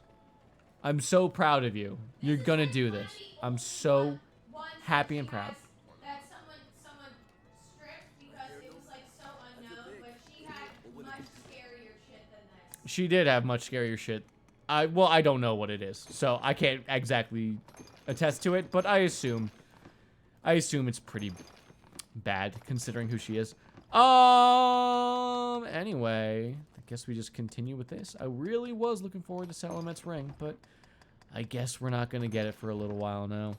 I'm so proud of you. You're gonna do this. I'm so happy and proud. That someone stripped because it was like so unknown, but she had much scarier shit than this. She did have much scarier shit. Well, I don't know what it is, so I can't exactly attest to it, but I assume it's pretty bad considering who she is. Anyway, I guess we just continue with this. I really was looking forward to Salamet's ring, but I guess we're not gonna get it for a little while now.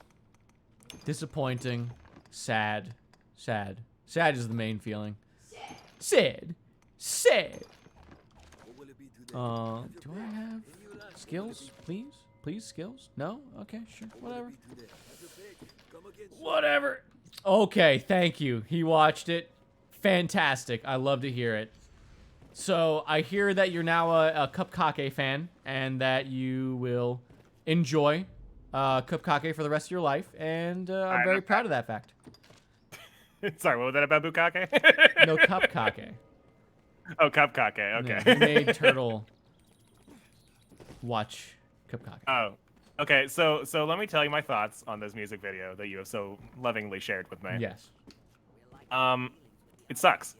Disappointing. Sad. Sad. Sad is the main feeling. Sid. Do I have skills? Please, skills? No? Okay, sure. Whatever. Okay, thank you. He watched it. Fantastic. I love to hear it. So, I hear that you're now a Cupcake fan, and that you will enjoy Cupcake for the rest of your life, and I'm very proud of that fact. Sorry, what was that about Bukake? No, Cupcake. Oh, Cupcake. Okay. Yeah, he made Turtle watch Cupcake. Oh, okay. So let me tell you my thoughts on this music video that you have so lovingly shared with me. Yes. It sucks.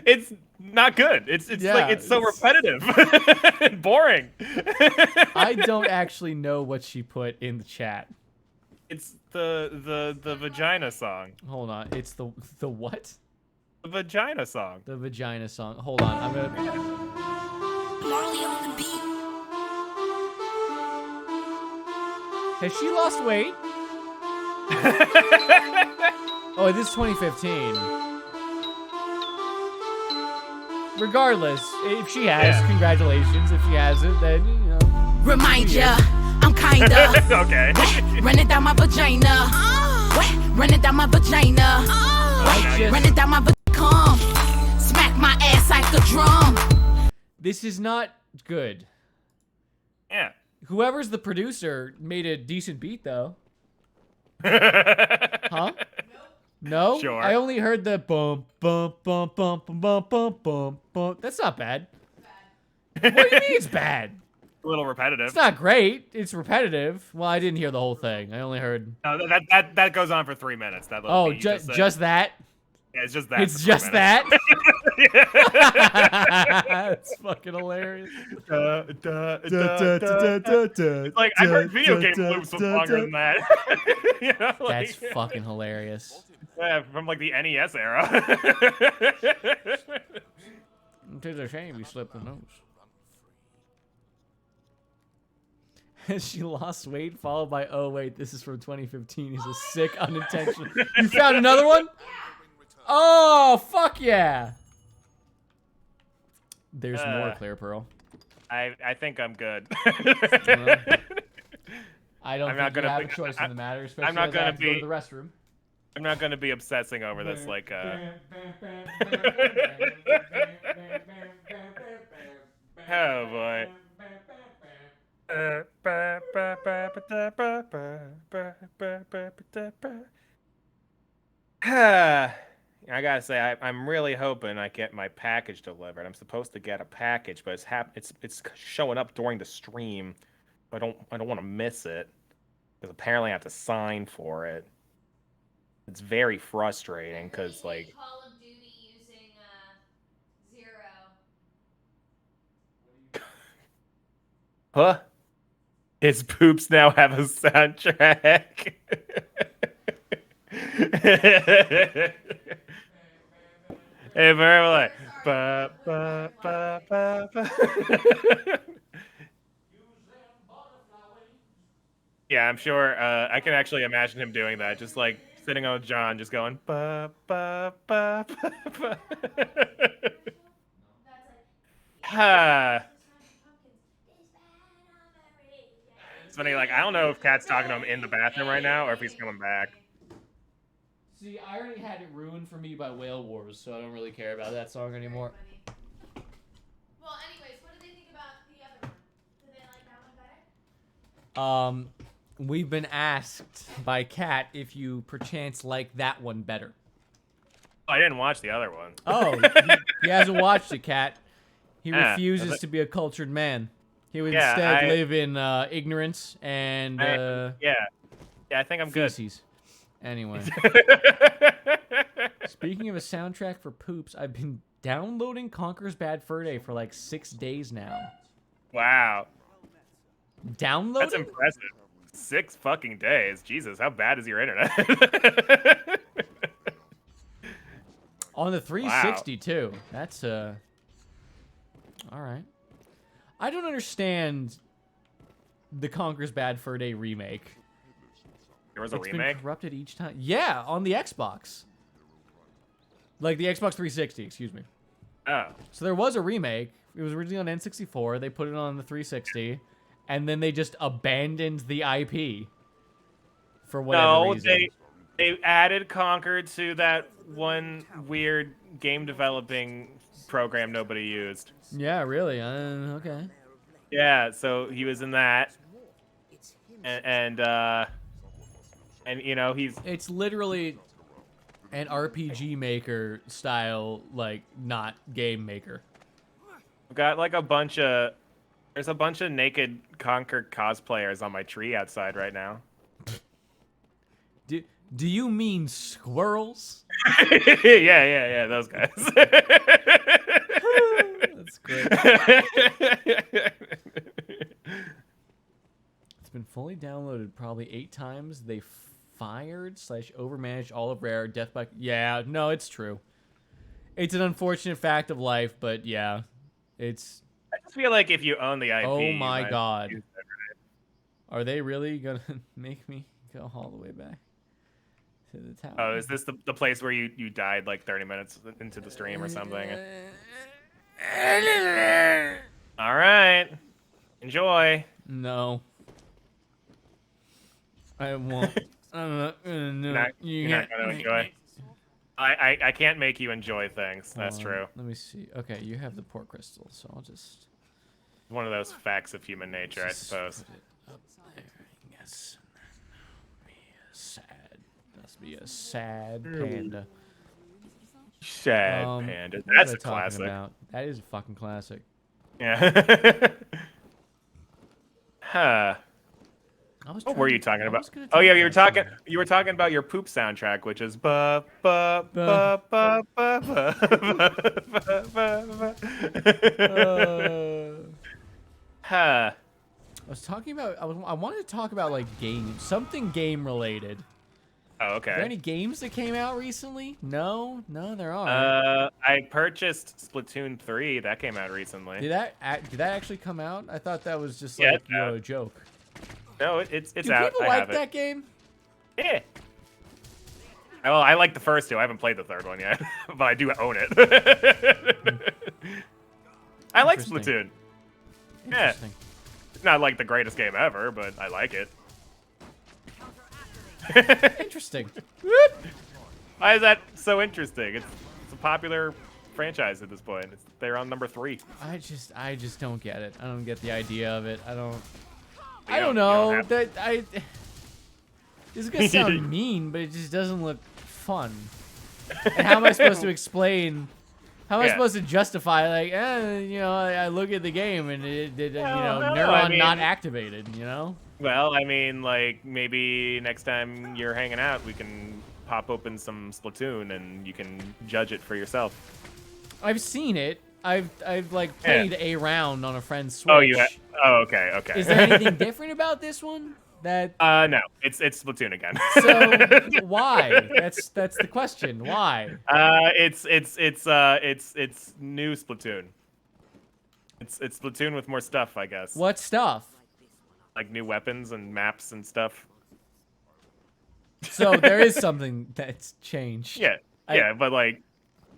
It's not good. It's like it's so repetitive and boring. I don't actually know what she put in the chat. It's the vagina song. Hold on. It's the what? The vagina song. The vagina song. Hold on. I'm gonna. Marley on the beat. Has she lost weight? Oh, this is 2015. Regardless, if she has, congratulations. If she hasn't, then, you know. Remind ya, I'm kinda Okay. running down my vagina. Running down my vagina. Running down my come. Smack my ass like a drum. This is not good. Yeah. Whoever's the producer made a decent beat, though. Huh? No? Sure. I only heard the bum, bum, bum, bum, bum, bum, bum, bum, bum. That's not bad. What do you mean it's bad? A little repetitive. It's not great. It's repetitive. Well, I didn't hear the whole thing. I only heard... No, that goes on for 3 minutes. That little Oh, beat you just that? Yeah, it's just that. It's for 3 just minutes. that? That's fucking hilarious. Like, I've heard video game loops with longer than that. You know, like, That's fucking hilarious. yeah, from like the NES era. It's a shame you slipped the nose. She lost weight, followed by, oh wait, this is from 2015. He's a sick unintentional. You found another one? Oh, fuck yeah. There's more ClearPearl. I think I'm good. I don't think you have a choice in the matter, especially I'm not as I have to go be to the restroom. I'm not gonna be obsessing over this like oh boy. I gotta say, I'm really hoping I get my package delivered. I'm supposed to get a package, but it's showing up during the stream. I don't want to miss it because apparently I have to sign for it. It's very frustrating because like. Call of Duty using Zero. Huh? His poops now have a soundtrack. Hey, forever like ba ba ba ba ba. Yeah, I'm sure. I can actually imagine him doing that, just like sitting on John, just going ba ba ba ba ba. Ha. It's funny, like, I don't know if Kat's talking to him in the bathroom right now or if he's coming back. See, I already had it ruined for me by Whale Wars, so I don't really care about that song anymore. Well, anyways, what did they think about the other one? Did they like that one better? We've been asked by Kat if you perchance like that one better. I didn't watch the other one. Oh, he hasn't watched it, Kat. He refuses to be a cultured man. He would instead live in ignorance and yeah, I think I'm good. feces. Anyway. Speaking of a soundtrack for poops, I've been downloading Conker's Bad Fur Day for like 6 days now. Wow. Downloading? That's impressive. 6 fucking days. Jesus, how bad is your internet? On the 360 too. That's all right. I don't understand the Conker's Bad Fur Day remake. There was a It's remake? been corrupted each time. Yeah, on the Xbox. Like the Xbox 360, excuse me. Oh. So there was a remake. It was originally on N64. They put it on the 360, and then they just abandoned the IP for whatever reason. They added Conquer to that one weird game developing program nobody used. Yeah, really. Okay. Yeah, so he was in that, and you know he's It's literally an RPG maker style, like not game maker. got like there's a bunch of naked Conquer cosplayers on my tree outside right now. Do you mean squirrels? yeah, those guys. That's great. It's been fully downloaded probably 8 times. They fired / overmanaged all of Rare. Death by... Yeah, no, it's true. It's an unfortunate fact of life, but yeah. It's... I just feel like if you own the IP... Oh my god. Are they really gonna make me go all the way back to the tower? Oh, is this the place where you died like 30 minutes into the stream or something? All right. Enjoy. No. I won't. I'm not gonna do it. You're not gonna enjoy. I can't make you enjoy things. That's true. Let me see. Okay, you have the port crystal, so I'll just... One of those facts of human nature, I suppose. Put it up there. Yes. Must be a sad panda. Sad Um, panda. What That's was a I talking classic. about? That is a fucking classic. Yeah. Huh. What were you talking about? Oh yeah, you were talking about your poop soundtrack, which is ba ba ba ba ba ba ba ba. Huh. I was talking about. I wanted to talk about like games, something game related. Oh, Are there okay. any games that came out recently? No, there aren't. I purchased Splatoon 3. That came out recently. Did that actually come out? I thought that was just Yeah, like it's out. a joke. No, it's Do out. people I like have that it. game? Yeah. Well, I like the first two. I haven't played the third one yet, but I do own it. I like Interesting. Splatoon. Yeah. Interesting. It's not like the greatest game ever, but I like it. Interesting. Why is that so interesting? It's a popular franchise at this point. They're on number 3. I just don't get it. I don't get the idea of it. I don't You don't know. have- This is gonna sound mean, but it just doesn't look fun. And how am I supposed to explain? How am I Yeah. supposed to justify? Like, I look at the game and Well, no, neuron I mean- not activated. You know. Well, I mean, like, maybe next time you're hanging out, we can pop open some Splatoon and you can judge it for yourself. I've seen it. I've like played a round on a friend's Switch. Oh, okay. Is there anything different about this one? That No, it's Splatoon again. so why? That's the question. Why? It's new Splatoon. It's Splatoon with more stuff, I guess. What stuff? Like new weapons and maps and stuff. So there is something that's changed. Yeah, but like,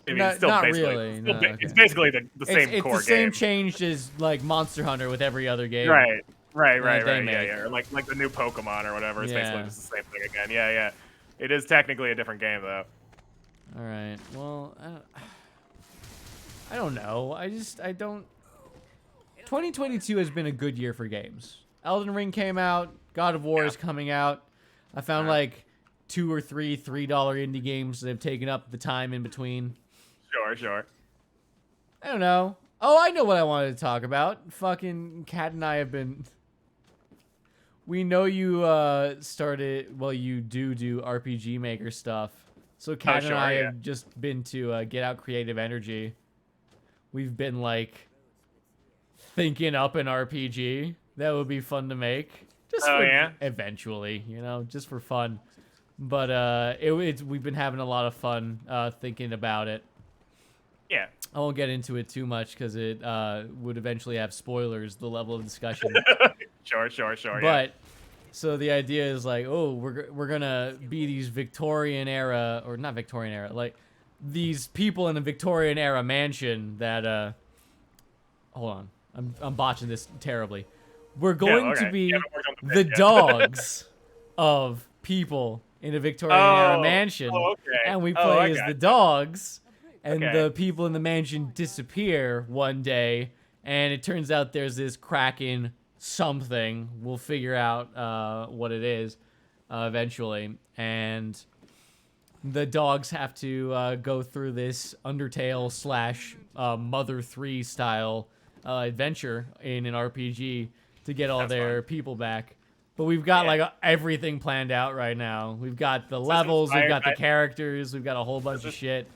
I mean, it's still not basically, really, still no, ba- okay. it's basically the same It's core the same game. change as like Monster Hunter with every other game. Right. they make. Yeah. Or like the new Pokemon or whatever. It's Yeah. basically just the same thing again. Yeah. It is technically a different game though. All right. Well, I don't know. I don't. 2022 has been a good year for games. Elden Ring came out. God of War is coming out. I found like 2 or 3 $3 indie games that have taken up the time in between. Sure. I don't know. Oh, I know what I wanted to talk about. Fucking Kat and I have been... We know you started... Well, you do RPG Maker stuff. So Kat and I have just been to Get Out Creative Energy. We've been, like, thinking up an RPG that would be fun to make. Just eventually, just for fun. But we've been having a lot of fun thinking about it. Yeah. I won't get into it too much because it would eventually have spoilers, the level of discussion. Sure. But So the idea is like, oh, we're gonna be these Victorian era, or not Victorian era, like these people in a Victorian era mansion that hold on, I'm botching this terribly. We're going to be the dogs of people in a Victorian era mansion, and we play as the dogs, and the people in the mansion disappear one day, and it turns out there's this Kraken something. We'll figure out what it is eventually, and the dogs have to go through this Undertale slash Mother 3 style adventure in an RPG to get all their people back. But we've got like everything planned out right now. We've got the levels, we've got the characters, we've got a whole bunch of shit.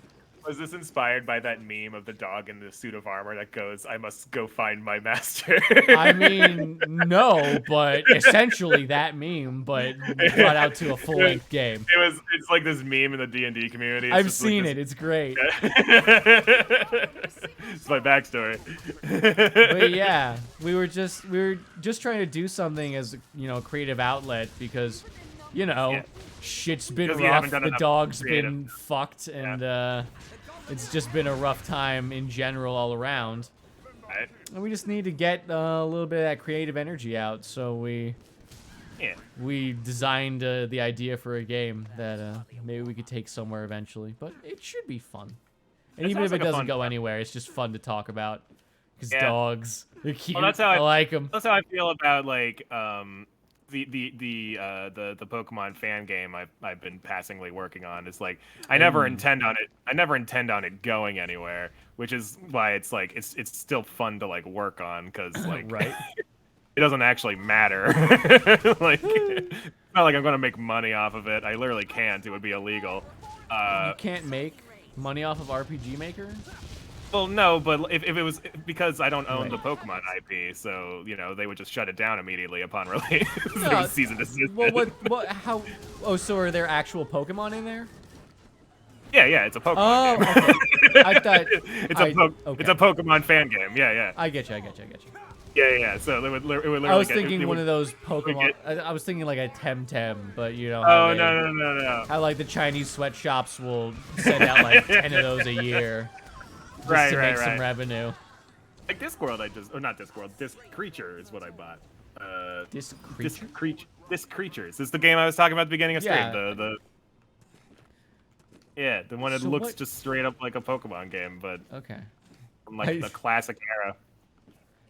Was this inspired by that meme of the dog in the suit of armor that goes, "I must go find my master"? I mean, no, but essentially that meme, but brought out to a full-length game. It's like this meme in the D&D community. I've seen it. It's great. It's my backstory. But yeah, we were just trying to do something as, you know, a creative outlet because, you know, shit's been rough. The dog's been fucked, and it's just been a rough time in general all around. Right. And we just need to get a little bit of that creative energy out. So we designed the idea for a game that maybe we could take somewhere eventually. But it should be fun. And even if it doesn't go anywhere, it's just fun to talk about. Because dogs, they're cute. Well, I like them. That's how I feel about like the Pokemon fan game I've been passingly working on. Is like I never intend on it going anywhere, which is why it's like it's still fun to like work on because like it doesn't actually matter. Like it's not like I'm gonna make money off of it. I literally can't. It would be illegal. You can't make money off of RPG Maker? Well, no, but if it was because I don't own the Pokemon IP, so you know they would just shut it down immediately upon release. It was cease and desist. Well, how? Oh, so are there actual Pokemon in there? Yeah, it's a Pokemon game. Okay. I thought it's a Pokemon fan game. Yeah. I get you. Yeah. So it would literally. I was thinking one of those Pokemon. I was thinking like a Temtem, but you know. Oh no. How like the Chinese sweatshops will send out like 10 of those a year. Just to make some revenue. Like Discworld, not Discworld. Disc Creature is what I bought. Disc Creatures. This is the game I was talking about at the beginning of stream. The one that looks just straight up like a Pokemon game, but from like the classic era.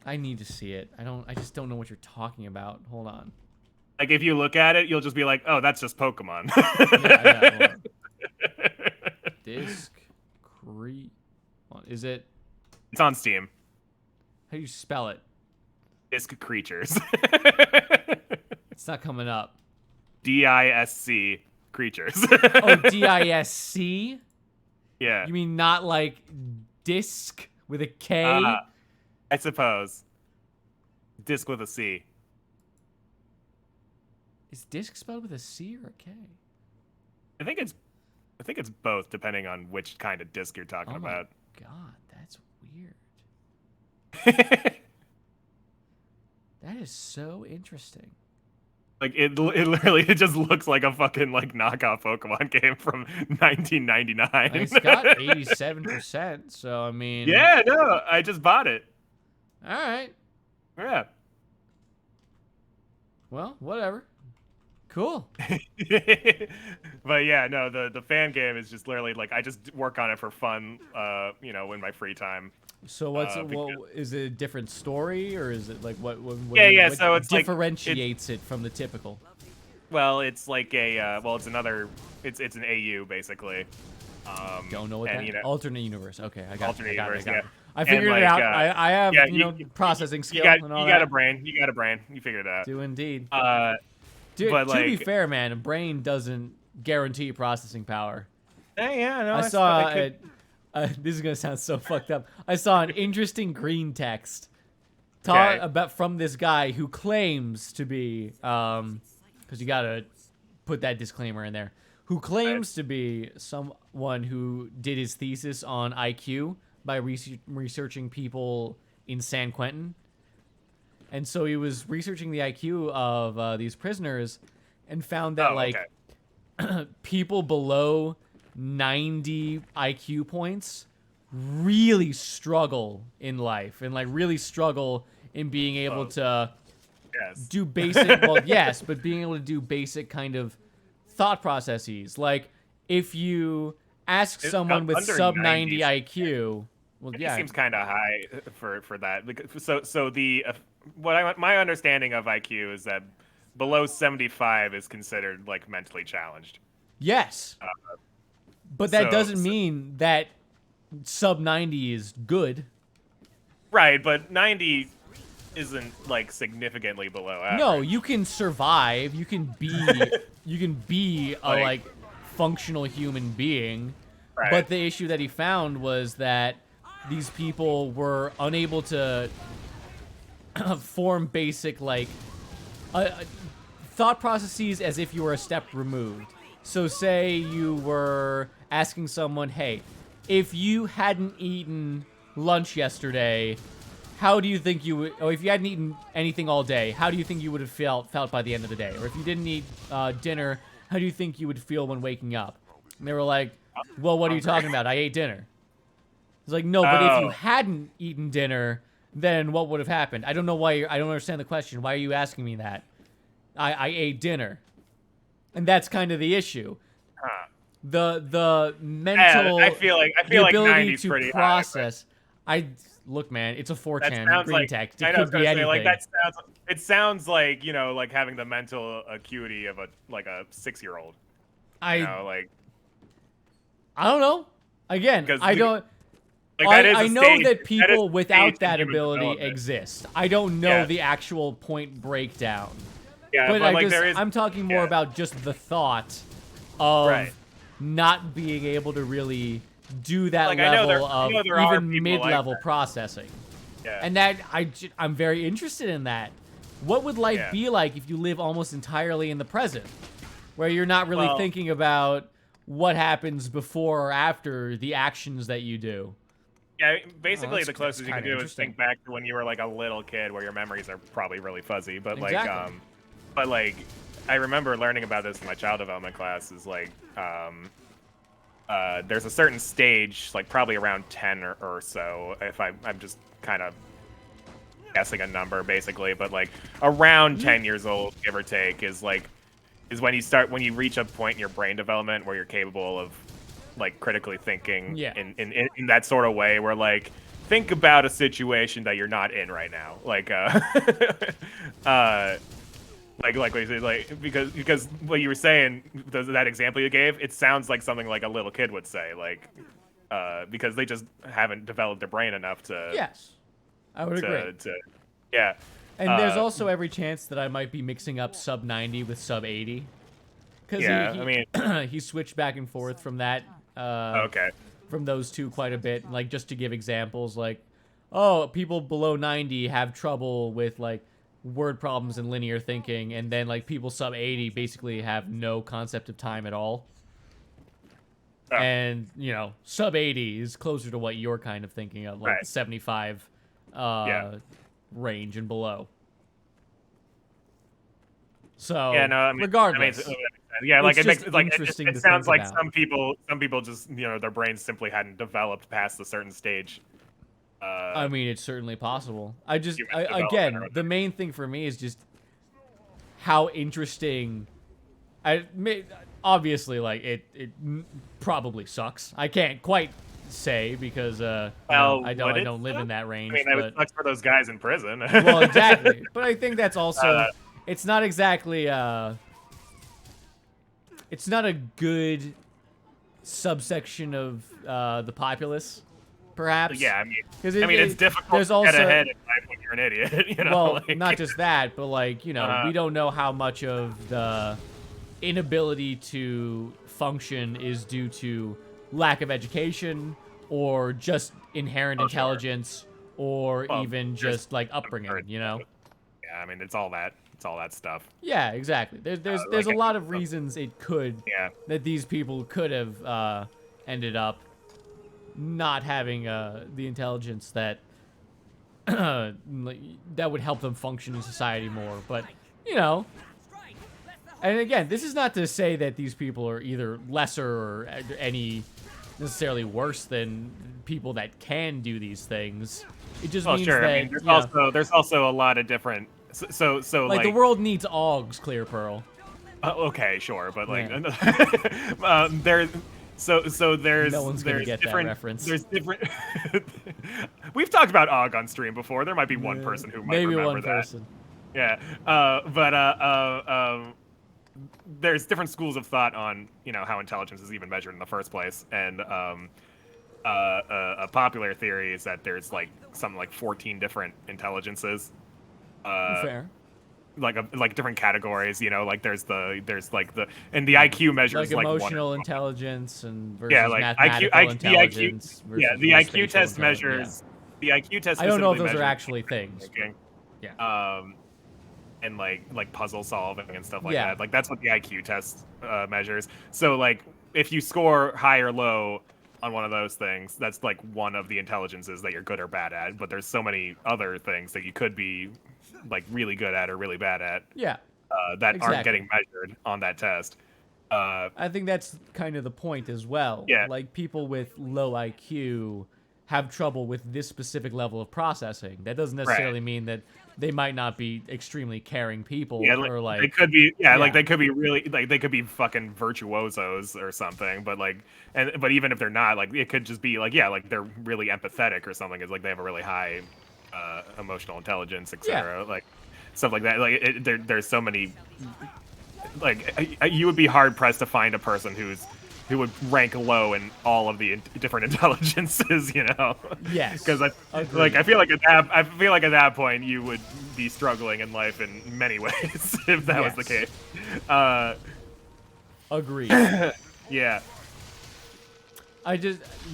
I need to see it. I just don't know what you're talking about. Hold on. Like if you look at it, you'll just be like, "Oh, that's just Pokemon." Yeah. Disc Creature. Is it? It's on Steam. How do you spell it? Disc Creatures. It's not coming up. DISC Creatures. Oh, DISC? Yeah. You mean not like disc with a K? I suppose. Disc with a C. Is disc spelled with a C or a K? I think it's both, depending on which kind of disc you're talking about. God, that's weird. That is so interesting. Like it literally just looks like a fucking like knockoff Pokemon game from 1999. And it's got 87%, so I mean. Yeah, no, I just bought it. All right. Yeah. Well, whatever. Cool. But yeah, no, the fan game is just literally like I just work on it for fun, you know, in my free time. So is it a different story or is it like what so it's differentiates it from the typical? Well, it's like it's an AU basically. Don't know what that. Alternate universe. Okay, I got it. Yeah. I figured it out. I have processing skill. You got a brain. You got a brain. You figured it out. Do indeed. Dude, to be fair, man, a brain doesn't guarantee processing power. Yeah, no. I saw it. This is gonna sound so fucked up. I saw an interesting green text about from this guy who claims to be, because you gotta put that disclaimer in there, who claims to be someone who did his thesis on IQ by researching people in San Quentin. And so he was researching the IQ of these prisoners and found that people below 90 IQ points really struggle in life and like really struggle in being able to do basic but being able to do basic kind of thought processes. Like if you ask someone with sub 90 IQ, it seems kind of high for that. So my understanding of IQ is that below 75 is considered like mentally challenged. Yes. But that doesn't mean that sub 90 is good. Right, but 90 isn't like significantly below average. No, you can survive. You can be a like functional human being. Right. But the issue that he found was that these people were unable to form basic like thought processes as if you were a step removed. So say you were asking someone, hey, if you hadn't eaten lunch yesterday, how do you think you would, or if you hadn't eaten anything all day, how do you think you would have felt by the end of the day? Or if you didn't eat dinner, how do you think you would feel when waking up? And they were like, well, what are you talking about? I ate dinner. It's like, no, but if you hadn't eaten dinner, then what would have happened? I don't know why I don't understand the question. Why are you asking me that? I ate dinner. And that's kind of the issue. The mental, I feel like ability 90's to pretty process. High, Look, man, it's a 4chan green like, text. It could be anything. Like it sounds like, you know, like having the mental acuity of a 6-year-old. I don't know. Again, I don't. Like I know that people without that ability exist. I don't know the actual point breakdown. Yeah, but like I'm talking more about just the thought of not being able to really do that level of even mid-level processing. Yeah. And that I'm very interested in that. What would life be like if you live almost entirely in the present, where you're not really thinking about what happens before or after the actions that you do? Yeah, basically the closest you can do is think back to when you were like a little kid, where your memories are probably really fuzzy. But like, I remember learning about this in my child development class. Is like, there's a certain stage, like probably around 10 or so, if I'm just kind of guessing a number basically, but like around 10 years old, give or take, is when you reach a point in your brain development where you're capable of like critically thinking in that sort of way, where like think about a situation that you're not in right now, because what you were saying, that example you gave, it sounds like something like a little kid would say, like because they just haven't developed their brain enough to. Yes, I would agree. And there's also every chance that I might be mixing up sub 90 with sub 80, because he switched back and forth from that. From those two quite a bit, like just to give examples, like, oh, people below 90 have trouble with like word problems and linear thinking, and then like people sub 80 basically have no concept of time at all. And you know, sub 80 is closer to what you're kind of thinking of, like 75 range and below. So regardless, like it makes like interesting. It sounds like some people just, you know, their brains simply hadn't developed past a certain stage. I mean, it's certainly possible. Again, the main thing for me is just how interesting. Obviously, like it probably sucks. I can't quite say because I don't live in that range. I mean, that sucks for those guys in prison. Well, exactly. But I think that's also it's not exactly it's not a good subsection of the populace. Perhaps. Yeah, I mean, it's difficult to get ahead in life when you're an idiot. You know, well, not just that, but like, you know, we don't know how much of the inability to function is due to lack of education or just inherent intelligence or even just like upbringing. You know. Yeah, I mean, it's all that stuff. Yeah, exactly. There's a lot of reasons it could that these people could have ended up not having the intelligence that like, that would help them function in society more. But you know, and again, this is not to say that these people are either lesser or any necessarily worse than people that can do these things. It just means sure. that I mean, there's also a lot of different. So like the world needs Augs, ClearPearl. Okay, sure, but like Yeah. there's there's No one's gonna get that reference. There's different. We've talked about Og on stream before. There might be one person who might maybe remember one that. person. Yeah, there's different schools of thought on how intelligence is even measured in the first place, and a popular theory is that there's like something like 14 different intelligences. Fair. Like different categories, like there's like the and the IQ measures Like like emotional one intelligence and versus yeah, like mathematical intelligence. the IQ test measures the IQ test. I don't know if those measures are actually things. thinking, Yeah. and like puzzle solving and stuff like Yeah. that. Like that's what the IQ test measures. So like if you score high or low on one of those things, that's like one of the intelligences that you're good or bad at. But there's so many other things that you could be like really good at or really bad at. Yeah. That aren't getting measured on that test. I think that's kind of the point as well. Yeah. Like people with low IQ have trouble with this specific level of processing. That doesn't necessarily mean that they might not be extremely caring people or like they could be like they could be really like they could be fucking virtuosos or something, but like but even if they're not, like it could just be like like they're really empathetic or something. It's like they have a really high emotional intelligence, etc. Like stuff like that. Like there's so many like you would be hard pressed to find a person who would rank low in all of the different intelligences, Yes. Because I feel like at that point you would be struggling in life in many ways if that was the case. Agreed. Yeah.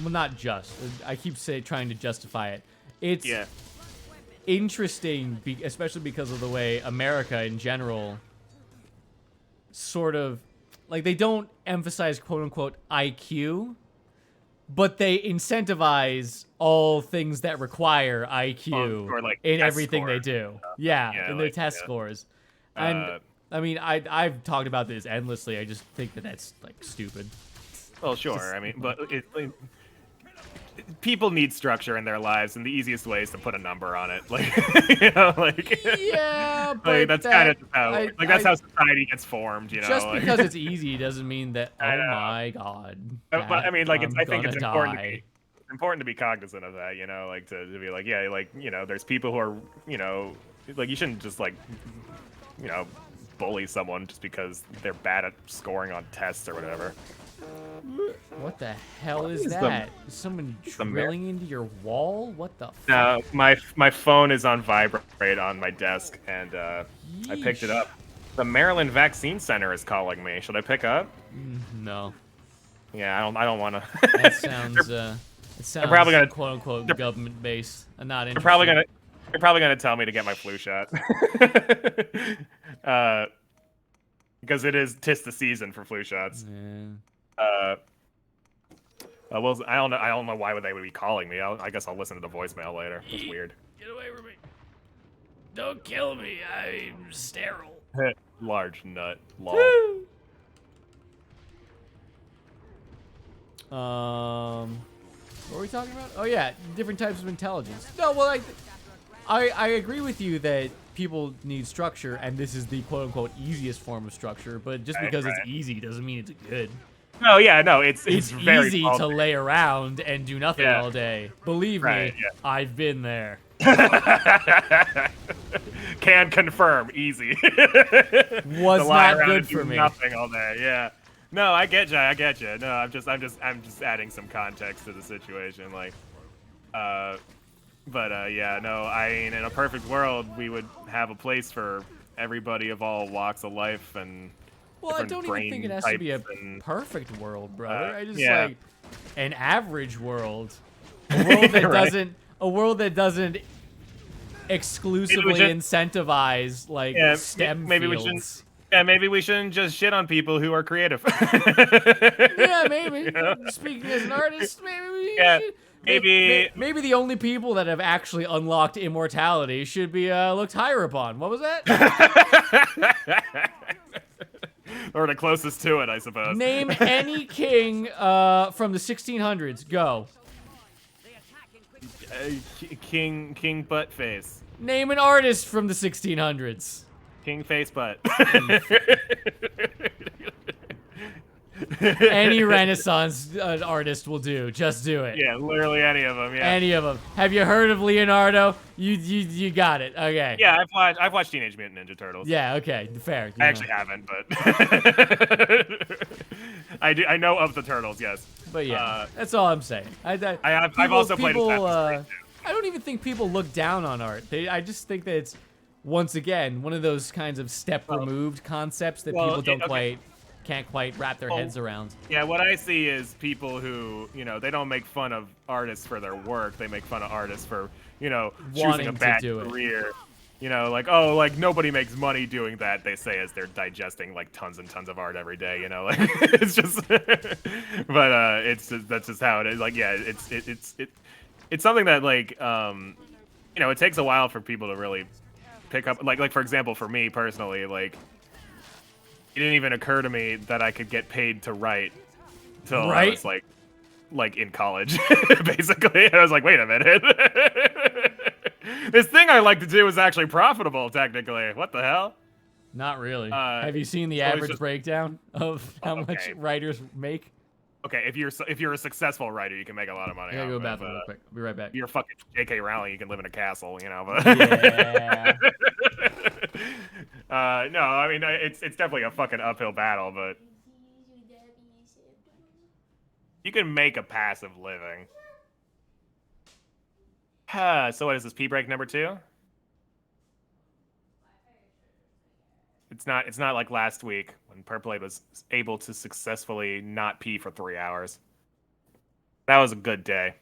Not just. I keep trying to justify it. It's Yeah. interesting, especially because of the way America in general sort of like they don't emphasize quote unquote IQ, but they incentivize all things that require IQ or like in test everything they scores. do. Yeah, in their like, test scores. And I mean, I've talked about this endlessly. I just think that that's like stupid. Well, sure. I mean, but people need structure in their lives, and the easiest way is to put a number on it. Like, Yeah, but like, that's kind of how that's I- how society gets formed. Just like, because it's easy doesn't mean that. Oh know. my god! But I mean, like, I think it's important die. important to be cognizant of that. Like to be like, there's people who are, like you shouldn't just like, bully someone just because they're bad at scoring on tests or whatever. What the hell is is the- that? Is someone the drilling into your wall? What the? No, my phone is on vibrate on my desk, and I picked it Yeesh. up. The Maryland Vaccine Center is calling me. Should I pick up? No, Yeah, I don't want to. that sounds. It sounds probably gonna- quote unquote government based. I'm not They're interested. probably gonna tell me to get my flu shot. Because tis the season for flu shots. Yeah. Well, I don't know why they would be calling me. I guess I'll listen to the voicemail later. It's weird. Get away from me! Don't kill me. I'm sterile. Large nut. Lol. What were we talking about? Oh yeah, different types of intelligence. No, well, I agree with you that people need structure, and this is the quote-unquote easiest form of structure. But just because it's easy doesn't mean it's good. No, yeah, no, it's very easy to lay around and do nothing all day. Believe me, I've been there. Can confirm, easy. Was To lie not around good and do for me. Nothing all day, yeah. No, I get you. No, I'm just adding some context to the situation, like, yeah, no, I mean, in a perfect world, we would have a place for everybody of all walks of life and. Well, I don't even think it has to be a perfect world, brother. I just like an average world, a world that doesn't exclusively incentivize like STEM fields. Maybe we shouldn't just shit on people who are creative. Yeah, maybe. Speaking as an artist, maybe we should. maybe the only people that have actually unlocked immortality should be looked higher upon. What was that? Or the closest to it, I suppose. Name any king from the 1600s. Go. King Buttface. Name an artist from the 1600s. King Face Butt. Any Renaissance artist will do. Just do it. Yeah, literally any of them. Yeah. Any of them. Have you heard of Leonardo? You got it. Okay. Yeah, I've watched Teenage Mutant Ninja Turtles. Yeah. Okay. Fair. I actually haven't, but I know of the turtles. Yes. But yeah, that's all I'm saying. I've also played Assassin's Creed, too. I don't even think people look down on art. I just think that it's once again one of those kinds of step removed concepts that people can't quite wrap their heads around. Yeah, what I see is people who, they don't make fun of artists for their work. They make fun of artists for, choosing a bad career. Nobody makes money doing that, they say, as they're digesting like tons and tons of art every day, it's just but that's just how it is. Like, yeah, it's something that it takes a while for people to really pick up, like for example, for me personally, like, it didn't even occur to me that I could get paid to write till I was like in college, basically. And I was like, wait a minute. This thing I like to do is actually profitable, technically. What the hell? Not really. Have you seen the average breakdown of how much writers make? Okay, if you're a successful writer, you can make a lot of money. I gotta go bathroom real quick. I'll be right back. If you're fucking J.K. Rowling, you can live in a castle, But yeah. No, I mean it's definitely a fucking uphill battle, but you can make a passive living. So what is this, pee break number 2? It's not like last week when Purple was able to successfully not pee for 3 hours. That was a good day.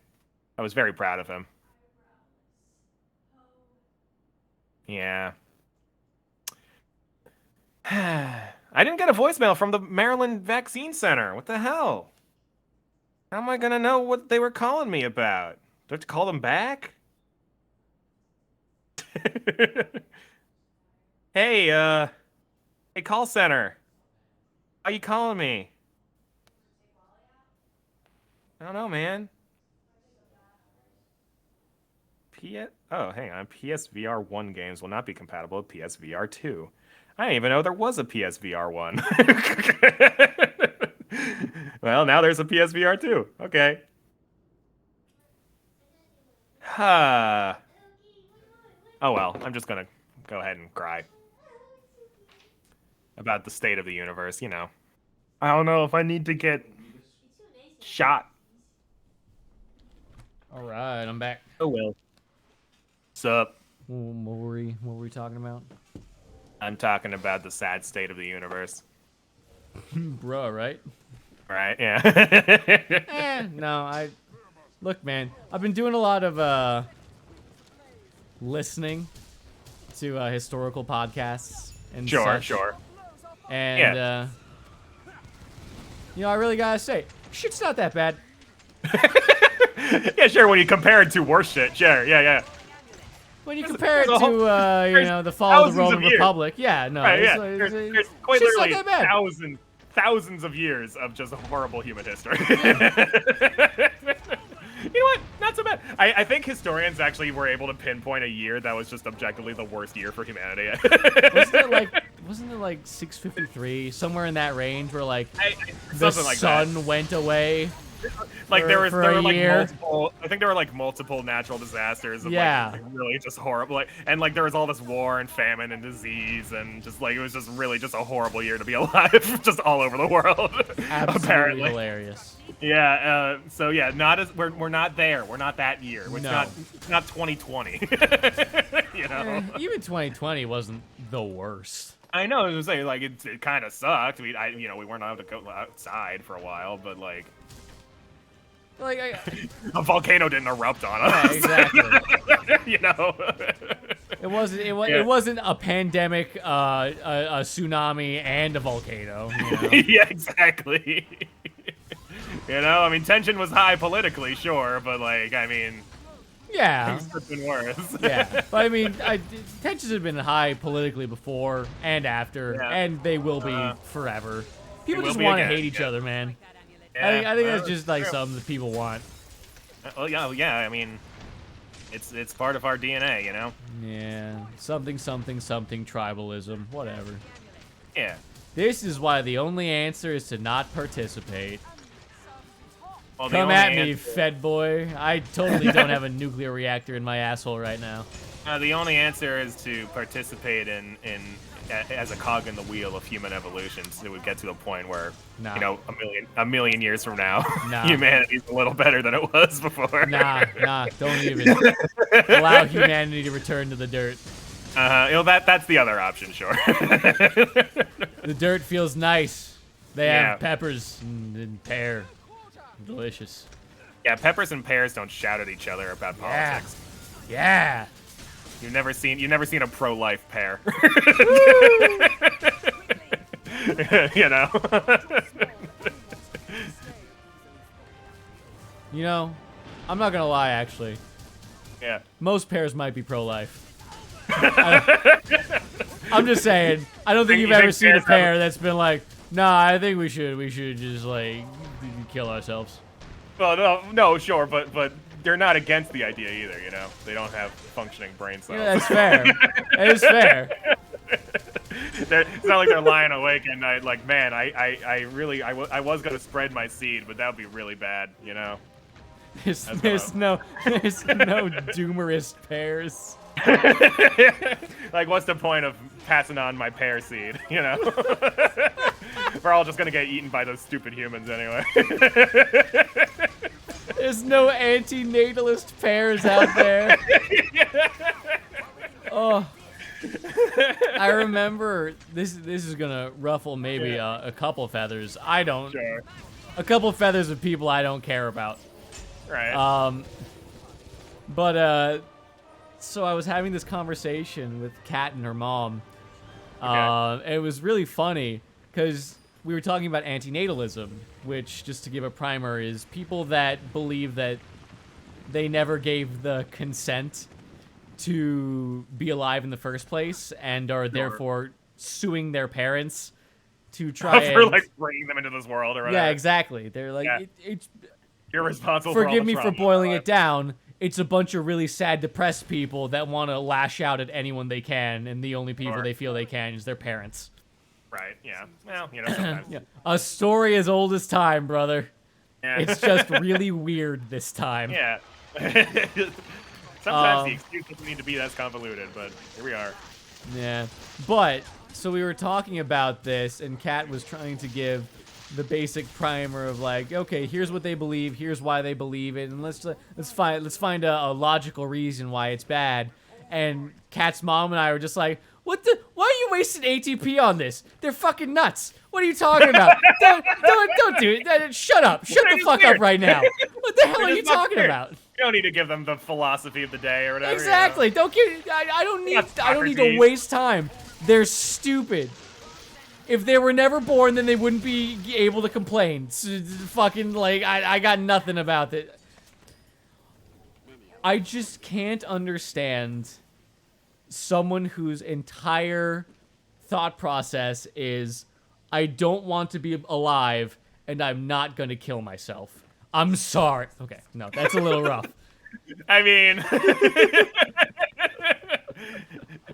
I was very proud of him. Yeah. I didn't get a voicemail from the Maryland Vaccine Center. What the hell? How am I gonna know what they were calling me about? Do I have to call them back? Hey, call center. How you calling me? I don't know, man. Oh, hang on. PSVR 1 games will not be compatible with PSVR 2. I didn't even know there was a PSVR 1. Well, now there's a PSVR 2. Okay. Oh well, I'm just gonna go ahead and cry about the state of the universe, I don't know if I need to get shot. All right, I'm back. Oh well. What's up? What were we talking about? I'm talking about the sad state of the universe. Bruh, right? Right, yeah. No, look, man, I've been doing a lot of listening to historical podcasts and such. Sure. And I really gotta say, shit's not that bad. Yeah, sure. When you compare it to worse shit, sure. Yeah. When you compare it to the fall of the Roman Republic, yeah, no, right, it's quite literally not that bad. Thousands of years of just horrible human history. You know what? Not so bad. I think historians actually were able to pinpoint a year that was just objectively the worst year for humanity. Wasn't it like 653, somewhere in that range, where the like sun that. went away? There were year. multiple. I think there were multiple natural disasters. Of, really just horrible. And there was all this war and famine and disease and just it was just really just a horrible year to be alive, just all over the world. Absolutely apparently hilarious. Yeah. So yeah, we're not there. We're not that year. It's not 2020. Even 2020 wasn't the worst. I know. I was saying it kind of sucked. We weren't allowed to go outside for a while, but a volcano didn't erupt on us. Yeah, exactly. It wasn't a pandemic, a tsunami, and a volcano. Yeah, exactly. You know, I mean, tension was high politically, sure, but like, I mean, Yeah. things could have been worse. Yeah, but I mean, tensions have been high politically before and after, Yeah. and they will be forever. People will just be want to again, hate each yeah. other, man. Yeah, I think well, that's just like true. something that people want. Well, yeah. I mean, it's part of our DNA, you know. Yeah, something tribalism, whatever. Yeah. This is why the only answer is to not participate. Well, the Come only at me, answer- Fed boy. I totally don't have a nuclear reactor in my asshole right now. The only answer is to participate as a cog in the wheel of human evolution, so it would get to a point where, Nah. you know, a million years from now, Nah. humanity's a little better than it was before. Nah, don't even allow humanity to return to the dirt. You know, that's the other option, sure. The dirt feels nice. They Yeah. have peppers and pear. Delicious. Yeah, peppers and pears don't shout at each other about Yeah. politics. Yeah. You've never seen a pro-life pear. You know. You know, I'm not gonna lie, actually. Yeah. Most pears might be pro-life. I'm just saying. I don't think You you've think ever seen a pears have pear that's been like, nah, I think we should just like kill ourselves. Well, no, sure, but they're not against the idea either. You know, they don't have functioning brain cells. Yeah, that's fair. That is fair. It's not like they're lying awake at night, like, man, I was gonna spread my seed, but that would be really bad, you know. There's no doomerist pears. Like, what's the point of passing on my pear seed, you know? We're all just gonna get eaten by those stupid humans anyway. There's no anti-natalist pears out there. Oh, I remember this. This is gonna ruffle maybe a couple feathers. I don't. Sure. A couple feathers of people I don't care about. Right. But so I was having this conversation with Kat and her mom. Okay. It was really funny because we were talking about antinatalism, which, just to give a primer, is people that believe that they never gave the consent to be alive in the first place and are therefore suing their parents to try For and... like bringing them into this world or whatever. Yeah, exactly. They're like, Yeah. it's... You're responsible for all Forgive the me for trauma boiling in it down. It's a bunch of really sad, depressed people that want to lash out at anyone they can, and the only people Sure. they feel they can is their parents. Right, yeah. Well, you know, sometimes. Yeah. A story as old as time, brother. Yeah. It's just really weird this time. Yeah. Sometimes the excuse doesn't need to be that convoluted, but here we are. Yeah. But, so we were talking about this, and Kat was trying to give the basic primer of like, okay, here's what they believe, here's why they believe it, and let's find a logical reason why it's bad. And Kat's mom and I were just like, why are you wasting ATP on this? They're fucking nuts. What are you talking about? don't do it. Shut up. Shut the fuck up right now. What the hell are you talking about? You don't need to give them the philosophy of the day or whatever. Exactly. You know? I don't need to Socrates. waste time. They're stupid. If they were never born, then they wouldn't be able to complain. Fucking, like, I got nothing about it. I just can't understand someone whose entire thought process is, I don't want to be alive, and I'm not gonna kill myself. I'm sorry. Okay, no, that's a little rough. I mean,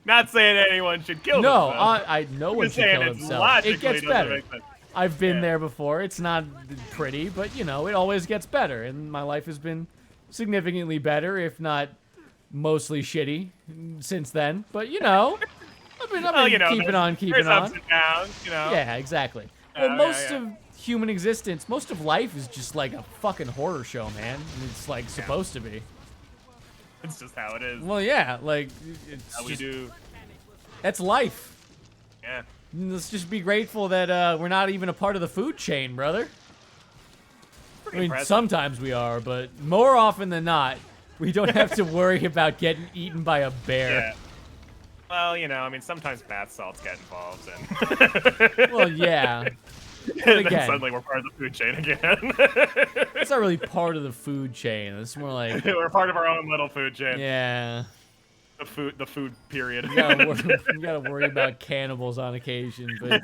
not saying anyone should kill No, themselves. no one Just should saying kill it's himself. logically It gets doesn't better. make sense. I've been Yeah. there before. It's not pretty, but you know, it always gets better, and my life has been significantly better, if not mostly shitty, since then. But you know, I've been Well, you know, keeping on, keeping there's on. ups and downs, you know. Yeah, exactly. Oh, Well, most yeah. of human existence, most of life is just like a fucking horror show, man. It's like supposed to be. It's just how it is. Well, yeah, like it's How we just, do. that's life. Yeah. Let's just be grateful that we're not even a part of the food chain, brother. I mean, impressive. sometimes we are, but more often than not, we don't have to worry about getting eaten by a bear. Yeah. Well, you know, I mean, sometimes bath salts get involved, and Well, yeah. And then again, suddenly we're part of the food chain again. it's not really part of the food chain. It's more like, We're part of our own little food chain. yeah. The food period. You gotta worry about cannibals on occasion, but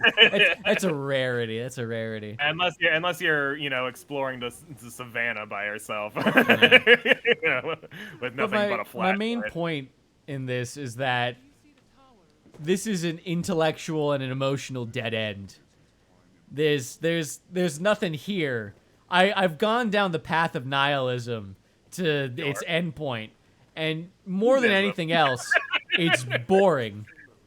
that's a rarity. That's a rarity. Unless you're exploring the savannah by yourself, with nothing but a flash. My main point in this is that this is an intellectual and an emotional dead end. There's nothing here. I've gone down the path of nihilism to its end point. And more than anything else, it's boring.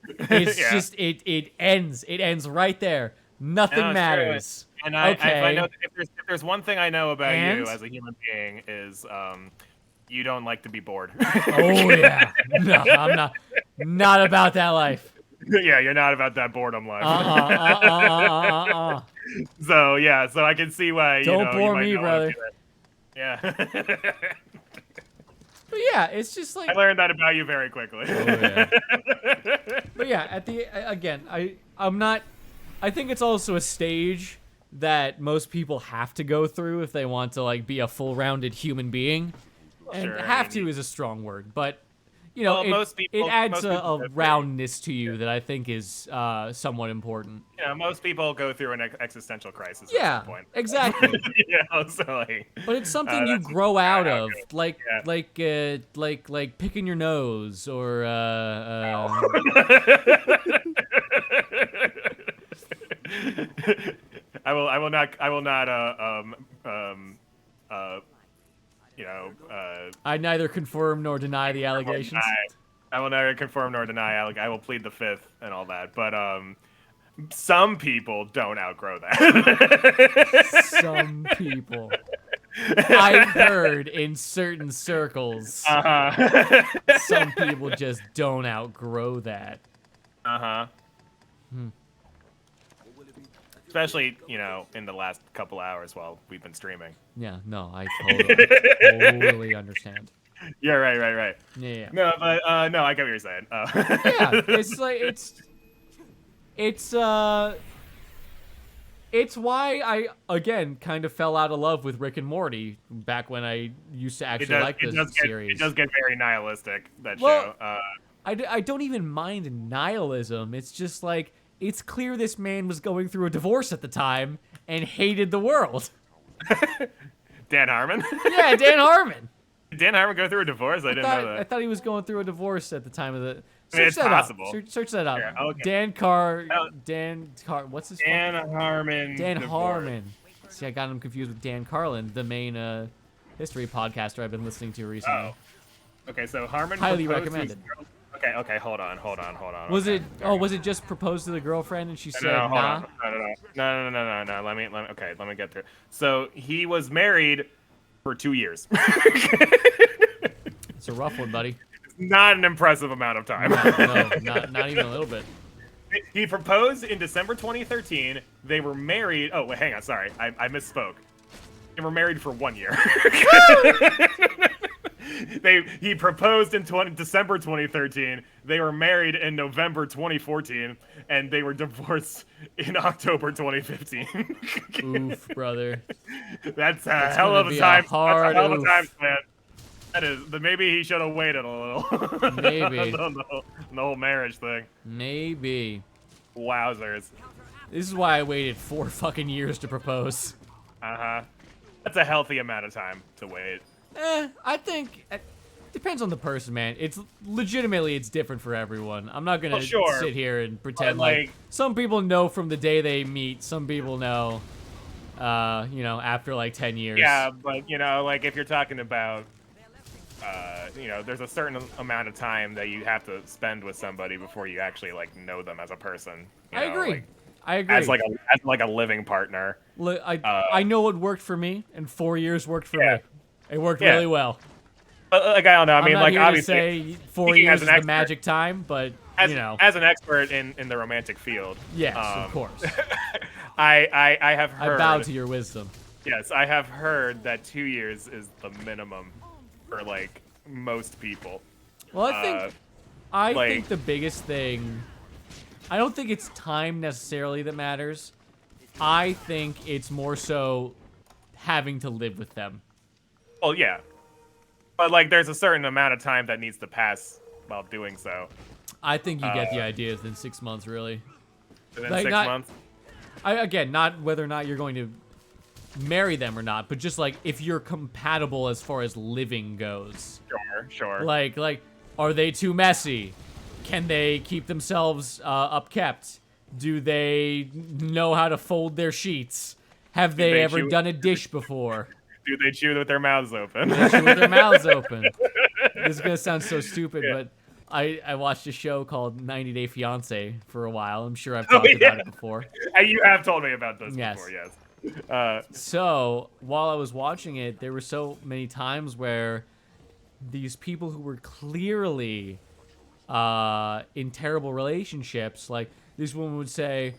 It's just it ends. It ends right there. Nothing matters. True. And I know if there's one thing I know about you as a human being is you don't like to be bored. Oh yeah. No, I'm not about that life. Yeah, you're not about that boredom life. So I can see why don't bore me, brother. Yeah. But yeah, it's just like I learned that about you very quickly. Oh, yeah. But yeah, I'm not. I think it's also a stage that most people have to go through if they want to like be a full-rounded human being. And Sure, have to is a strong word, but it adds a roundness to you that I think is somewhat important. Most people go through an existential crisis Yeah, at some point. exactly. But it's something you grow out of, like picking your nose or I will not I neither confirm nor deny the allegations. I will neither confirm nor deny. I will plead the fifth and all that. But some people don't outgrow that. Some people. I've heard in certain circles, some people just don't outgrow that. Especially, in the last couple hours while we've been streaming. Yeah, no, I totally understand. Yeah, right. Yeah. No, but no, I get what you're saying. Yeah, it's like it's why I again kind of fell out of love with Rick and Morty back when I used to actually like this series. It does get very nihilistic, that show. show. I don't even mind nihilism. It's just like it's clear this man was going through a divorce at the time and hated the world. Dan Harmon? Yeah, Dan Harmon. Did Dan Harmon go through a divorce? I didn't know that. I thought he was going through a divorce at the time of the. It's possible. Search that up. Yeah, okay. Dan Carr. What's his? Dan Harmon. Dan divorce. Harmon. See, I got him confused with Dan Carlin, the main history podcaster I've been listening to recently. Oh. Okay, so Harmon. Highly recommended. Okay, hold on. Was it just proposed to the girlfriend and she said nah? No. Let me get through. So he was married for 2 years. It's a rough one, buddy. Not an impressive amount of time. No, not even a little bit. He proposed in December 2013. They were married. Oh, wait, hang on. Sorry, I misspoke. They were married for 1 year. He proposed in December 2013. They were married in November 2014, and they were divorced in October 2015. Oof, brother. That's a hell of a time. That's a hell of a time, man. That is. Maybe he should have waited a little. Maybe. the whole marriage thing. Maybe. Wowzers. This is why I waited 4 fucking years to propose. That's a healthy amount of time to wait. I think it depends on the person, man. It's legitimately different for everyone. I'm not gonna sit here and pretend like some people know from the day they meet. Some people know, after like 10 years. Yeah, but like if you're talking about, there's a certain amount of time that you have to spend with somebody before you actually like know them as a person. I agree. I agree. As like a living partner. I know what worked for me, and 4 years worked for me. It worked really well. Like I don't know. I mean, like obviously, to say 4 years is the magic time, but as an expert in the romantic field, yes, of course. I have heard. I bow to your wisdom. Yes, I have heard that 2 years is the minimum for like most people. Well, I think the biggest thing. I don't think it's time necessarily that matters. I think it's more so having to live with them. Well, yeah. But, like, there's a certain amount of time that needs to pass while doing so. I think you get the idea within 6 months, really. Within Like, 6 months? Again, not whether or not you're going to marry them or not, but just, like, if you're compatible as far as living goes. Sure. Like, are they too messy? Can they keep themselves upkept? Do they know how to fold their sheets? Have they ever done a dish before? Do they chew with their mouths open? They chew with their mouths open. This is gonna sound so stupid, but I watched a show called 90 Day Fiancé for a while. I'm sure I've talked about it before. You have told me about this before, yes. So, while I was watching it, there were so many times where these people who were clearly in terrible relationships, like this woman would say,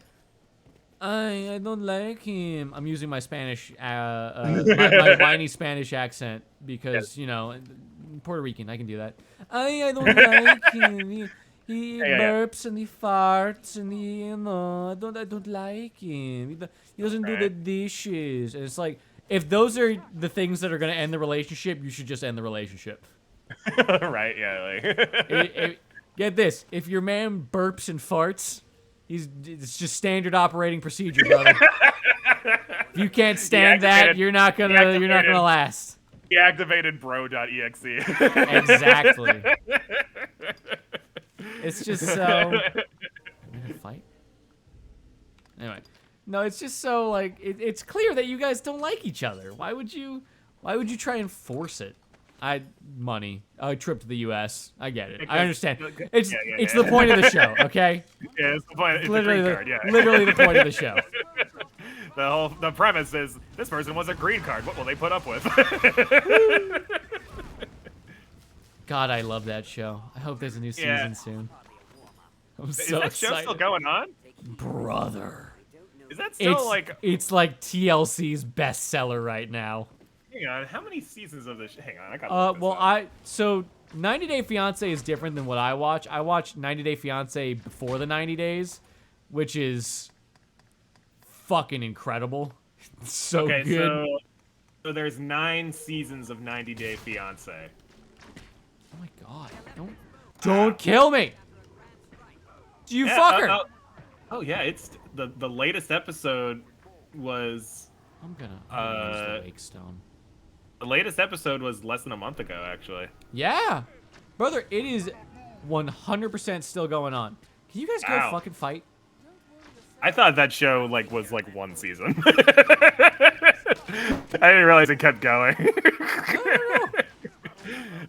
I don't like him. I'm using my Spanish, my whiny Spanish accent because, you know, Puerto Rican, I can do that. I don't like him. He burps and he farts and he, you know, I don't like him. He doesn't do the dishes. And it's like, if those are the things that are going to end the relationship, you should just end the relationship. Right, yeah. Like. Get this. If your man burps and farts, it's just standard operating procedure, brother. If you can't stand that, you're not gonna last. Deactivated bro.exe. Exactly. It's just so. Are we gonna fight? Anyway, no, it's just so like it's clear that you guys don't like each other. Why would you try and force it? Money. A trip to the U.S. I get it. I understand. It's the point of the show, okay? Yeah, it's the point. It's literally the green card, yeah. Literally the point of the show. The premise is this person wants a green card. What will they put up with? God, I love that show. I hope there's a new season soon. I'm so Is that excited. show still going on? Brother. Is that still It's like TLC's bestseller right now. Hang on, how many seasons of this? Hang on, I gotta. Well, so 90 Day Fiancé is different than what I watch. I watch 90 Day Fiancé before the 90 days, which is fucking incredible. It's so good. So there's 9 seasons of 90 Day Fiancé. Oh my god! Don't kill me! You fucker! Oh yeah, it's the latest episode was. I'm gonna use the Wake Stone. The latest episode was less than a month ago, actually. Yeah, brother, it is 100% still going on. Can you guys go fucking fight? I thought that show was 1 season. I didn't realize it kept going.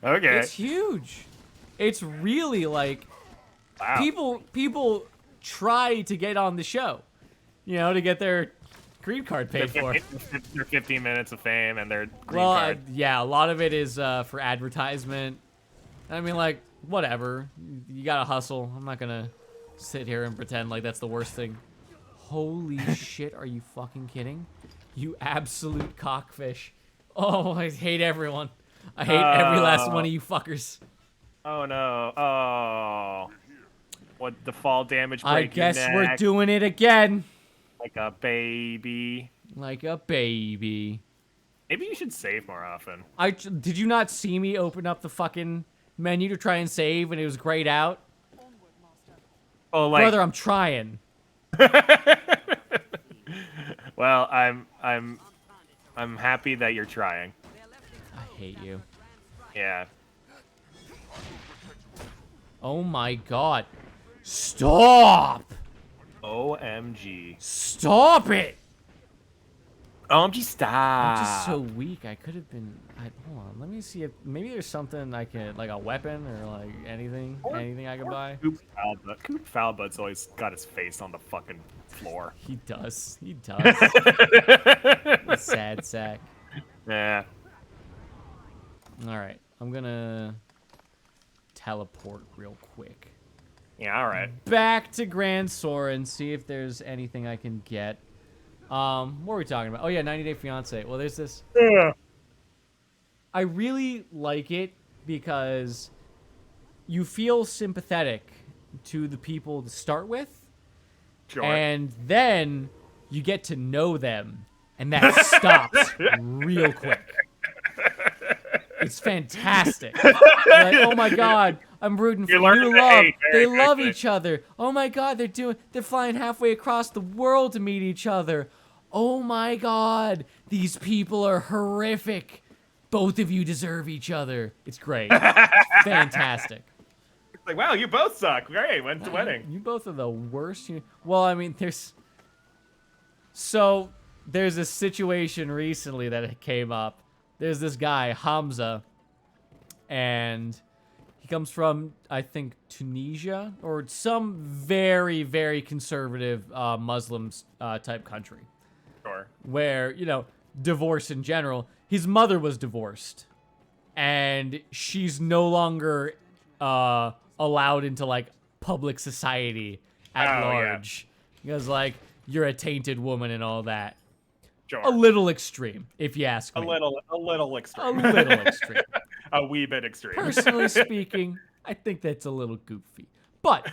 No. Okay. It's huge. It's really like people try to get on the show, you know, to get their green card paid for. Their 15 minutes of fame and their green card. Yeah, a lot of it is for advertisement. I mean, like, whatever. You gotta hustle. I'm not gonna sit here and pretend like that's the worst thing. Holy shit, are you fucking kidding? You absolute cockfish. Oh, I hate everyone. I hate every last one of you fuckers. Oh, no. Oh. What, the fall damage break I guess your neck? we're doing it again. Like a baby. Like a baby. Maybe you should save more often. Did you not see me open up the fucking menu to try and save and it was grayed out? Oh, like... Brother, I'm trying. Well, I'm happy that you're trying. I hate you. Yeah. Oh my god. Stop! OMG. Stop it! OMG, stop. I'm just so weak. I could have been... hold on. Let me see if... Maybe there's something I can... Like a weapon or like anything. Anything I can buy. Coop Foulbutt's always got his face on the fucking floor. He does. He does. Sad sack. Yeah. Alright. I'm gonna... teleport real quick. Yeah, alright. Back to Grand Soren, see if there's anything I can get. What were we talking about? Oh yeah, 90 Day Fiancé. Well, there's this. Yeah. I really like it because you feel sympathetic to the people to start with. Sure. And then you get to know them, and that stops real quick. It's fantastic. Like, oh my god, I'm rooting for new love. They love each other. Oh my god, they're flying halfway across the world to meet each other. Oh my god, these people are horrific. Both of you deserve each other. It's great. It's fantastic. It's like, wow, you both suck. Great, when's the wedding? You both are the worst. Well, I mean, there's a situation recently that came up. There's this guy, Hamza, and he comes from, I think, Tunisia or some very, very conservative Muslim type country. Sure. Where, divorce in general. His mother was divorced, and she's no longer allowed into, like, public society at large. Yeah. Because, like, you're a tainted woman and all that. Sure. A little extreme, if you ask me. A little extreme. A little extreme. A wee bit extreme. Personally speaking, I think that's a little goofy. But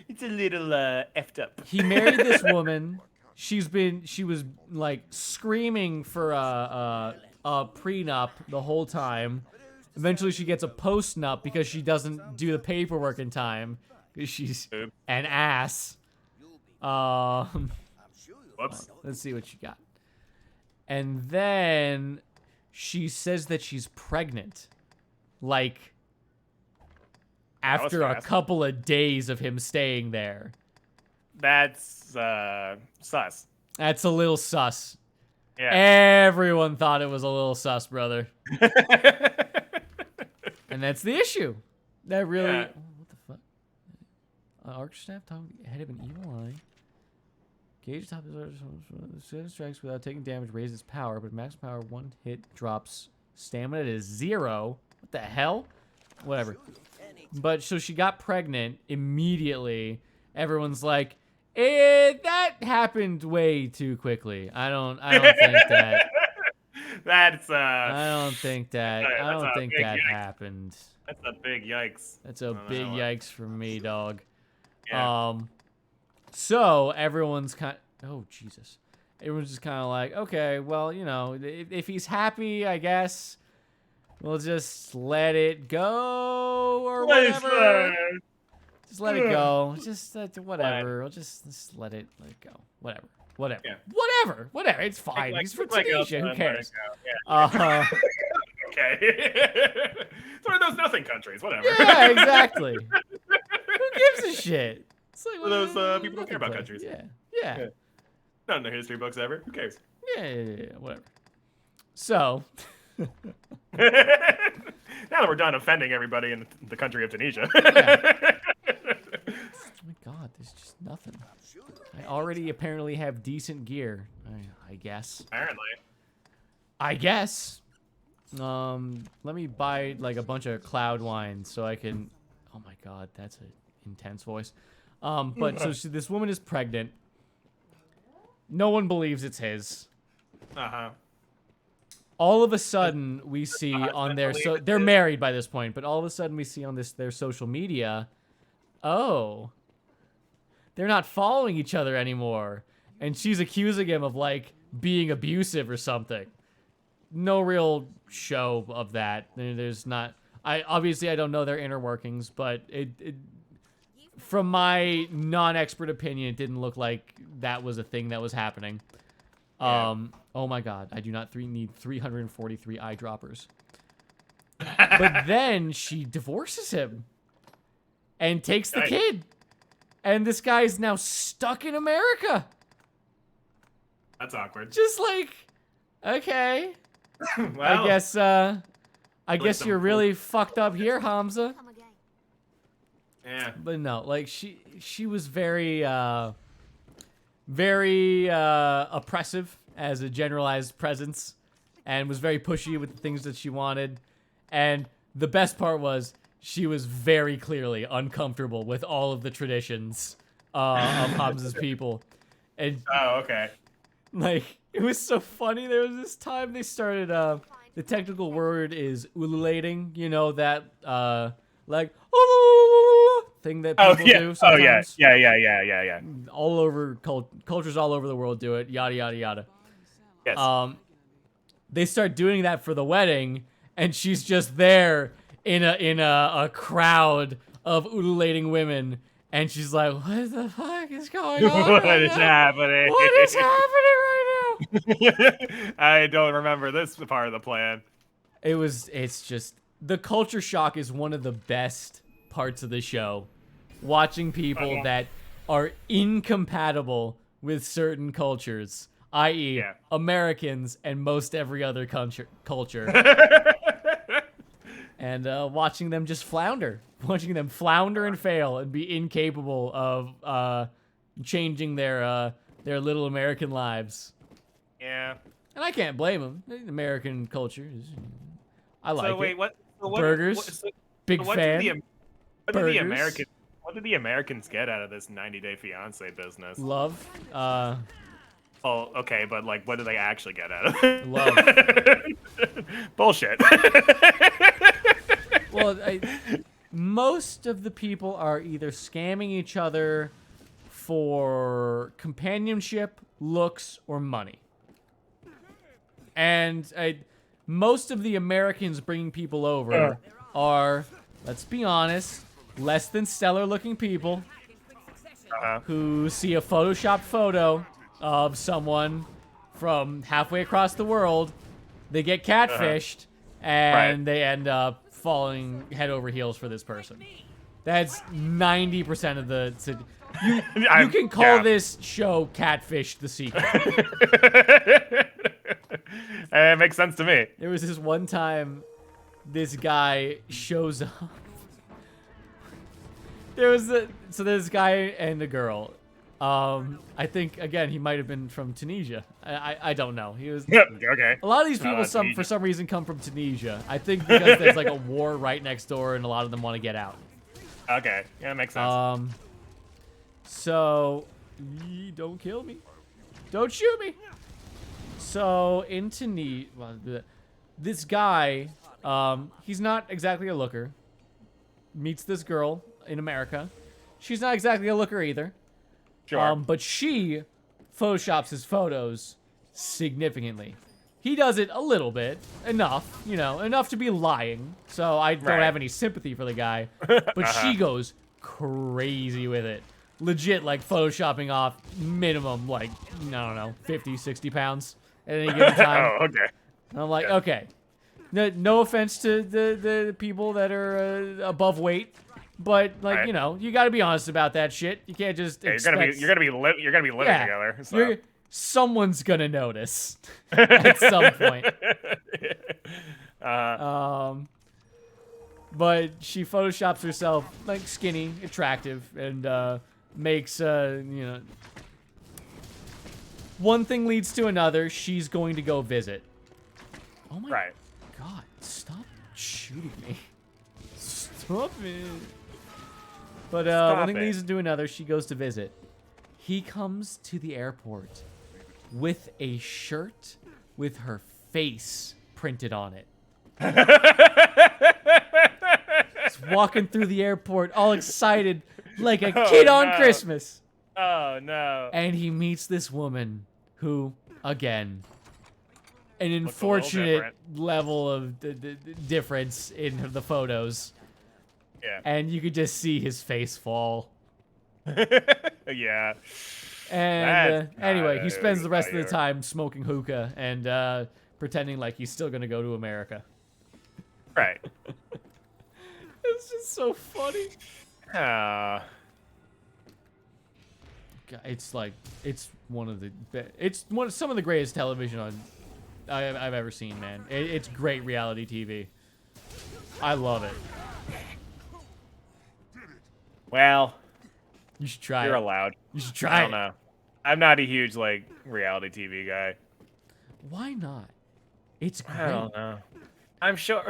it's a little effed up. He married this woman. She was like screaming for a prenup the whole time. Eventually, she gets a postnup because she doesn't do the paperwork in time because she's an ass. Whoops. Let's see what you got. And then she says that she's pregnant. Like, after a couple of days of him staying there. That's sus. That's a little sus. Yeah. Everyone thought it was a little sus, brother. And that's the issue. That really... Yeah. What the fuck? Archer staff, top head of an evil eye. Gauge top strikes without taking damage, raises power, but max power 1 hit drops stamina to 0. What the hell? Whatever. But so she got pregnant immediately. Everyone's like, that happened way too quickly. I don't think that. That's I don't think that. I don't think that happened. That's a big yikes. That's a big yikes for me, dog. Yeah. So everyone's oh Jesus, everyone's just kind of like, okay, well, if he's happy, I guess we'll just let it go or whatever. Just let it go. Just whatever. We'll just let it go. Whatever. Yeah. Whatever. It's fine. He's from Tunisia. Who cares? Yeah. Okay. It's one of those nothing countries. Whatever. Yeah, exactly. Who gives a shit? It's like one of those people don't care about countries. Yeah. Not in the history books ever. Who cares? Yeah. Whatever. So. Now that we're done offending everybody in the country of Tunisia. Yeah. Oh my god, there's just nothing. I already apparently have decent gear. I guess. Apparently. I guess. Let me buy like a bunch of cloud wine so I can. Oh my god, that's an intense voice. But so this woman is pregnant. No one believes it's his. All of a sudden, we see on their they're married by this point, but all of a sudden we see on their social media, they're not following each other anymore, and she's accusing him of like being abusive or something. No real show of that. There's not. I don't know their inner workings, but it from my non-expert opinion, it didn't look like that was a thing that was happening. Yeah. Oh my god, I do not need 343 eyedroppers. But then she divorces him and takes the kid. And this guy is now stuck in America. That's awkward. Just like, okay. Well, I guess you're really fucked up here, Hamza. Yeah. But no, like she was very oppressive as a generalized presence, and was very pushy with the things that she wanted. And the best part was she was very clearly uncomfortable with all of the traditions of Hamza's people. And okay. Like, it was so funny. There was this time they started, the technical word is ululating, that, like, thing that people do sometimes. Yeah. All over cultures all over the world do it. Yada yada yada. Yes. They start doing that for the wedding, and she's just there in a crowd of ululating women, and she's like, "What the fuck is going on? What is happening? What is happening right now?" I don't remember this part of the plan. It's just the culture shock is one of the best parts of the show. Watching people that are incompatible with certain cultures, i.e., Americans and most every other culture. And watching them just flounder. Watching them flounder and fail and be incapable of changing their little American lives. Yeah. And I can't blame them. American culture is... I like it. What Burgers. Big fan. What did the Americans get out of this 90-Day Fiance business? Love. Oh, okay, but like, what do they actually get out of it? Love. Bullshit. Well, most of the people are either scamming each other for companionship, looks, or money. And most of the Americans bringing people over are, let's be honest, less than stellar looking people who see a photoshopped photo of someone from halfway across the world. They get catfished and they end up falling head over heels for this person. That's 90% of the... You can call this show Catfish the Secret. It makes sense to me. There was this one time this guy shows up. There's this guy and a girl. I think, again, he might have been from Tunisia. I don't know. He was... Okay. A lot of these people, for some reason, come from Tunisia. I think because there's like a war right next door, and a lot of them want to get out. Okay. Yeah, that makes sense. So, don't kill me. Don't shoot me. So, in Tunisia, this guy, he's not exactly a looker. Meets this girl in America. She's not exactly a looker either. Sure. But she photoshops his photos significantly. He does it a little bit, enough to be lying. So I don't have any sympathy for the guy. But she goes crazy with it. Legit, like, photoshopping off minimum, like, I don't know, 50, 60 pounds at any given time. Oh, okay. And I'm like, okay. No offense to the people that are above weight. But like you got to be honest about that shit. You can't just expect... You're gonna be living together. So. Someone's gonna notice at some point. But she photoshops herself like skinny, attractive, and makes one thing leads to another. She's going to go visit. Oh my God! Stop shooting me! Stop it! But one thing leads to another. She goes to visit. He comes to the airport with a shirt with her face printed on it. He's walking through the airport all excited like a kid on Christmas. Oh, no. And he meets this woman who, again, an unfortunate level of difference in the photos. Yeah. And you could just see his face fall. Yeah. And anyway, he spends the rest of the time smoking hookah and pretending like he's still going to go to America. Right. It's just so funny. It's like, some of the greatest television I've ever seen, man. It's great reality TV. I love it. Well, you should try You're it. allowed. You should try it. I don't know. I'm not a huge reality TV guy. Why not? It's great. I don't know. I'm sure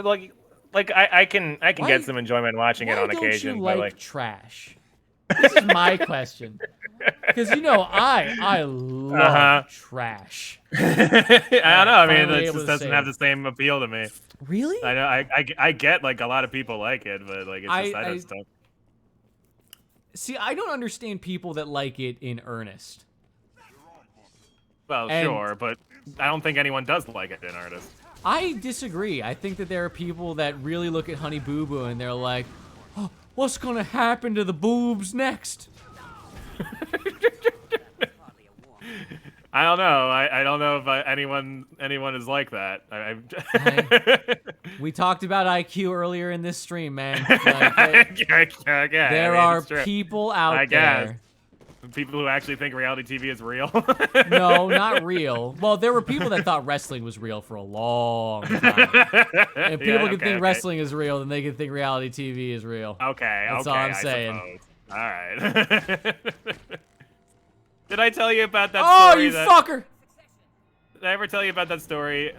I can get some enjoyment watching it on occasion. Why don't you like trash? This is my question. Because I love trash. I don't know. I mean, it just doesn't have the same appeal to me. Really? I know. I get a lot of people like it, but I just don't. See, I don't understand people that like it in earnest. Well, And- sure, but I don't think anyone does like it in earnest. I disagree. I think that there are people that really look at Honey Boo Boo and they're like, oh, what's gonna happen to the boobs next? I don't know. I don't know if anyone is like that. We talked about IQ earlier in this stream, man. Like, there are people out there. People who actually think reality TV is real. No, not real. Well, there were people that thought wrestling was real for a long time. If people can think wrestling is real, then they can think reality TV is real. Okay, That's all I'm saying. All right. Did I tell you about that Oh, story? you fucker! Did I ever tell you about that story?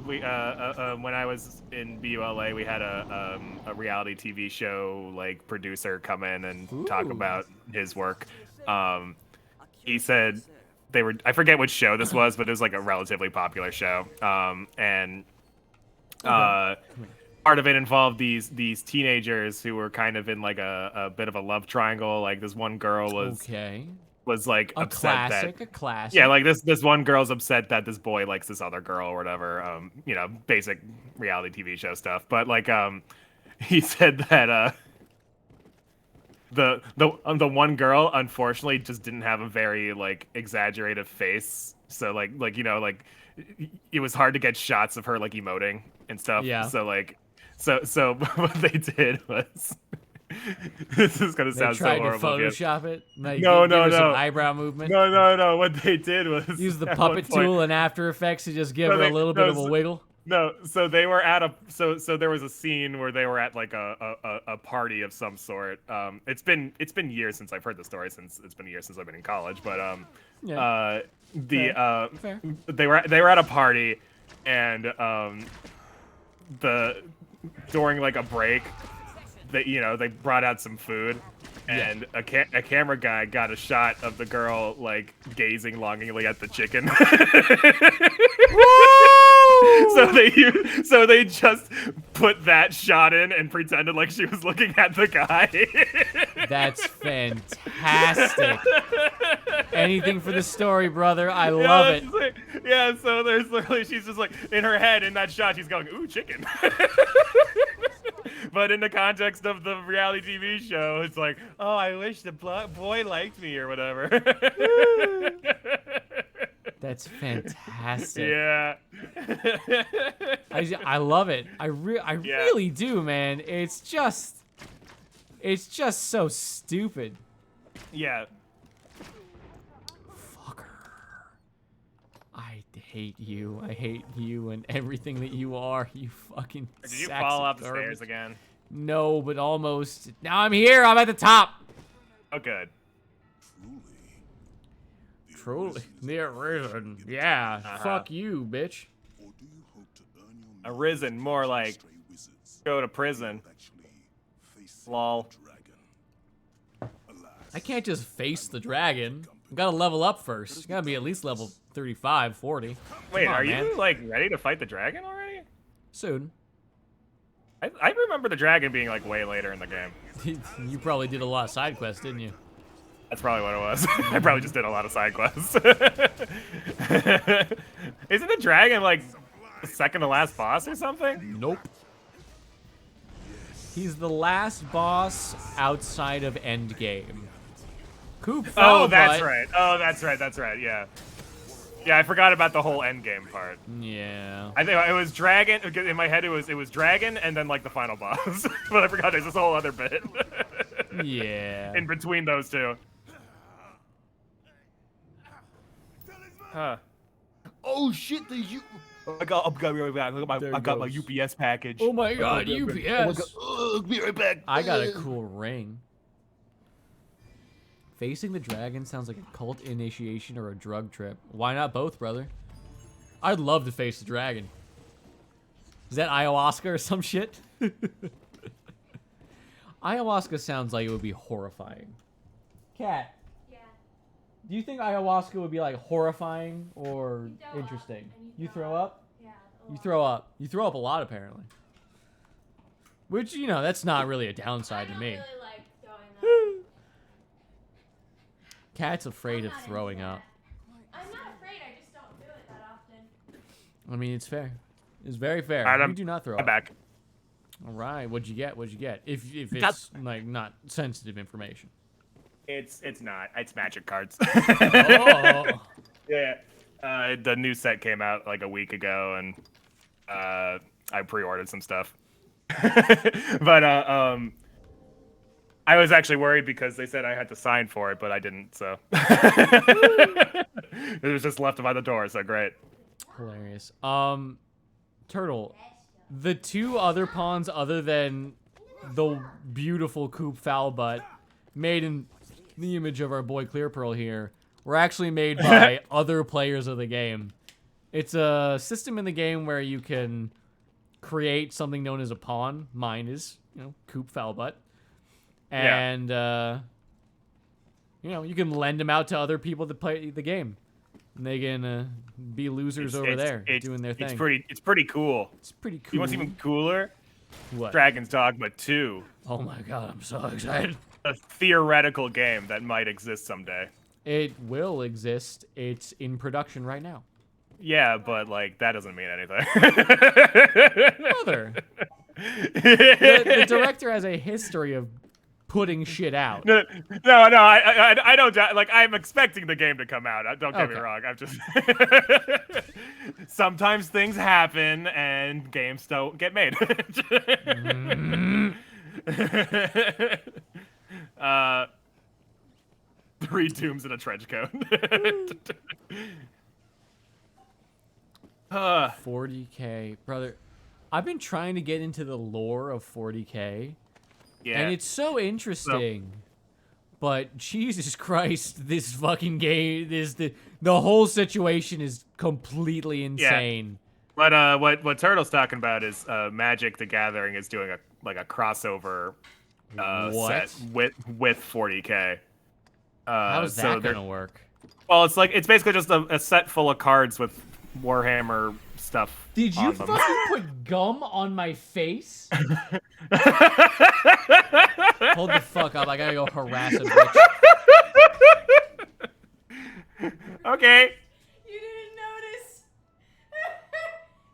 When I was in BULA, we had a reality TV show like producer come in and talk about his work. He said I forget which show this was, but it was like a relatively popular show. Part of it involved these teenagers who were kind of in like a bit of a love triangle. Like this one girl was like upset that A classic. yeah, like this one girl's upset that this boy likes this other girl or whatever. You know, basic reality TV show stuff. But like he said that the one girl unfortunately just didn't have a very like exaggerated face. So like you know, like it was hard to get shots of her like emoting and stuff. Yeah. So like so what they did was this is gonna sound so horrible. They tried to Photoshop it. Like, No. Some eyebrow movement. No. What they did was Use the puppet tool in After Effects to just give her a little bit of a wiggle. No, so they were at so there was a scene where they were at like a party of some sort. It's been years since I've heard the story, since it's been years since I've been in college. But Fair. they were at a party, and during like a break, they brought out some food, and a camera guy got a shot of the girl like gazing longingly at the chicken. So they just put that shot in and pretended like she was looking at the guy. That's fantastic. Anything for the story, brother. I love it. Like, so there's literally, she's just like, in her head, in that shot, she's going, ooh, chicken. But in the context of the reality TV show, it's like, oh, I wish the boy liked me or whatever. That's fantastic. Yeah. I love it. I really do, man. It's just so stupid. Yeah. Fucker. I hate you. I hate you and everything that you are. You fucking Did you sacks fall of up the garbage. stairs again? No, but almost. Now I'm here. I'm at the top. Oh, good. Truly. The Arisen. Yeah. Fuck you, bitch. Arisen, more like go to prison. Lol. I can't just face the dragon. I gotta level up first. Gotta be at least level 35, 40. Wait, Come on, are man. you like ready to fight the dragon already? Soon. I remember the dragon being like way later in the game. You probably did a lot of side quests, didn't you? That's probably what it was. I probably just did a lot of side quests. Isn't the dragon like the second to last boss or something? Nope. He's the last boss outside of Endgame. Coop Oh, that's right. Oh, that's right. Yeah. Yeah, I forgot about the whole endgame part. Yeah. I think it was dragon. In my head, it was dragon, and then like the final boss. But I forgot there's this whole other bit. Yeah. In between those two. Huh. Oh shit! I got my UPS package. Oh my god, UPS. I'll be right back. I got a cool ring. Facing the dragon sounds like a cult initiation or a drug trip. Why not both, brother? I'd love to face the dragon. Is that ayahuasca or some shit? Ayahuasca sounds like it would be horrifying. Cat. Yeah. Do you think ayahuasca would be like horrifying or interesting? You throw up? Yeah. You throw up. You throw up a lot, apparently. Which, you know, that's not really a downside to me. I don't really like throwing Cat's afraid of throwing up. I'm not afraid. I just don't do it that often. I mean, it's fair. It's very fair. Alright, You do not throw I'm up. back. All right. What'd you get? What'd you get? If it's like not sensitive information. It's not. It's magic cards. Oh. Yeah. The new set came out like a week ago, and I pre-ordered some stuff. But I was actually worried because they said I had to sign for it, but I didn't. So it was just left by the door. So great. Hilarious. Turtle, the two other pawns other than the beautiful Coop Foulbutt made in the image of our boy ClearPearl here were actually made by other players of the game. It's a system in the game where you can create something known as a pawn. Mine is, Coop Foulbutt. And, you can lend them out to other people that play the game. And they can be losers over there doing their thing. It's pretty cool. It's pretty cool. You know what's even cooler? What? Dragon's Dogma 2. Oh my god, I'm so excited. A theoretical game that might exist someday. It will exist. It's in production right now. Yeah, but like that doesn't mean anything. Brother. The director has a history of putting shit out. No, I don't like. I'm expecting the game to come out. Don't get me wrong. I'm just sometimes things happen and games don't get made. Three dooms in a trench coat. 40K, brother. I've been trying to get into the lore of 40K. Yeah. And it's so interesting. But Jesus Christ, this fucking game is the whole situation is completely insane. Yeah. But what Turtle's talking about is Magic the Gathering is doing a crossover set with 40K. How's that gonna work? Well, it's basically just a set full of cards with Warhammer stuff. Did you on them. fucking put gum on my face? Hold the fuck up. I gotta go harass a bitch. Okay. You didn't notice.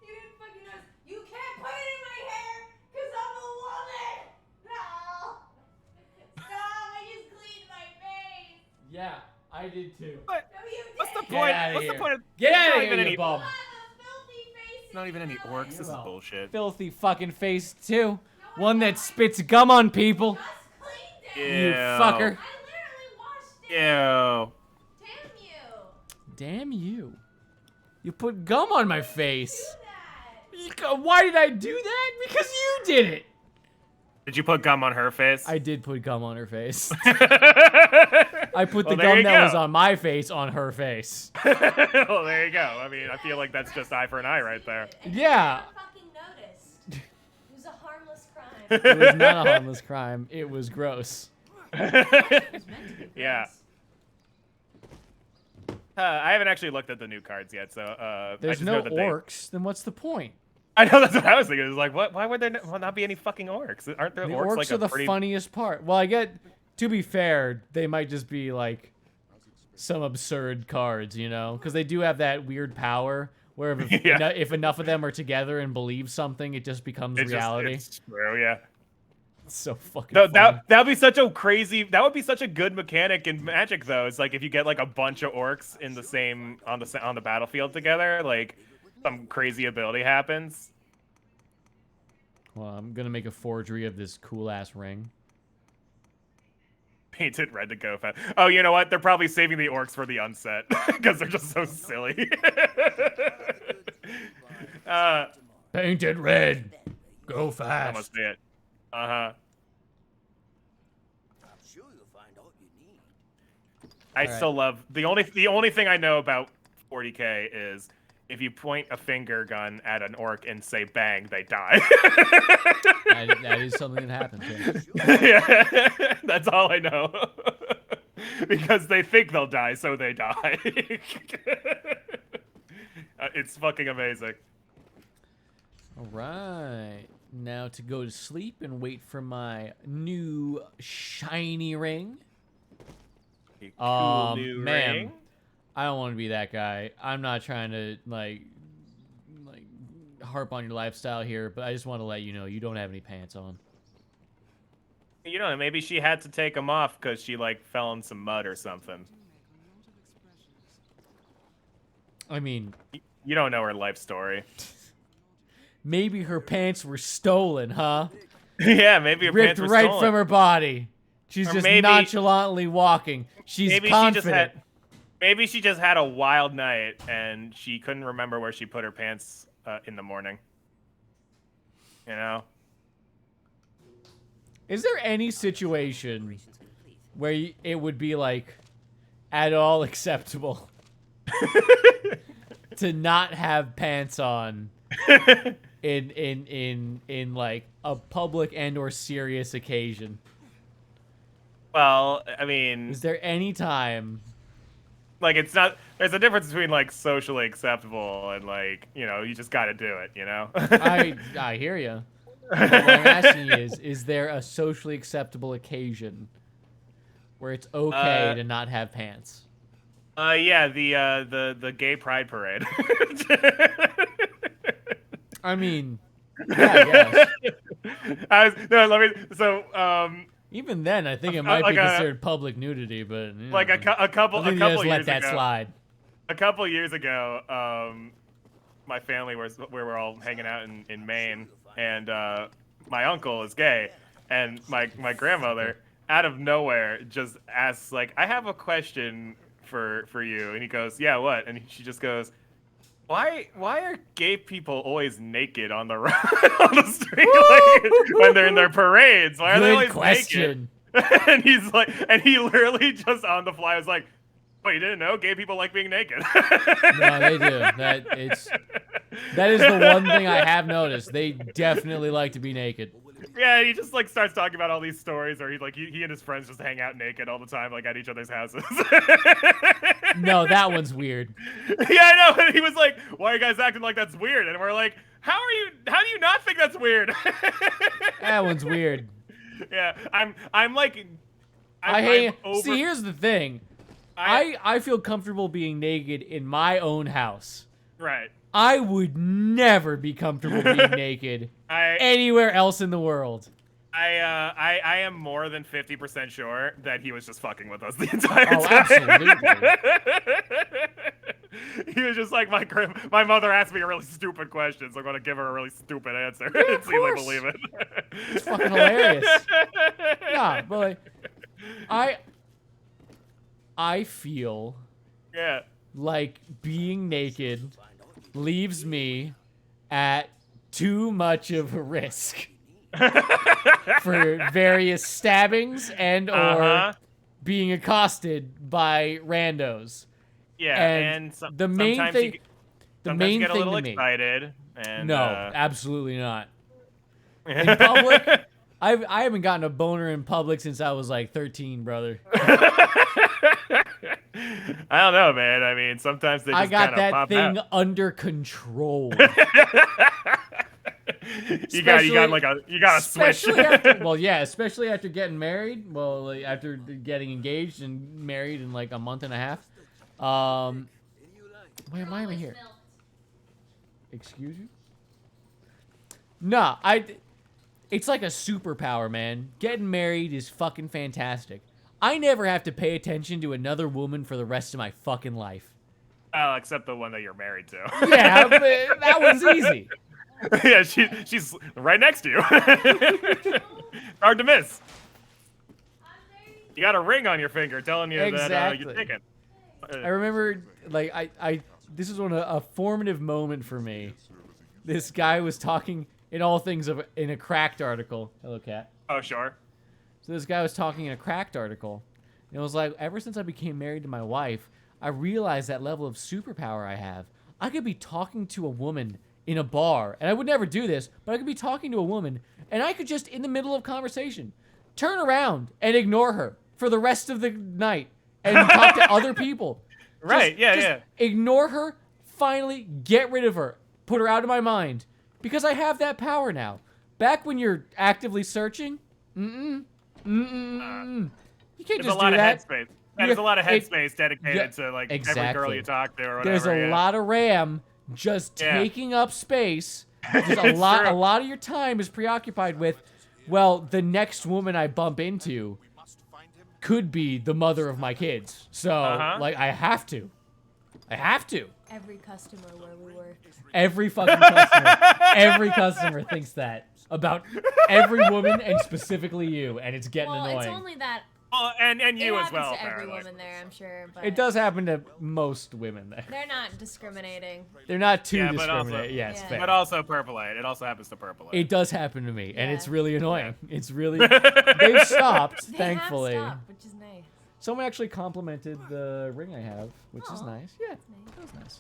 You didn't fucking notice. You can't put it in my hair because I'm a woman. No. Stop. I just cleaned my face. Yeah, I did too. What? No, you What's the didn't. point? outta What's here. the point of Get out of not here, even you any- bum. I have a filthy face. Not even any in orcs. This is Well, bullshit. Filthy fucking face too. One that spits gum on people. Just cleaned it. You Ew. fucker. I literally washed it. Ew. Damn you. Damn you. You put gum on my face. Do that. Why did I do that? Because you did it. Did you put gum on her face? I did put gum on her face. I put the Well, there gum you that go. was on my face on her face. Well, there you go. I mean, I feel like that's just eye for an eye right there. Yeah. I fucking noticed. It was a harmless crime. It was not a harmless crime. It was gross. Yeah. I haven't actually looked at the new cards yet, so I There's just no know that orcs, then what's the point? I know that's what I was thinking. It's like, what? Why would there not be any fucking orcs? Aren't there The orcs, orcs like are a the pretty? funniest part. Well, I get, to be fair, they might just be like some absurd cards, because they do have that weird power where if, Yeah. if enough of them are together and believe something, it just becomes reality. It's true, yeah. It's so fucking No, funny. that'd be such a crazy. That would be such a good mechanic in Magic, though. It's like if you get like a bunch of orcs in the same on the battlefield together, like some crazy ability happens. Well, I'm gonna make a forgery of this cool ass ring. Painted red to go fast. Oh, you know what? They're probably saving the orcs for the unset because they're just so silly. Painted red. Go That fast. must be it. Uh-huh. I'm sure you'll find all you need. I All still love the only thing I know about 40K is if you point a finger gun at an orc and say bang, they die. That is something that happens. Yeah. Yeah, that's all I know. Because they think they'll die, so they die. It's fucking amazing. All right. Now to go to sleep and wait for my new shiny ring. Cool new ma'am, ring. I don't want to be that guy. I'm not trying to like harp on your lifestyle here, but I just want to let you know you don't have any pants on. You know, maybe she had to take them off because she like fell in some mud or something. I mean, You don't know her life story. maybe her pants were stolen, huh? Yeah, maybe her Ripped pants were right stolen. from her body. She's Or just maybe- nonchalantly walking. She's Maybe confident. maybe she just had a wild night and she couldn't remember where she put her pants in the morning. You know? Is there any situation where it would be like at all acceptable to not have pants on in like a public and or serious occasion? Well, I mean, Is there any time? like it's not. There's a difference between like socially acceptable and like you just got to do it. You know. I hear you. What I'm asking you is there a socially acceptable occasion where it's okay to not have pants? Yeah, the gay pride parade. I mean, yeah, I guess. Even then, I think it might like be a- considered public nudity, but like a couple I think you couple just years let that ago. slide. A couple years ago, my family was where we're all hanging out in Maine, and my uncle is gay, and my grandmother out of nowhere just asks like, "I have a question for you," and he goes, "Yeah, what?" And she just goes, Why are gay people always naked on the road, on the street like, when they're in their parades? Why are they Good always question. naked? And he's like, and he literally just on the fly was like, "Oh, you didn't know? Gay people like being naked." No, they do. That is the one thing I have noticed. They definitely like to be naked. Yeah, he just like starts talking about all these stories, or he and his friends just hang out naked all the time, like at each other's houses. No, that one's weird. Yeah, I know. And he was like, "Why are you guys acting like that's weird?" And we're like, How do you not think that's weird?" That one's weird. Yeah, I'm like, I hate. over- See, here's the thing. I feel comfortable being naked in my own house. Right. I would never be comfortable being naked anywhere else in the world. I am more than 50% sure that he was just fucking with us the entire time. Absolutely. He was just like, my mother asked me a really stupid question, so I'm gonna give her a really stupid answer Yeah, and of see if I course. believe it. It's fucking hilarious. Yeah, but like, I feel Yeah. like being naked leaves me at too much of a risk for various stabbings and or being accosted by randos. Yeah, And the main sometimes thing, sometimes you get a thing little to me. excited. And, No, absolutely not. In public, I haven't gotten a boner in public since I was like 13, brother. I don't know, man. I mean, sometimes they just I got that pop thing out. under control. You got a switch. Especially after, well, yeah, especially after getting married. Well, like, after getting engaged and married in like a month and a half. Wait, why am I here? Excuse you? Nah, it's like a superpower, man. Getting married is fucking fantastic. I never have to pay attention to another woman for the rest of my fucking life. Oh, except the one that you're married to. Yeah, but that one's easy. Yeah, she's right next to you. Hard to miss. You got a ring on your finger telling you that Exactly. you're taken. I remember, like, this is a formative moment for me. This guy was talking in all things in a Cracked article. Hello, cat. Oh, sure. So this guy was talking in a Cracked article. And it was like, ever since I became married to my wife, I realized that level of superpower I have. I could be talking to a woman in a bar, and I would never do this, but I could be talking to a woman, and I could just, in the middle of conversation, turn around and ignore her for the rest of the night and talk to other people. Right, yeah. Ignore her, finally get rid of her, put her out of my mind, because I have that power now. Back when you're actively searching, you can't There's just a lot do of that. headspace. Yeah, there's a lot of headspace yeah, dedicated to like every girl exactly. you talk to or whatever. There's a lot of RAM just taking up space. There's a lot of your time is preoccupied with, well, the next woman I bump into could be the mother of my kids. So, like, I have to. Every customer where we work. Every customer thinks that about every woman and specifically you, and it's getting annoying. Well, it's only that. And you it as well. happens to every apparently. woman there, I'm sure. But It does happen to most women there. They're not discriminating. They're not too Yeah, but also- discriminating. Yeah, it's Yeah. fair. But also Purple-Light. It also happens to Purple-Light. It does happen to me, and Yeah. it's really annoying. It's really... They've stopped, They thankfully. have stopped, which is nice. Someone actually complimented the ring I have, which is Aw, nice. Yeah, nice. that was nice.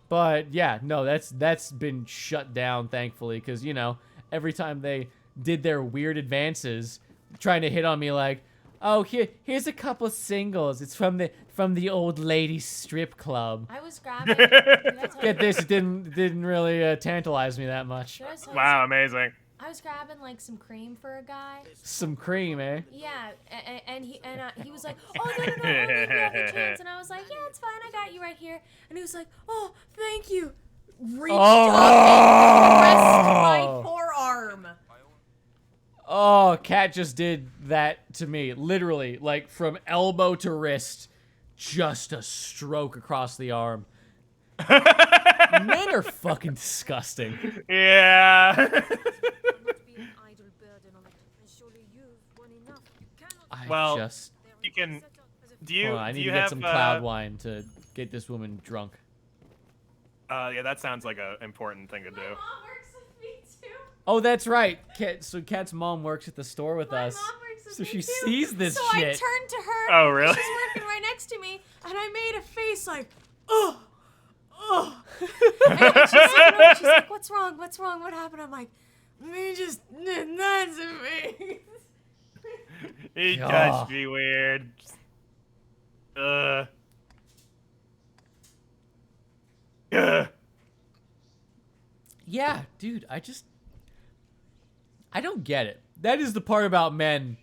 But yeah, no, that's been shut down, thankfully, because, you know, every time they did their weird advances, trying to hit on me like, oh, here's a couple singles. It's from the old lady strip club. I was grabbing. Did I tell Get you- this, it didn't really tantalize me that much. did I tell you Wow, amazing. I was grabbing like some cream for a guy. Some cream, eh? Yeah, and he was like, oh no, only if you have a chance. And I was like, yeah, it's fine, I got you right here. And he was like, oh, thank you. Reached up and pressed my forearm. Oh, Kat just did that to me. Literally, like from elbow to wrist, just a stroke across the arm. Men are fucking disgusting. Yeah. I Well, just... you can. Do you? Hold on, I do need you to get have some cloud wine to get this woman drunk. Yeah, that sounds like an important thing to do. My mom works with me too. Oh, that's right. So Kat's mom works at the store with My us. mom works with So me she too. sees this so shit. I turned to her. Oh, really? She's working right next to me, and I made a face like, oh. And she's like, what's wrong? What's wrong? What happened? I'm like, he just did that to me. He God. touched me weird. Ugh. Yeah, dude, I don't get it. That is the part about men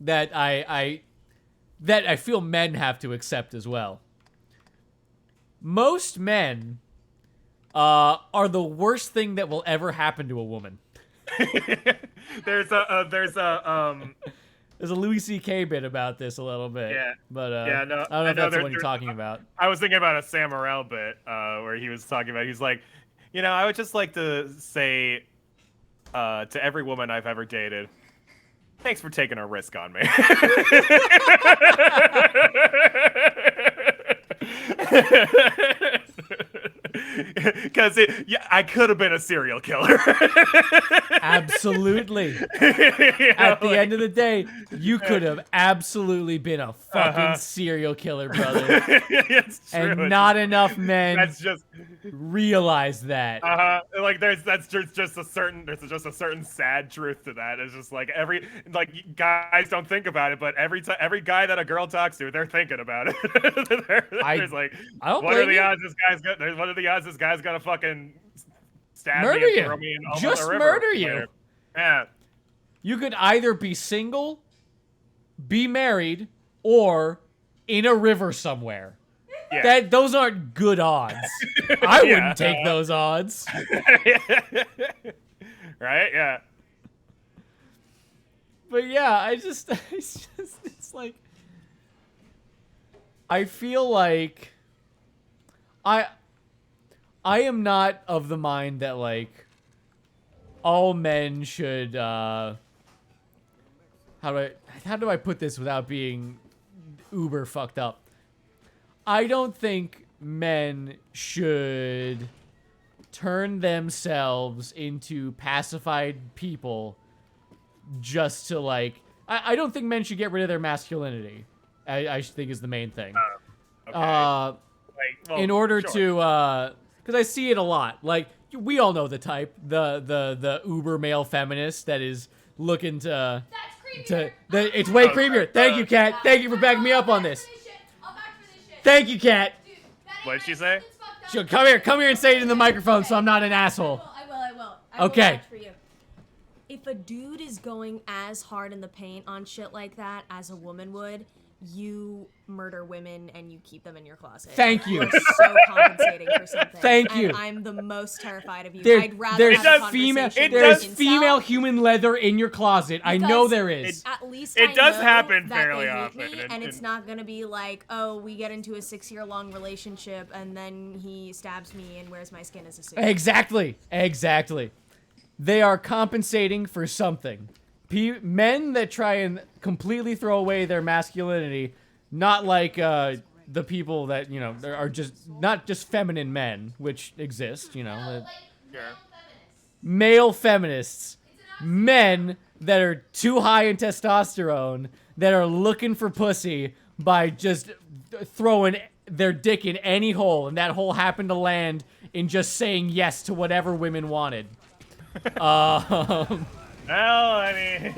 that I feel men have to accept as well. Most men are the worst thing that will ever happen to a woman. There's a There's a Louis C.K. bit about this a little bit. Yeah. But Yeah, no, I don't know I if know that's the there- one you're there's- talking about. I was thinking about a Sam Morril bit where he was talking about, he's like, you know, I would just like to say to every woman I've ever dated, thanks for taking a risk on me. Because I could have been a serial killer. Absolutely. You At know, the end of the day, you could have absolutely been a fucking serial killer, brother. it's true. And not enough men That's just realize that. like there's just a certain sad truth to that. It's just like guys don't think about it, but every guy that a girl talks to, they're thinking about it. There's like, I don't what are blame the you. odds what are the odds this guy's gonna fucking stab Murder me and you. throw me in Just a river murder you. later? Yeah. You could either be single, be married, or in a river somewhere. Yeah. Those aren't good odds. I wouldn't take those odds. Right? Yeah. But yeah, it's like, I feel like I am not of the mind that like all men should how do I put this without being uber fucked up? I don't think men should turn themselves into pacified people just to like I don't think men should get rid of their masculinity. I think is the main thing. Okay. Well, In order sure. to because I see it a lot. Like we all know the type, the uber male feminist that is looking to That's creepy. it's way creepier. Thank you, Kat. Thank you for backing me up on this. Thank you, Kat. What did she say? Sure, come here and say it in the microphone so I'm not an asshole. I will. Okay. Vouch for you. If a dude is going as hard in the paint on shit like that as a woman would, you murder women and you keep them in your closet. Thank you. You're so compensating for something. Thank you. And I'm the most terrified of you. There, I'd rather there's have a female, conversation there's with an female incel. human leather in your closet. I know there is. At least It I does know happen that fairly they hate often, me, and it's not gonna be like, oh, we get into a 6-year-long relationship and then he stabs me and wears my skin as a suit. Exactly. They are compensating for something. Men that try and completely throw away their masculinity, not like the people that, you know, are just not just feminine men, which exist, you know. Male feminists. Men that are too high in testosterone, that are looking for pussy by just throwing their dick in any hole, and that hole happened to land in just saying yes to whatever women wanted. Well, I mean,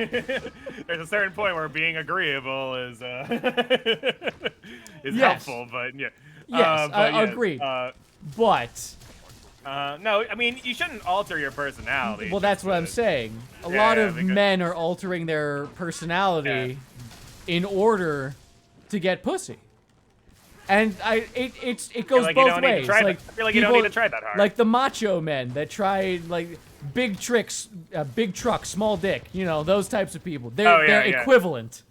there's a certain point where being agreeable is helpful, but yeah. Yes, I agree. But no, I mean, you shouldn't alter your personality. well, that's what I'm saying. A lot of men are altering their personality in order to get pussy. And it goes both ways. I feel like you don't need to try that hard. Like the macho men that try like big tricks, big truck, small dick. You know, those types of people. They're equivalent.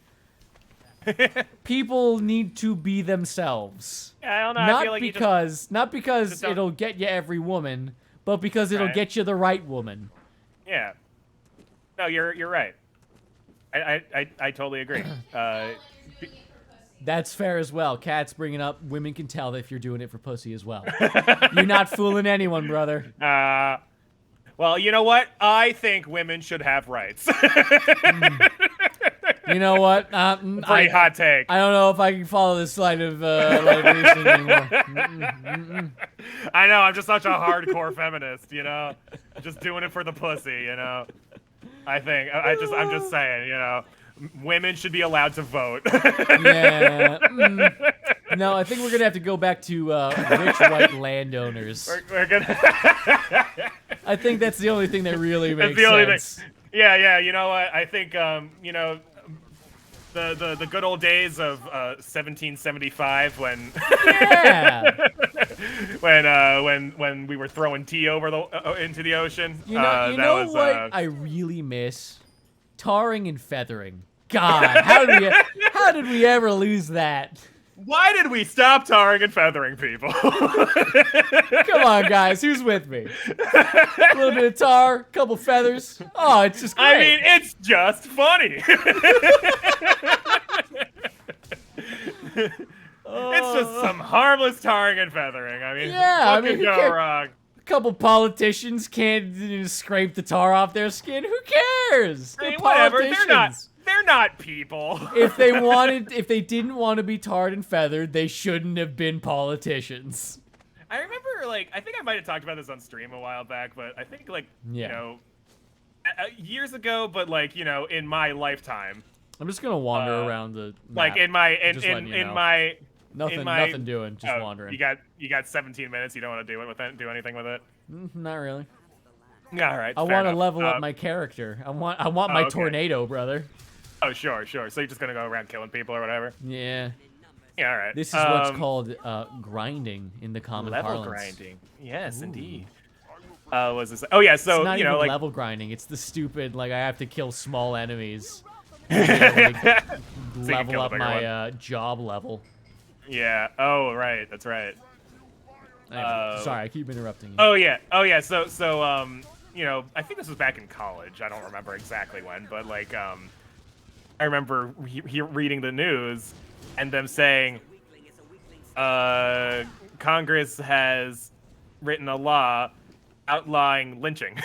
People need to be themselves. Yeah, I don't know. I feel like Not because it'll get you every woman, but because it'll get you the right woman. Yeah. No, you're right. I totally agree. That's fair as well. Cat's bringing up women can tell if you're doing it for pussy as well. You're not fooling anyone, brother. Well, you know what? I think women should have rights. You know what? Pretty hot take. I don't know if I can follow this line of reasoning anymore. I know. I'm just such a hardcore feminist. You know, just doing it for the pussy. You know, I'm just saying. You know. Women should be allowed to vote. Yeah. No, I think we're gonna have to go back to rich white landowners. We're gonna. I think that's the only thing that really makes the only sense. thing. Yeah. You know what? I think you know, the good old days of 1775 when. Yeah. when we were throwing tea over into the ocean. You know what I really miss? Tarring and feathering. God, how did we ever lose that? Why did we stop tarring and feathering people? Come on, guys, who's with me? A little bit of tar, couple feathers. Oh, it's just great. I mean, it's just funny. It's just some harmless tarring and feathering. I mean, yeah, what could go wrong? A couple politicians can't scrape the tar off their skin. Who cares? I mean, They're whatever. politicians. They're not people. If they didn't want to be tarred and feathered, they shouldn't have been politicians. I remember, like, I think I might have talked about this on stream a while back, but I think, like, you know, years ago, but like, you know, in my lifetime. I'm just gonna wander around the map. Like in my nothing doing, just wandering. You got 17 minutes. You don't want to do anything with it. Not really. All right. I want to level up my character. I want my tornado, brother. Oh sure. So you're just gonna go around killing people or whatever? Yeah. Yeah. All right. This is what's called grinding in the common level parlance. Grinding. Yes, indeed. Was this? Oh yeah. So it's not you even know, like level grinding. It's the stupid like I have to kill small enemies. To, level up my job level. Yeah. Oh right. That's right. Sorry, I keep interrupting you. Oh yeah. So you know, I think this was back in college. I don't remember exactly when, but like I remember reading the news and them saying Congress has written a law outlawing lynching.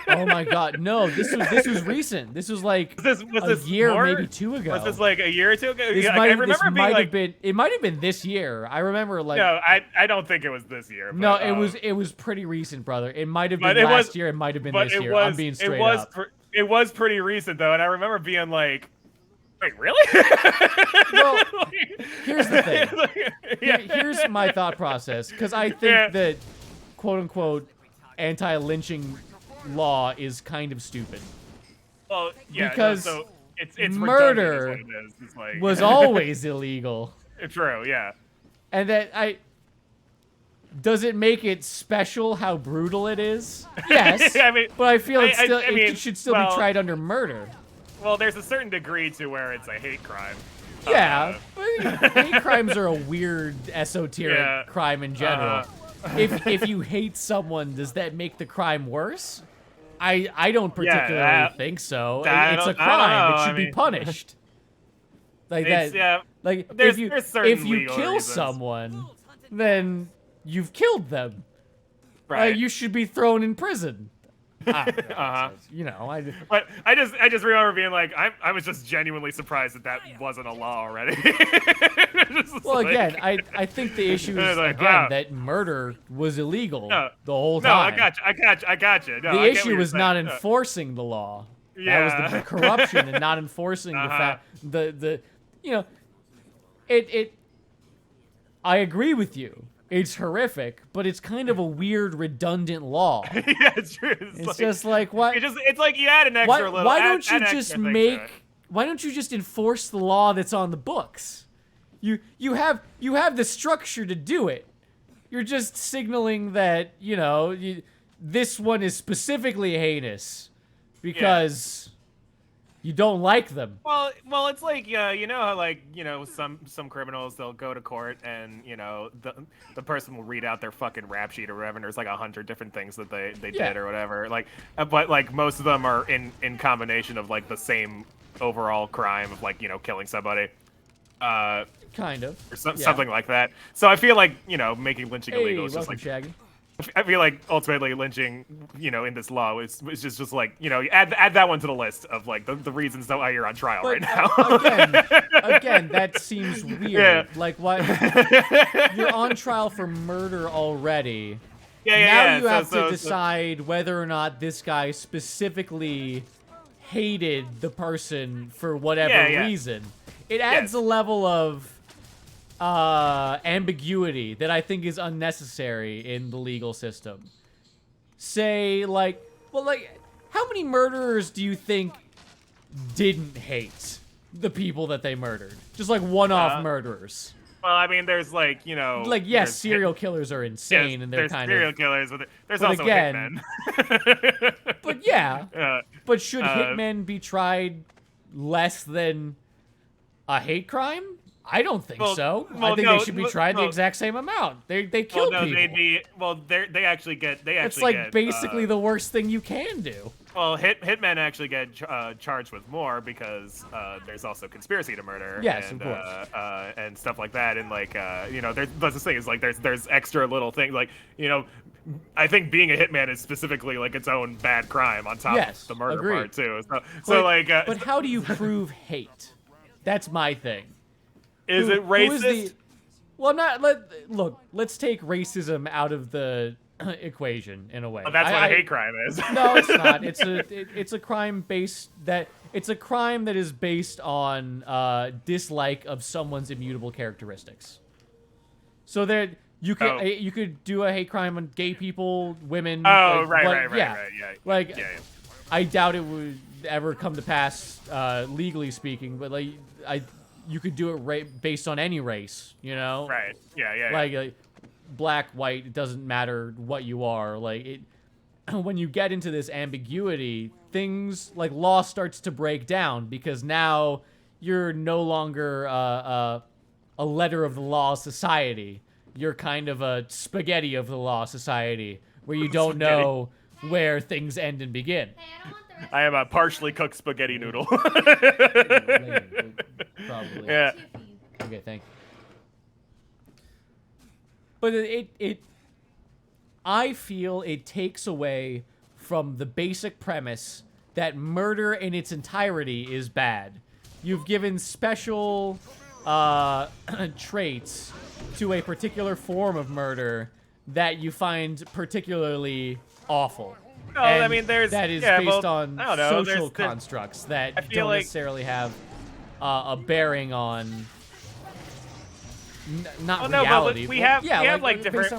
Oh my God! No, this was recent. This was like a year, maybe 2 ago. Was this like a year or two ago? This I might remember it might have been this year. I remember like. No, I don't think it was this year. But, no, it was pretty recent, brother. It might have been last year. It might have been this year. I'm being straight up. It was pretty recent though, and I remember being like, "Wait, really?" Well, here's the thing. Here's my thought process, because I think that quote-unquote anti-lynching law is kind of stupid. Well, yeah. Because it's redundant murder is what it is. It's like was always illegal. true, yeah. And that does it make it special how brutal it is? Yes. I mean, but I feel it I mean, should still well, be tried under murder. Well, there's a certain degree to where it's a hate crime. Yeah, but hate crimes are a weird, esoteric crime in general. If you hate someone, does that make the crime worse? I don't particularly think so. It's a crime. It should be punished. Like that. Yeah. Like There's if you legal kill reasons. someone, then you've killed them. Right. You should be thrown in prison. You know, But I just remember being like, I was just genuinely surprised that wasn't a law already. Well, again, I think the issue is like, again wow. that murder was illegal the whole No, time. I got you. No, The I get what issue you're was not saying. enforcing the law. Yeah. That was the corruption and not enforcing the fact the you know it I agree with you. It's horrific, but it's kind of a weird redundant law. Yeah, it's true. It's just like what It's like you add an extra little. why don't you add just extra thing to it. why don't you just enforce the law that's on the books? You have the structure to do it. You're just signaling that, you know, this one is specifically heinous because you don't like them. Well, it's like you know how like some criminals, they'll go to court and the person will read out their fucking rap sheet or whatever, and there's like 100 different things that they did or whatever. Like, but like most of them are in combination of like the same overall crime of like killing somebody. Kind of. Or something like that. So I feel like making lynching Hey, illegal is just welcome, like Shaggy. I feel like ultimately lynching, in this law is just like, add that one to the list of like the reasons why you're on trial right now. Again, that seems weird. Yeah. Like, why you're on trial for murder already? Yeah. Now you have to decide whether or not this guy specifically hated the person for whatever reason. It adds a level of ambiguity that I think is unnecessary in the legal system. Say, how many murderers do you think didn't hate the people that they murdered? Just like one-off murderers. Well, I mean, there's like, yes, serial killers are insane, and they're there's kind serial of killers, but there's but also again, hitmen. But yeah, but should hitmen be tried less than a hate crime? I don't think so. I think they should be tried the exact same amount. They kill people. They actually get. It's like basically the worst thing you can do. Well, hitmen actually get charged with more because there's also conspiracy to murder. Yes, and, of course. And stuff like that, and like that's the thing is like there's extra little things like I think being a hitman is specifically like its own bad crime on top of the murder part too. But how do you prove hate? That's my thing. Is it racist? Look, let's take racism out of the equation in a way. Oh, that's what a hate crime is. No, it's not. It's a crime it's a crime that is based on dislike of someone's immutable characteristics. So there you could do a hate crime on gay people, women. Oh, right. Yeah. I doubt it would ever come to pass legally speaking, but you could do it based on any race, Right. Yeah. Like black, white, it doesn't matter what you are. Like when you get into this ambiguity, things like law starts to break down because now you're no longer a letter of the law society. You're kind of a spaghetti of the law society where you don't know where things end and begin. I am a partially cooked spaghetti noodle. Probably. Yeah. Okay, thank you. But I feel it takes away from the basic premise that murder in its entirety is bad. You've given special traits to a particular form of murder that you find particularly awful. No, I mean, that is based on social constructs that don't necessarily have a bearing on not reality. But we have like different.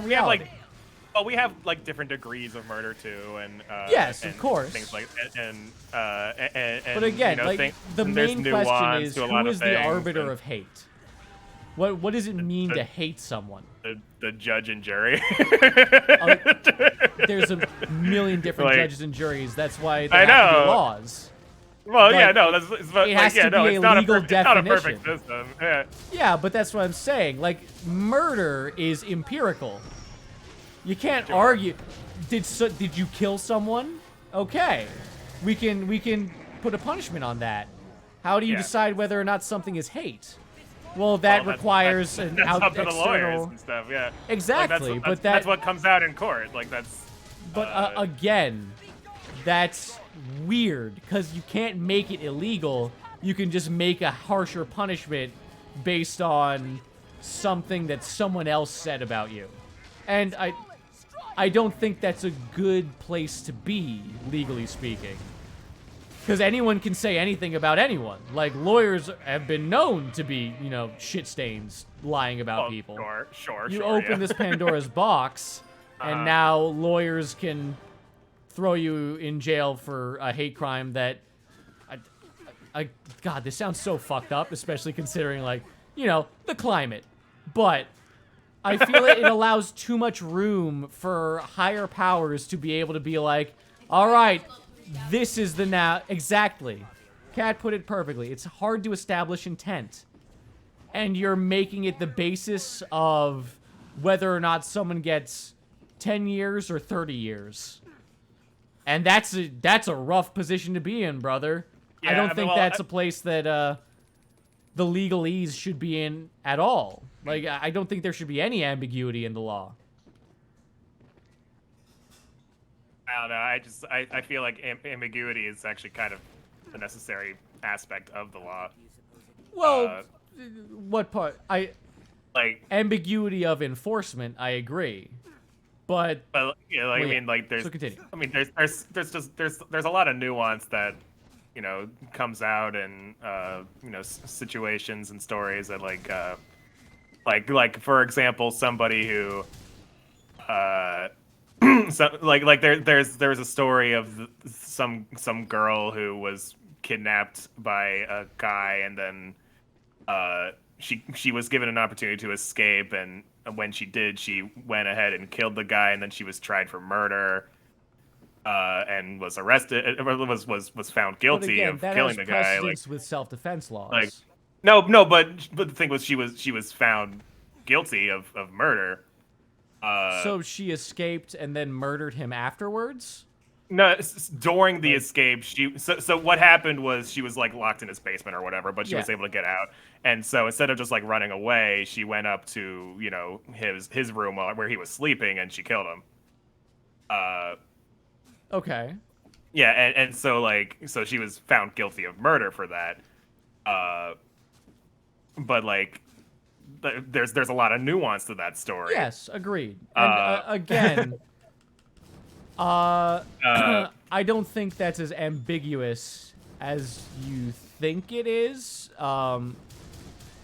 Well, we have like different degrees of murder too, and Yes, and of course. things like and But again, you know, like the there's main question nuance is, to a who lot of is the things, arbiter and of hate? What does it mean the- to hate someone? the judge and jury. There's a million different Like, judges and juries. That's why there I have to be know. laws. Well, But yeah, no, that's but, it like, has yeah, to no, be it's a not legal a perfect, it's not a perfect definition. system. Yeah. Yeah, but that's what I'm saying. Like, murder is empirical. You can't Sure. argue. Did you kill someone? Okay, we can put a punishment on that. How do you Yeah. decide whether or not something is hate? Well, that Well, requires an that's out up to the lawyers external. and stuff. Yeah. Like, Exactly, but that's what comes out in court. Like that's. But again, that's weird because you can't make it illegal. You can just make a harsher punishment based on something that someone else said about you. And I don't think that's a good place to be, legally speaking. Because anyone can say anything about anyone. Like, lawyers have been known to be, you know, shit stains lying about people. Sure. You sure, open yeah. this Pandora's box, and now lawyers can throw you in jail for a hate crime that, God, this sounds so fucked up, especially considering, like, you know, the climate. But I feel it allows too much room for higher powers to be able to be like, all right, this is the now. Exactly. Kat put it perfectly. It's hard to establish intent. And you're making it the basis of whether or not someone gets 10 years or 30 years. And that's a rough position to be in, brother. I Yeah, don't think well, that's a place that the legalese should be in at all. Like, I don't think there should be any ambiguity in the law. I don't know. I feel like ambiguity is actually kind of a necessary aspect of the law. Well, what part? Like, Ambiguity of enforcement, I agree. But yeah, like Well, I yeah. mean, like there's So continue. I mean, there's a lot of nuance that, you know, comes out in you know, situations and stories that like for example, somebody who so like there was a story of some girl who was kidnapped by a guy, and then she was given an opportunity to escape, and when she did, she went ahead and killed the guy, and then she was tried for murder and was arrested, was found guilty again, of that killing has the guy. Like, precedence with self-defense laws. like no, but the thing was, she was found guilty of murder. So she escaped and then murdered him afterwards? No, during the escape, so what happened was she was like locked in his basement or whatever, but she was Yeah. able to get out. And so instead of just like running away, she went up to, you know, his room where he was sleeping, and she killed him. Okay. Yeah, and so she was found guilty of murder for that. But like there's a lot of nuance to that story. Yes, agreed. And again, I don't think that's as ambiguous as you think it is.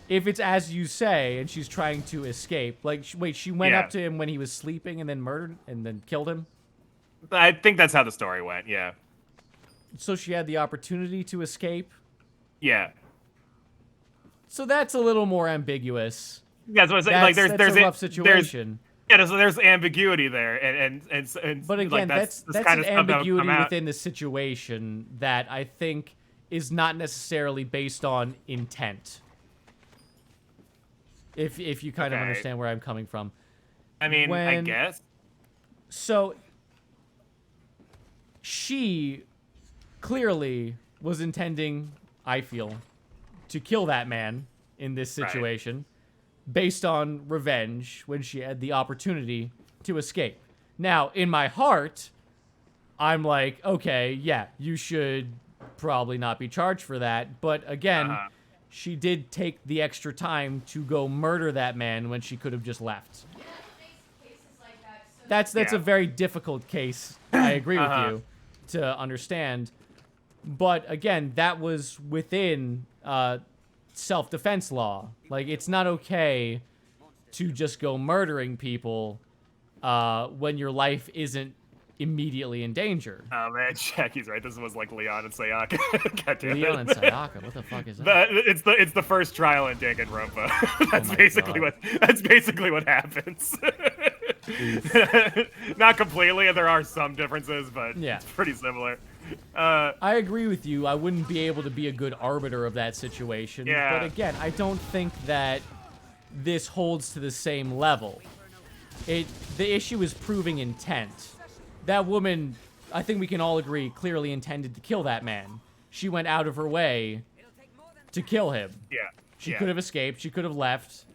If it's as you say, and she's trying to escape, like, wait, she went Yeah. up to him when he was sleeping and then murdered and then killed him? I think that's how the story went. Yeah. So she had the opportunity to escape? Yeah. So that's a little more ambiguous. Yeah, that's what I'm saying. That's, Like that's a rough situation. There's ambiguity there, and But again, like, that's kind an of stuff that would come ambiguity out. within the situation that I think is not necessarily based on intent. If you kind of Okay. understand where I'm coming from. I mean, I when- guess. So she clearly was intending, I feel, to kill that man in this Right. situation based on revenge when she had the opportunity to escape. Now, in my heart, I'm like, okay, yeah, you should probably not be charged for that. But again, she did take the extra time to go murder that man when she could have just left. That's Yeah. a very difficult case. I agree with you to understand. But again, that was within self-defense law. Like, it's not okay to just go murdering people when your life isn't immediately in danger. Oh man, Jackie's right. This was like Leon and Sayaka. God damn Leon and it. Sayaka, what the fuck is that? It's the first trial in Danganronpa. That's my basically God. what happens. Not completely, there are some differences, but Yeah. it's pretty similar. I agree with you. I wouldn't be able to be a good arbiter of that situation. Yeah. But again, I don't think that this holds to the same level. The issue is proving intent. That woman, I think we can all agree, clearly intended to kill that man. She went out of her way to kill him. Yeah. She could have escaped. She could have left.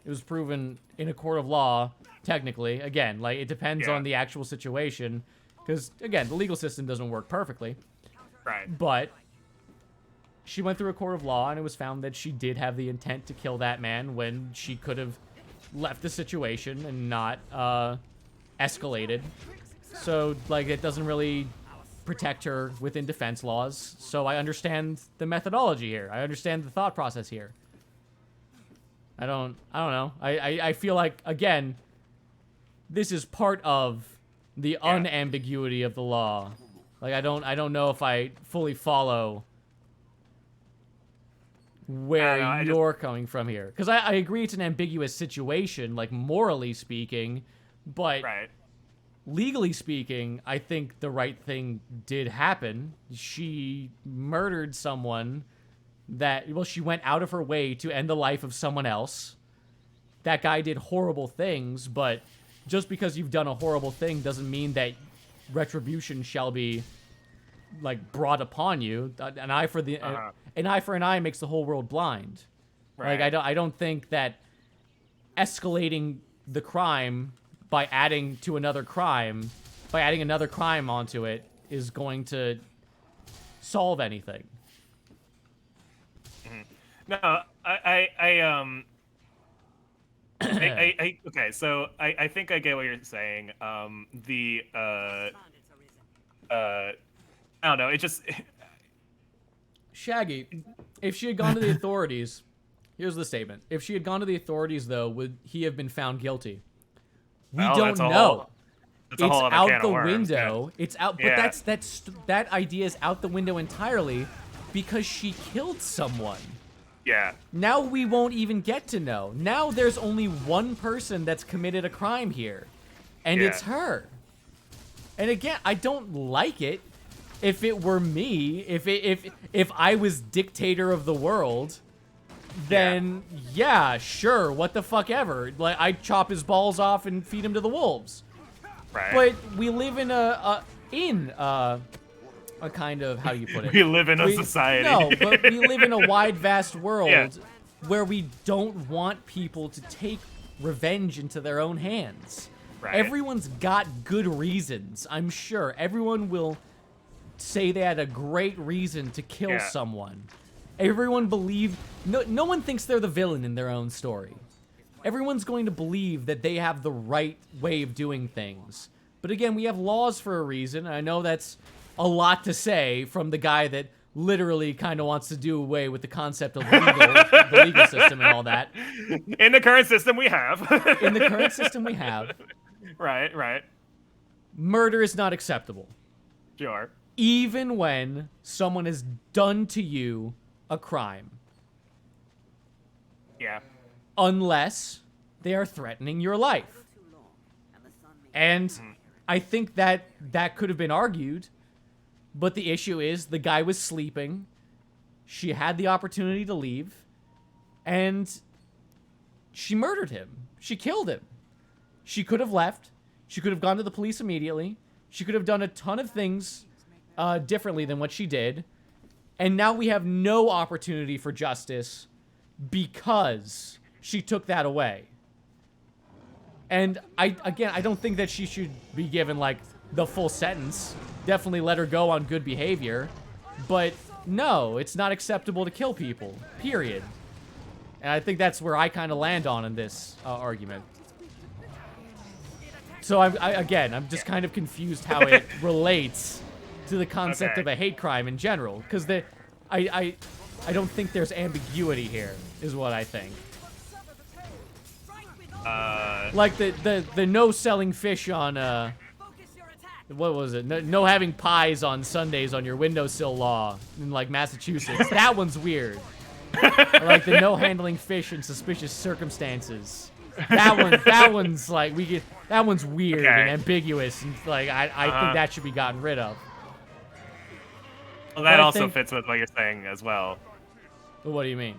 It was proven in a court of law, technically. Again, like, it depends on the actual situation. Because, again, the legal system doesn't work perfectly. Right. But she went through a court of law, and it was found that she did have the intent to kill that man when she could have left the situation and not escalated. So, like, it doesn't really protect her within defense laws. So I understand the methodology here. I understand the thought process here. I don't know. I feel like, again, this is part of the unambiguity of the law. Like, I don't know if I fully follow where you're coming from here. Because I agree it's an ambiguous situation, like, morally speaking, but legally speaking, I think the right thing did happen. She murdered someone she went out of her way to end the life of someone else. That guy did horrible things, but just because you've done a horrible thing doesn't mean that retribution shall be, like, brought upon you. An eye for an eye makes the whole world blind. Right. Like, I don't think that escalating the crime by adding another crime onto it is going to solve anything. No, okay, so I think I get what you're saying. I don't know, it just... Shaggy, if she had gone to the authorities, here's the statement. If she had gone to the authorities, though, would he have been found guilty? We don't know. It's out the window. It's out, but that idea is out the window entirely because she killed someone. Yeah. Now we won't even get to know. Now there's only one person that's committed a crime here, and it's her. And again, I don't like it. If it were me, if I was dictator of the world, then yeah, sure, what the fuck ever. Like, I'd chop his balls off and feed him to the wolves. Right. But we live in a kind of, how do you put it? We live in a society. No, but we live in a wide, vast world where we don't want people to take revenge into their own hands. Right. Everyone's got good reasons, I'm sure. Everyone will say they had a great reason to kill someone. Everyone no one thinks they're the villain in their own story. Everyone's going to believe that they have the right way of doing things. But again, we have laws for a reason. I know that's a lot to say from the guy that literally kind of wants to do away with the concept of the legal system and all that. In the current system we have. In the current system we have. Right. Murder is not acceptable. Sure. Even when someone has done to you a crime. Yeah. Unless they are threatening your life. And I think that could have been argued, but the issue is the guy was sleeping. She had the opportunity to leave, and she murdered him. She killed him. She could have left. She could have gone to the police immediately. She could have done a ton of things differently than what she did. And now we have no opportunity for justice because she took that away. And I don't think that she should be given, like, the full sentence. Definitely let her go on good behavior. But no, it's not acceptable to kill people, period. And I think that's where I kind of land on in this argument. So I'm just kind of confused how it relates to the concept of a hate crime in general, because I don't think there's ambiguity here, is what I think. Like the no selling fish on what was it? No having pies on Sundays on your windowsill law in like Massachusetts. That one's weird. Or like the no handling fish in suspicious circumstances. That one's like that one's weird and ambiguous, and like I think that should be gotten rid of. Well, that also fits with what you're saying as well. What do you mean?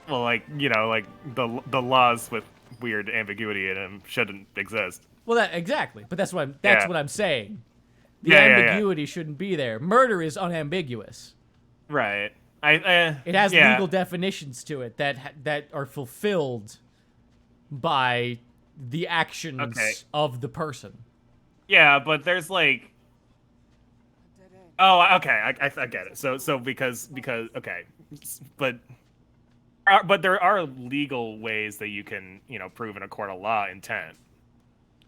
Well, like, you know, like the laws with weird ambiguity in them shouldn't exist. Well, exactly, but that's what I'm saying. The ambiguity shouldn't be there. Murder is unambiguous. Right. It has legal definitions to it that are fulfilled by the actions of the person. Yeah, but there's like. Oh, okay, I get it. So because okay, but there are legal ways that you can, you know, prove in a court of law intent.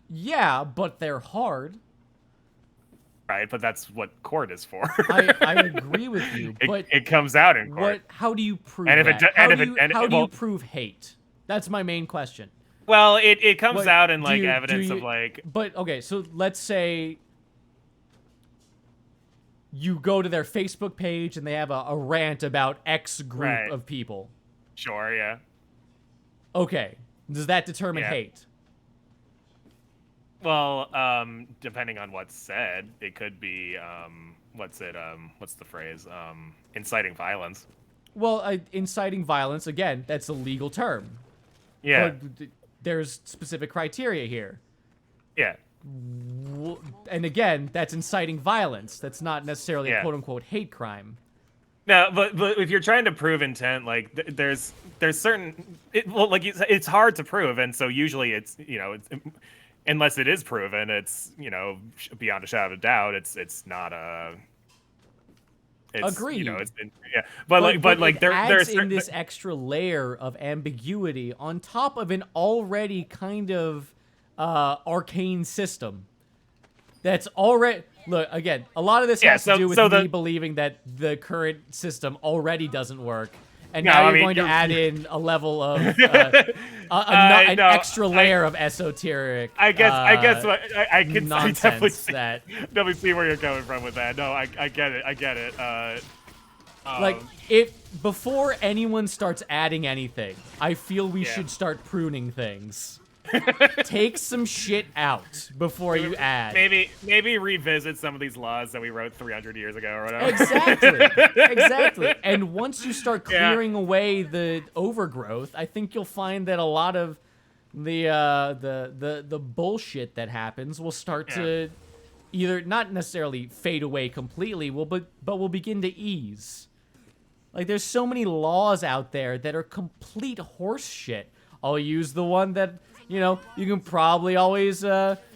Yeah, but they're hard. Right, but that's what court is for. I agree with you, but it comes out in court. How do you prove that? How do you prove hate? That's my main question. Well, it comes out in like evidence of like. But okay, so let's say you go to their Facebook page and they have a rant about X group of people. Sure, yeah. Okay, does that determine hate? Well, depending on what's said, it could be what's the phrase? Inciting violence. Well, inciting violence, again, that's a legal term. Yeah. But there's specific criteria here. Yeah. And again, that's inciting violence. That's not necessarily a quote-unquote hate crime. No, but if you're trying to prove intent, like there's certain, it's hard to prove, and so usually it's, you know, unless it is proven, it's, you know, beyond a shadow of doubt, it's not a. Agreed. You know, but there's in this extra layer of ambiguity on top of an already kind of arcane system. That's already. Look, again, a lot of this has to do with me believing that the current system already doesn't work. And now you're going to add in a level of an extra layer of esoteric. I can definitely see where you're coming from with that. No, I get it. Like before anyone starts adding anything, I feel we should start pruning things. Take some shit out before you add. Maybe revisit some of these laws that we wrote 300 years ago or whatever. Exactly. And once you start clearing away the overgrowth, I think you'll find that a lot of the bullshit that happens will start to either not necessarily fade away completely, but will begin to ease. Like there's so many laws out there that are complete horse shit. I'll use the one that, you know, you can probably always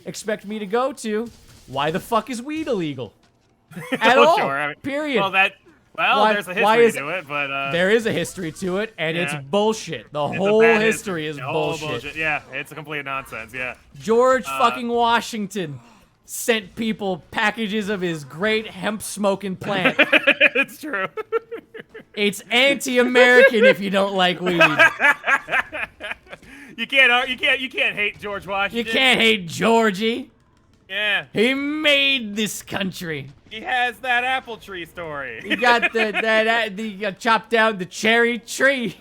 expect me to go to. Why the fuck is weed illegal? At all. Sure. I mean, period. There's a history to it, but there is a history to it, and it's bullshit. The whole history is bullshit. Yeah, it's a complete nonsense. Yeah. George fucking Washington sent people packages of his great hemp smoking plant. It's true. It's anti-American if you don't like weed. You can't hate George Washington. You can't hate Georgie. Yeah. He made this country. He has that apple tree story. He got the chopped down the cherry tree.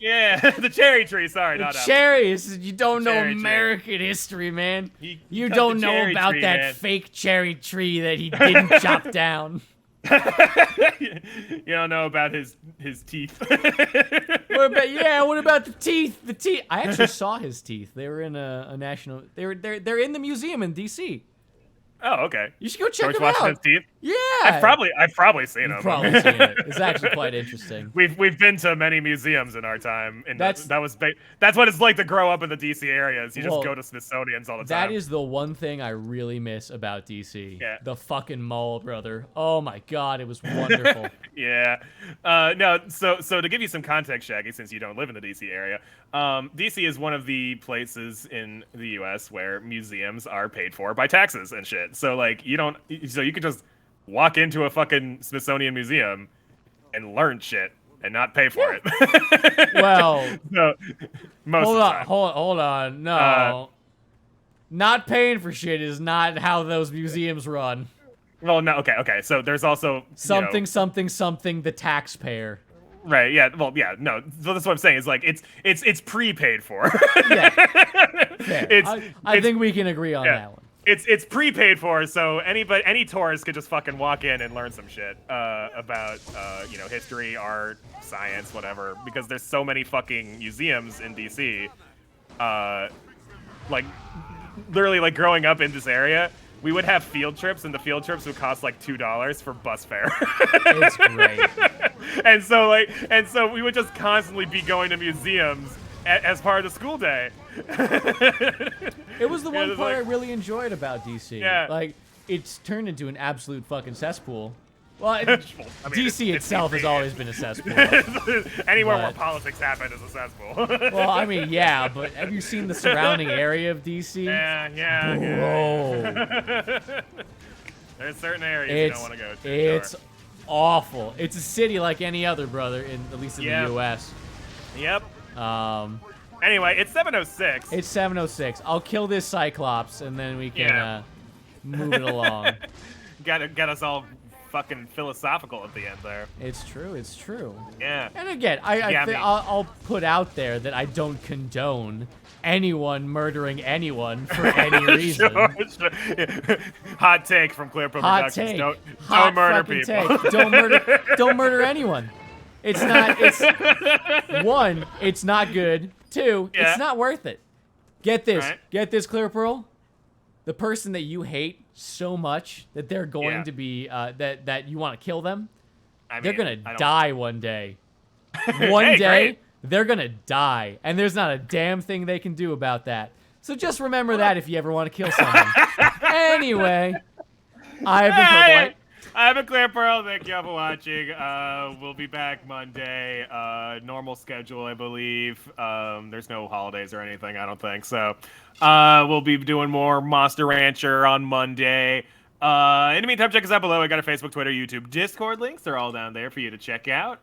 Yeah, the cherry tree. Sorry, not cherries. You don't know American history, man. You don't know about that fake cherry tree that he didn't chop down. You don't know about his teeth. What about the teeth? The teeth. I actually saw his teeth. They were in a national. They're in the museum in D.C. Oh, okay. You should go check George them Washington's out. teeth? Yeah. I've probably seen them. Probably seen it. It's actually quite interesting. We've been to many museums in our time, and that's what it's like to grow up in the DC area. Is you just go to Smithsonian's all the time. That is the one thing I really miss about DC. Yeah. The fucking mall, brother. Oh my god, it was wonderful. Yeah. No. So to give you some context, Shaggy, since you don't live in the DC area, DC is one of the places in the U.S. where museums are paid for by taxes and shit. So like you can just walk into a fucking Smithsonian museum and learn shit and not pay for it. Well, so, most hold of the on, time. hold on. No, not paying for shit is not how those museums run. Well, no, okay. So there's also Something, the taxpayer. Right. Yeah. Well. Yeah. No. So that's what I'm saying. Is like it's prepaid for. Yeah. Fair. I think we can agree on that one. It's prepaid for, so any tourist could just fucking walk in and learn some shit about history, art, science, whatever. Because there's so many fucking museums in DC. Like literally, like growing up in this area, we would have field trips, and the field trips would cost like $2 for bus fare. It's great. and so we would just constantly be going to museums as part of the school day. It was the one part I like, really enjoyed about DC. Yeah. Like, it's turned into an absolute fucking cesspool. Well, DC it's itself has DC. always been a cesspool. Anywhere where But- politics happen is a cesspool. Well, I mean, yeah, but have you seen the surrounding area of DC? yeah. Bro. There's certain areas you don't want to go to. It's awful. It's a city like any other, brother, at least in the U.S. Yep. Um, Anyway, it's 7:06. It's 7:06. I'll kill this Cyclops, and then we can move it along. Got us all fucking philosophical at the end there. It's true. It's true. Yeah. And again, I'll put out there that I don't condone anyone murdering anyone for any reason. Sure. Hot take from ClearPearl Hot Productions. take. Don't murder people. Take. Don't murder anyone. It's one, it's not good. Two, it's not worth it. Get this. Right. Get this, ClearPearl. The person that you hate so much that they're going to be that you want to kill them, they're gonna die one day. One day, great. they're gonna die, and there's not a damn thing they can do about that. So just remember that if you ever want to kill someone. Anyway, I've been Purple. I'm a ClearPearl. Thank you all for watching. We'll be back Monday. Normal schedule, I believe. There's no holidays or anything, I don't think. So we'll be doing more Monster Rancher on Monday. In the meantime, check us out below. I got a Facebook, Twitter, YouTube, Discord links. They're all down there for you to check out.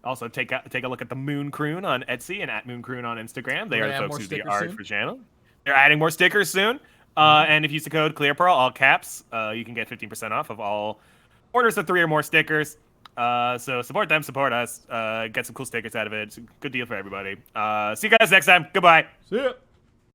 Also, take a look at the Moon Croon on Etsy and at Moon Croon on Instagram. They are the folks who do art for the channel. They're adding more stickers soon. And if you use the code ClearPearl, all caps, you can get 15% off of all orders of 3 or more stickers. So support them, support us, get some cool stickers out of it. It's a good deal for everybody. See you guys next time. Goodbye. See ya.